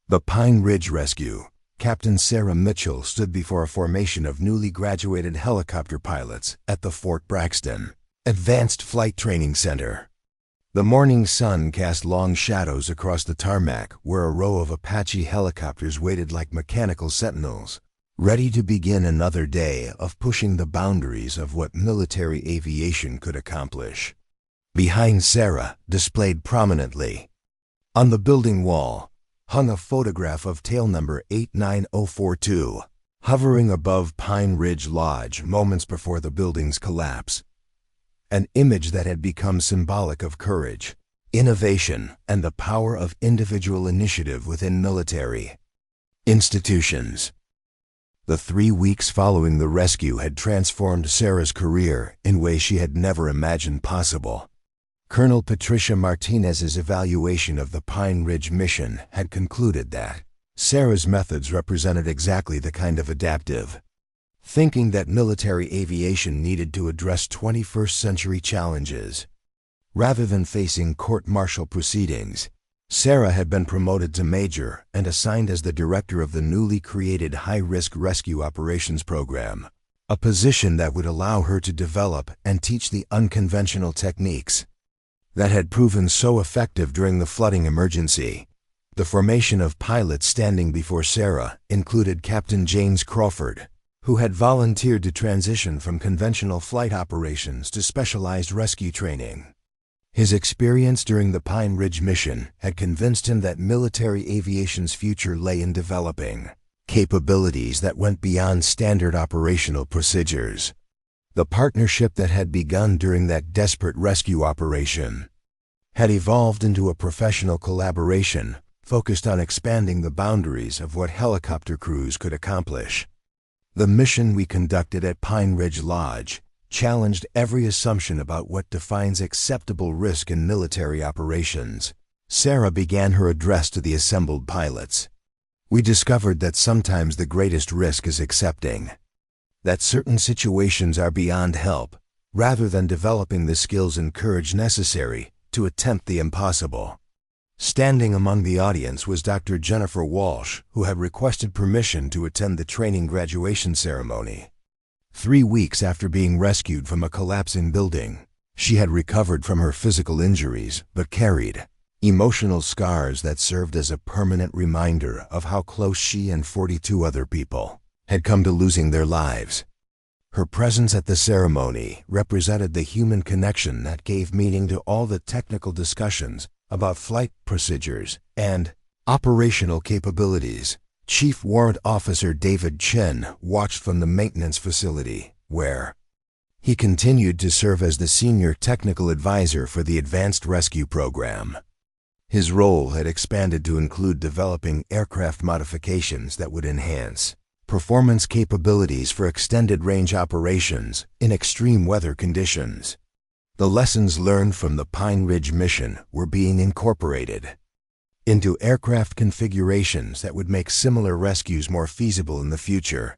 the Pine Ridge rescue, Captain Sarah Mitchell stood before a formation of newly graduated helicopter pilots at the Fort Braxton Advanced Flight Training Center. The morning sun cast long shadows across the tarmac where a row of Apache helicopters waited like mechanical sentinels, ready to begin another day of pushing the boundaries of what military aviation could accomplish. Behind Sarah, displayed prominently on the building wall, hung a photograph of tail number 89042, hovering above Pine Ridge Lodge moments before the building's collapse. An image that had become symbolic of courage, innovation, and the power of individual initiative within military institutions. The 3 weeks following the rescue had transformed Sarah's career in ways she had never imagined possible. Colonel Patricia Martinez's evaluation of the Pine Ridge mission had concluded that Sarah's methods represented exactly the kind of adaptive thinking that military aviation needed to address 21st century challenges. Rather than facing court-martial proceedings, Sarah had been promoted to major and assigned as the director of the newly created High-Risk Rescue Operations Program, a position that would allow her to develop and teach the unconventional techniques that had proven so effective during the flooding emergency. The formation of pilots standing before Sarah included Captain James Crawford, who had volunteered to transition from conventional flight operations to specialized rescue training. His experience during the Pine Ridge mission had convinced him that military aviation's future lay in developing capabilities that went beyond standard operational procedures. The partnership that had begun during that desperate rescue operation had evolved into a professional collaboration focused on expanding the boundaries of what helicopter crews could accomplish. The mission we conducted at Pine Ridge Lodge challenged every assumption about what defines acceptable risk in military operations. Sarah began her address to the assembled pilots. We discovered that sometimes the greatest risk is accepting that certain situations are beyond help, rather than developing the skills and courage necessary to attempt the impossible. Standing among the audience was Dr. Jennifer Walsh, who had requested permission to attend the training graduation ceremony. 3 weeks after being rescued from a collapsing building, she had recovered from her physical injuries but carried emotional scars that served as a permanent reminder of how close she and 42 other people had come to losing their lives. Her presence at the ceremony represented the human connection that gave meaning to all the technical discussions about flight procedures and operational capabilities. Chief Warrant Officer David Chen watched from the maintenance facility, where he continued to serve as the senior technical advisor for the Advanced Rescue Program. His role had expanded to include developing aircraft modifications that would enhance performance capabilities for extended-range operations in extreme weather conditions. The lessons learned from the Pine Ridge mission were being incorporated into aircraft configurations that would make similar rescues more feasible in the future.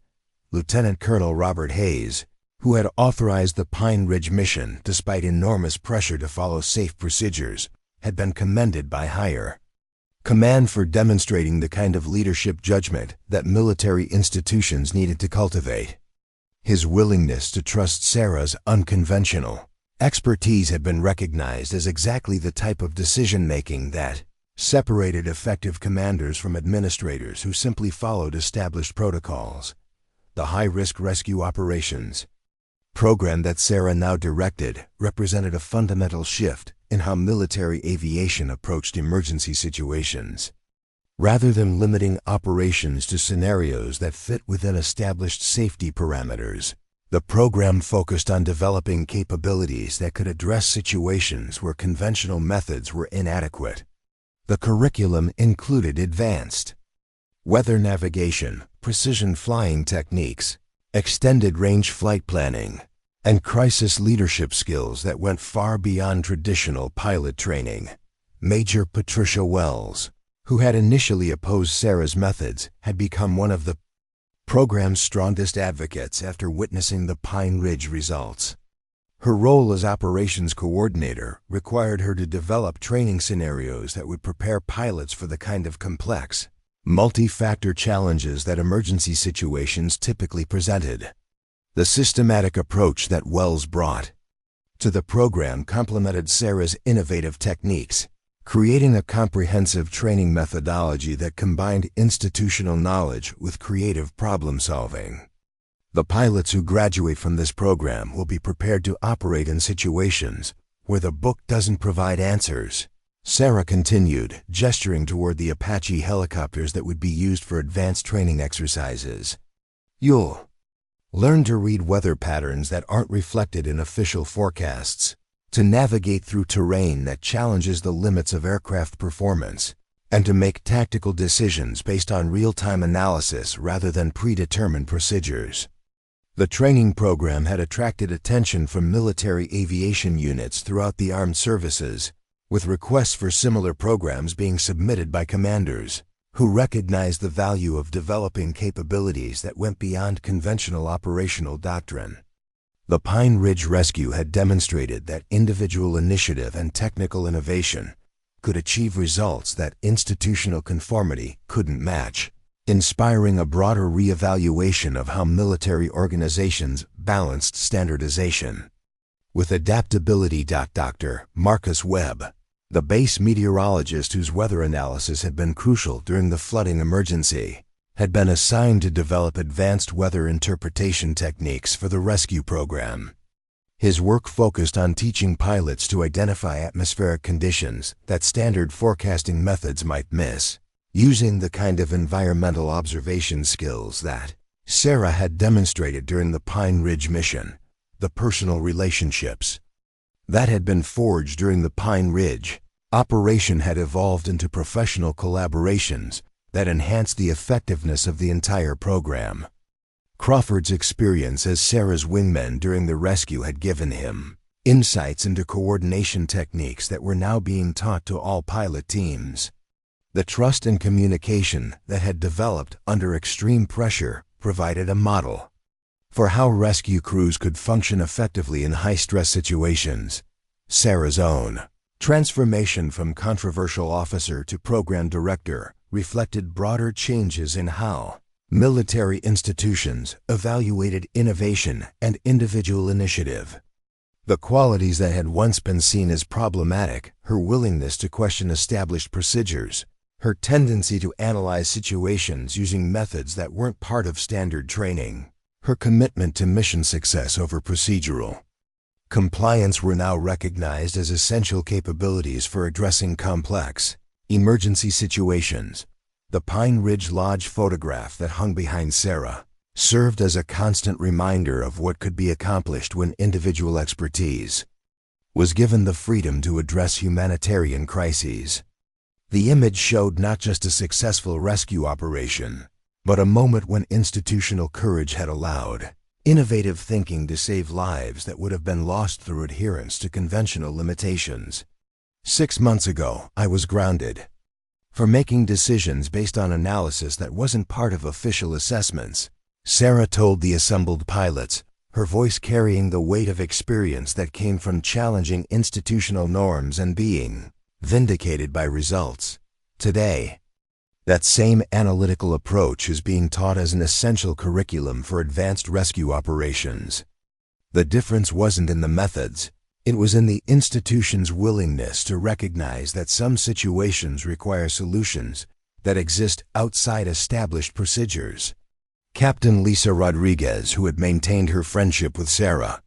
Lieutenant Colonel Robert Hayes, who had authorized the Pine Ridge mission despite enormous pressure to follow safe procedures, had been commended by higher command for demonstrating the kind of leadership judgment that military institutions needed to cultivate. His willingness to trust Sarah's unconventional expertise had been recognized as exactly the type of decision-making that separated effective commanders from administrators who simply followed established protocols. The high-risk rescue operations program that Sarah now directed represented a fundamental shift in how military aviation approached emergency situations. Rather than limiting operations to scenarios that fit within established safety parameters, the program focused on developing capabilities that could address situations where conventional methods were inadequate. The curriculum included advanced weather navigation, precision flying techniques, extended-range flight planning, and crisis leadership skills that went far beyond traditional pilot training. Major Patricia Wells, who had initially opposed Sarah's methods, had become one of the program's strongest advocates after witnessing the Pine Ridge results. Her role as operations coordinator required her to develop training scenarios that would prepare pilots for the kind of complex, multi-factor challenges that emergency situations typically presented. The systematic approach that Wells brought to the program complemented Sarah's innovative techniques, creating a comprehensive training methodology that combined institutional knowledge with creative problem-solving. The pilots who graduate from this program will be prepared to operate in situations where the book doesn't provide answers. Sarah continued, gesturing toward the Apache helicopters that would be used for advanced training exercises. You'll learn to read weather patterns that aren't reflected in official forecasts, to navigate through terrain that challenges the limits of aircraft performance, and to make tactical decisions based on real-time analysis rather than predetermined procedures. The training program had attracted attention from military aviation units throughout the armed services, with requests for similar programs being submitted by commanders who recognized the value of developing capabilities that went beyond conventional operational doctrine. The Pine Ridge Rescue had demonstrated that individual initiative and technical innovation could achieve results that institutional conformity couldn't match, inspiring a broader reevaluation of how military organizations balanced standardization with adaptability. Dr. Marcus Webb, the base meteorologist whose weather analysis had been crucial during the flooding emergency, had been assigned to develop advanced weather interpretation techniques for the rescue program. His work focused on teaching pilots to identify atmospheric conditions that standard forecasting methods might miss, using the kind of environmental observation skills that Sarah had demonstrated during the Pine Ridge mission, the personal relationships that had been forged during the Pine Ridge operation had evolved into professional collaborations that enhanced the effectiveness of the entire program. Crawford's experience as Sarah's wingman during the rescue had given him insights into coordination techniques that were now being taught to all pilot teams. The trust and communication that had developed under extreme pressure provided a model for how rescue crews could function effectively in high-stress situations. Sarah's own transformation from controversial officer to program director reflected broader changes in how military institutions evaluated innovation and individual initiative. The qualities that had once been seen as problematic, her willingness to question established procedures, her tendency to analyze situations using methods that weren't part of standard training, her commitment to mission success over procedural compliance were now recognized as essential capabilities for addressing complex emergency situations. The Pine Ridge Lodge photograph that hung behind Sarah served as a constant reminder of what could be accomplished when individual expertise was given the freedom to address humanitarian crises. The image showed not just a successful rescue operation, but a moment when institutional courage had allowed innovative thinking to save lives that would have been lost through adherence to conventional limitations. 6 months ago, I was grounded for making decisions based on analysis that wasn't part of official assessments, Sarah told the assembled pilots, her voice carrying the weight of experience that came from challenging institutional norms and being vindicated by results. Today, that same analytical approach is being taught as an essential curriculum for advanced rescue operations. The difference wasn't in the methods, it was in the institution's willingness to recognize that some situations require solutions that exist outside established procedures. Captain Lisa Rodriguez, who had maintained her friendship with Sarah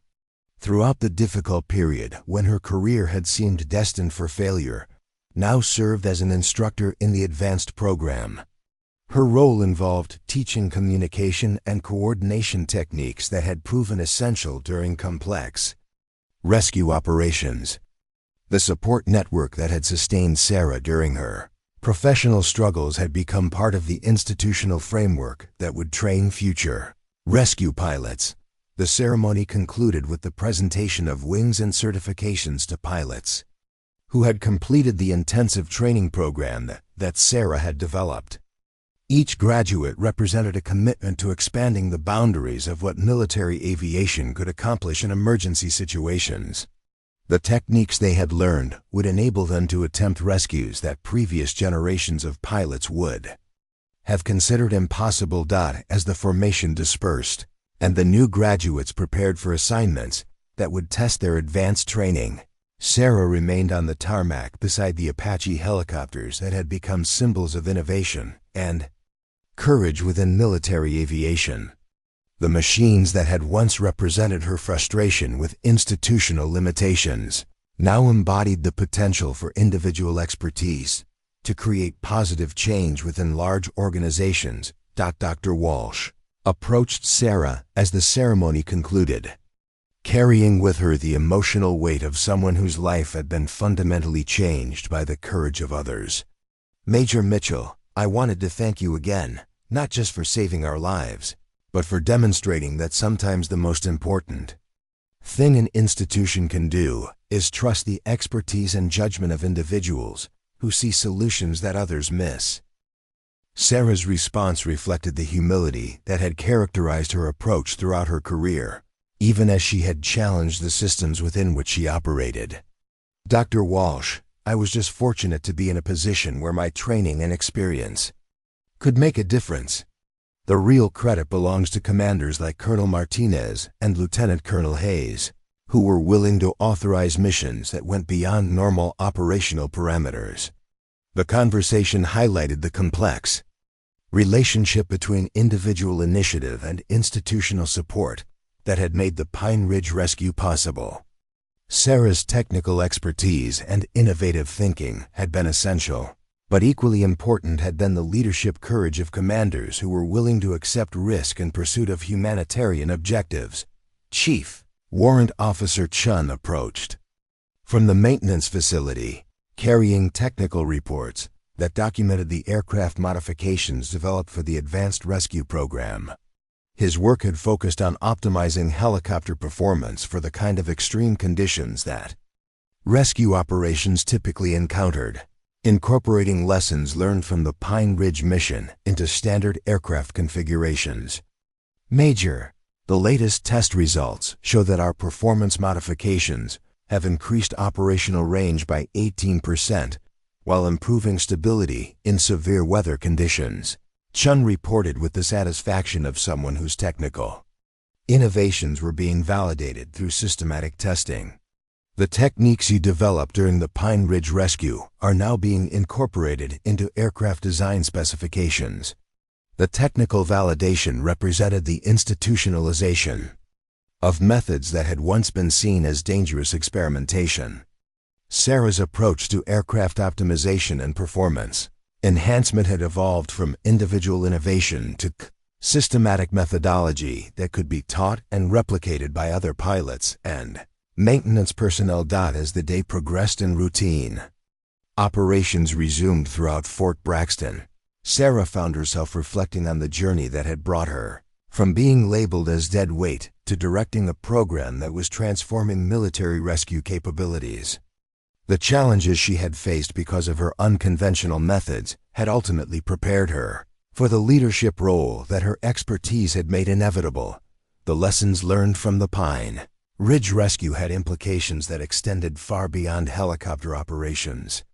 throughout the difficult period when her career had seemed destined for failure, now served as an instructor in the advanced program. Her role involved teaching communication and coordination techniques that had proven essential during complex rescue operations. The support network that had sustained Sarah during her professional struggles had become part of the institutional framework that would train future rescue pilots. The ceremony concluded with the presentation of wings and certifications to pilots who had completed the intensive training program that Sarah had developed. Each graduate represented a commitment to expanding the boundaries of what military aviation could accomplish in emergency situations. The techniques they had learned would enable them to attempt rescues that previous generations of pilots would have considered impossible. As the formation dispersed, and the new graduates prepared for assignments that would test their advanced training, Sarah remained on the tarmac beside the Apache helicopters that had become symbols of innovation and courage within military aviation. The machines that had once represented her frustration with institutional limitations now embodied the potential for individual expertise to create positive change within large organizations. Dr. Walsh approached Sarah as the ceremony concluded, carrying with her the emotional weight of someone whose life had been fundamentally changed by the courage of others. Major Mitchell, I wanted to thank you again, not just for saving our lives, but for demonstrating that sometimes the most important thing an institution can do is trust the expertise and judgment of individuals who see solutions that others miss. Sarah's response reflected the humility that had characterized her approach throughout her career, even as she had challenged the systems within which she operated. Dr. Walsh, I was just fortunate to be in a position where my training and experience could make a difference. The real credit belongs to commanders like Colonel Martinez and Lieutenant Colonel Hayes, who were willing to authorize missions that went beyond normal operational parameters. The conversation highlighted the complex relationship between individual initiative and institutional support that had made the Pine Ridge rescue possible. Sarah's technical expertise and innovative thinking had been essential, but equally important had been the leadership courage of commanders who were willing to accept risk in pursuit of humanitarian objectives. Chief Warrant Officer Chun approached from the maintenance facility, carrying technical reports that documented the aircraft modifications developed for the Advanced Rescue Program. His work had focused on optimizing helicopter performance for the kind of extreme conditions that rescue operations typically encountered, incorporating lessons learned from the Pine Ridge mission into standard aircraft configurations. Major, the latest test results show that our performance modifications have increased operational range by 18%, while improving stability in severe weather conditions. Chun reported with the satisfaction of someone whose technical innovations were being validated through systematic testing. The techniques you developed during the Pine Ridge rescue are now being incorporated into aircraft design specifications. The technical validation represented the institutionalization of methods that had once been seen as dangerous experimentation. Sarah's approach to aircraft optimization and performance enhancement had evolved from individual innovation to systematic methodology that could be taught and replicated by other pilots and maintenance personnel. As the day progressed in routine operations resumed throughout Fort Braxton, Sarah found herself reflecting on the journey that had brought her from being labeled as dead weight to directing a program that was transforming military rescue capabilities. The challenges she had faced because of her unconventional methods had ultimately prepared her for the leadership role that her expertise had made inevitable. The lessons learned from the Pine Ridge rescue had implications that extended far beyond helicopter operations.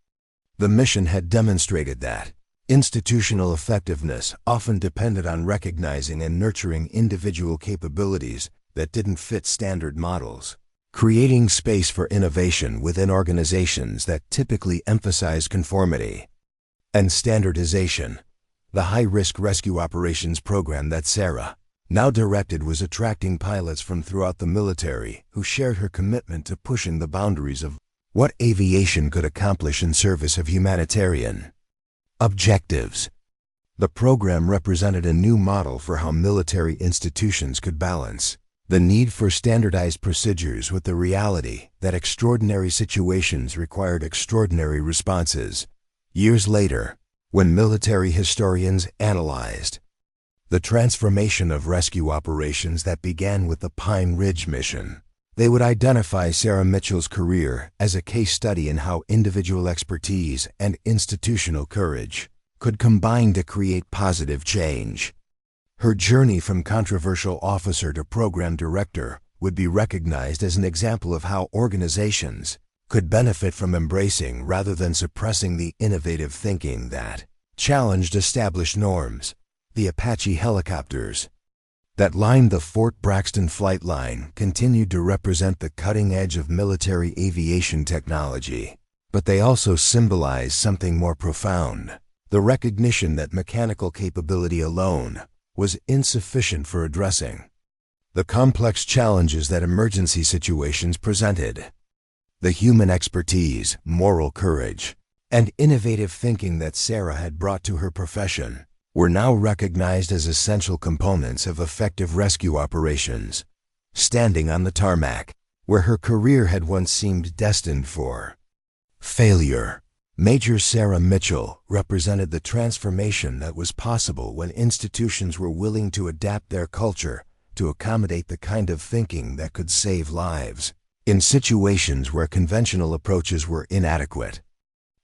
The mission had demonstrated that institutional effectiveness often depended on recognizing and nurturing individual capabilities that didn't fit standard models, creating space for innovation within organizations that typically emphasize conformity and standardization. The high-risk rescue operations program that Sarah now directed was attracting pilots from throughout the military who shared her commitment to pushing the boundaries of what aviation could accomplish in service of humanitarian objectives. The program represented a new model for how military institutions could balance the need for standardized procedures with the reality that extraordinary situations required extraordinary responses. Years later, when military historians analyzed the transformation of rescue operations that began with the Pine Ridge mission, they would identify Sarah Mitchell's career as a case study in how individual expertise and institutional courage could combine to create positive change. Her journey from controversial officer to program director would be recognized as an example of how organizations could benefit from embracing rather than suppressing the innovative thinking that challenged established norms. The Apache helicopters that lined the Fort Braxton flight line continued to represent the cutting edge of military aviation technology, but they also symbolize something more profound: the recognition that mechanical capability alone was insufficient for addressing the complex challenges that emergency situations presented. The human expertise, moral courage, and innovative thinking that Sarah had brought to her profession were now recognized as essential components of effective rescue operations. Standing on the tarmac, where her career had once seemed destined for failure, Major Sarah Mitchell represented the transformation that was possible when institutions were willing to adapt their culture to accommodate the kind of thinking that could save lives in situations where conventional approaches were inadequate.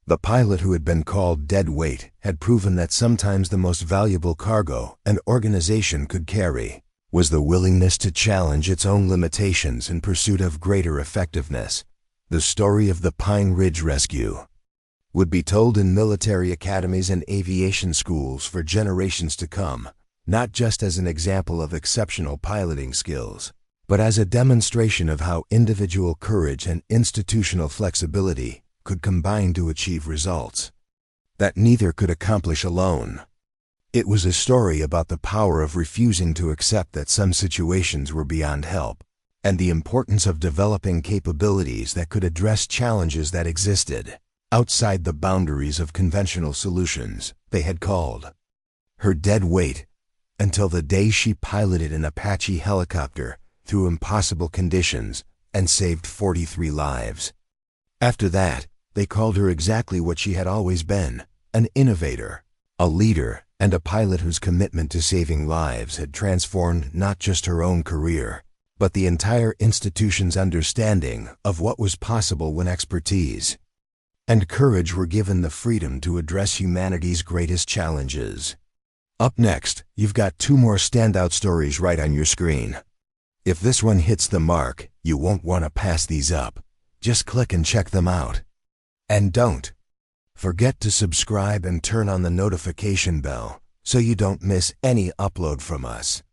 The pilot who had been called dead weight had proven that sometimes the most valuable cargo an organization could carry was the willingness to challenge its own limitations in pursuit of greater effectiveness. The story of the Pine Ridge rescue would be told in military academies and aviation schools for generations to come, not just as an example of exceptional piloting skills, but as a demonstration of how individual courage and institutional flexibility could combine to achieve results that neither could accomplish alone. It was a story about the power of refusing to accept that some situations were beyond help, and the importance of developing capabilities that could address challenges that existed outside the boundaries of conventional solutions. They had called her dead weight until the day she piloted an Apache helicopter through impossible conditions and saved 43 lives. After that, they called her exactly what she had always been, an innovator, a leader, and a pilot whose commitment to saving lives had transformed not just her own career, but the entire institution's understanding of what was possible when expertise and courage were given the freedom to address humanity's greatest challenges. Up next, you've got 2 more standout stories right on your screen. If this one hits the mark, you won't want to pass these up. Just click and check them out. And don't forget to subscribe and turn on the notification bell so you don't miss any upload from us.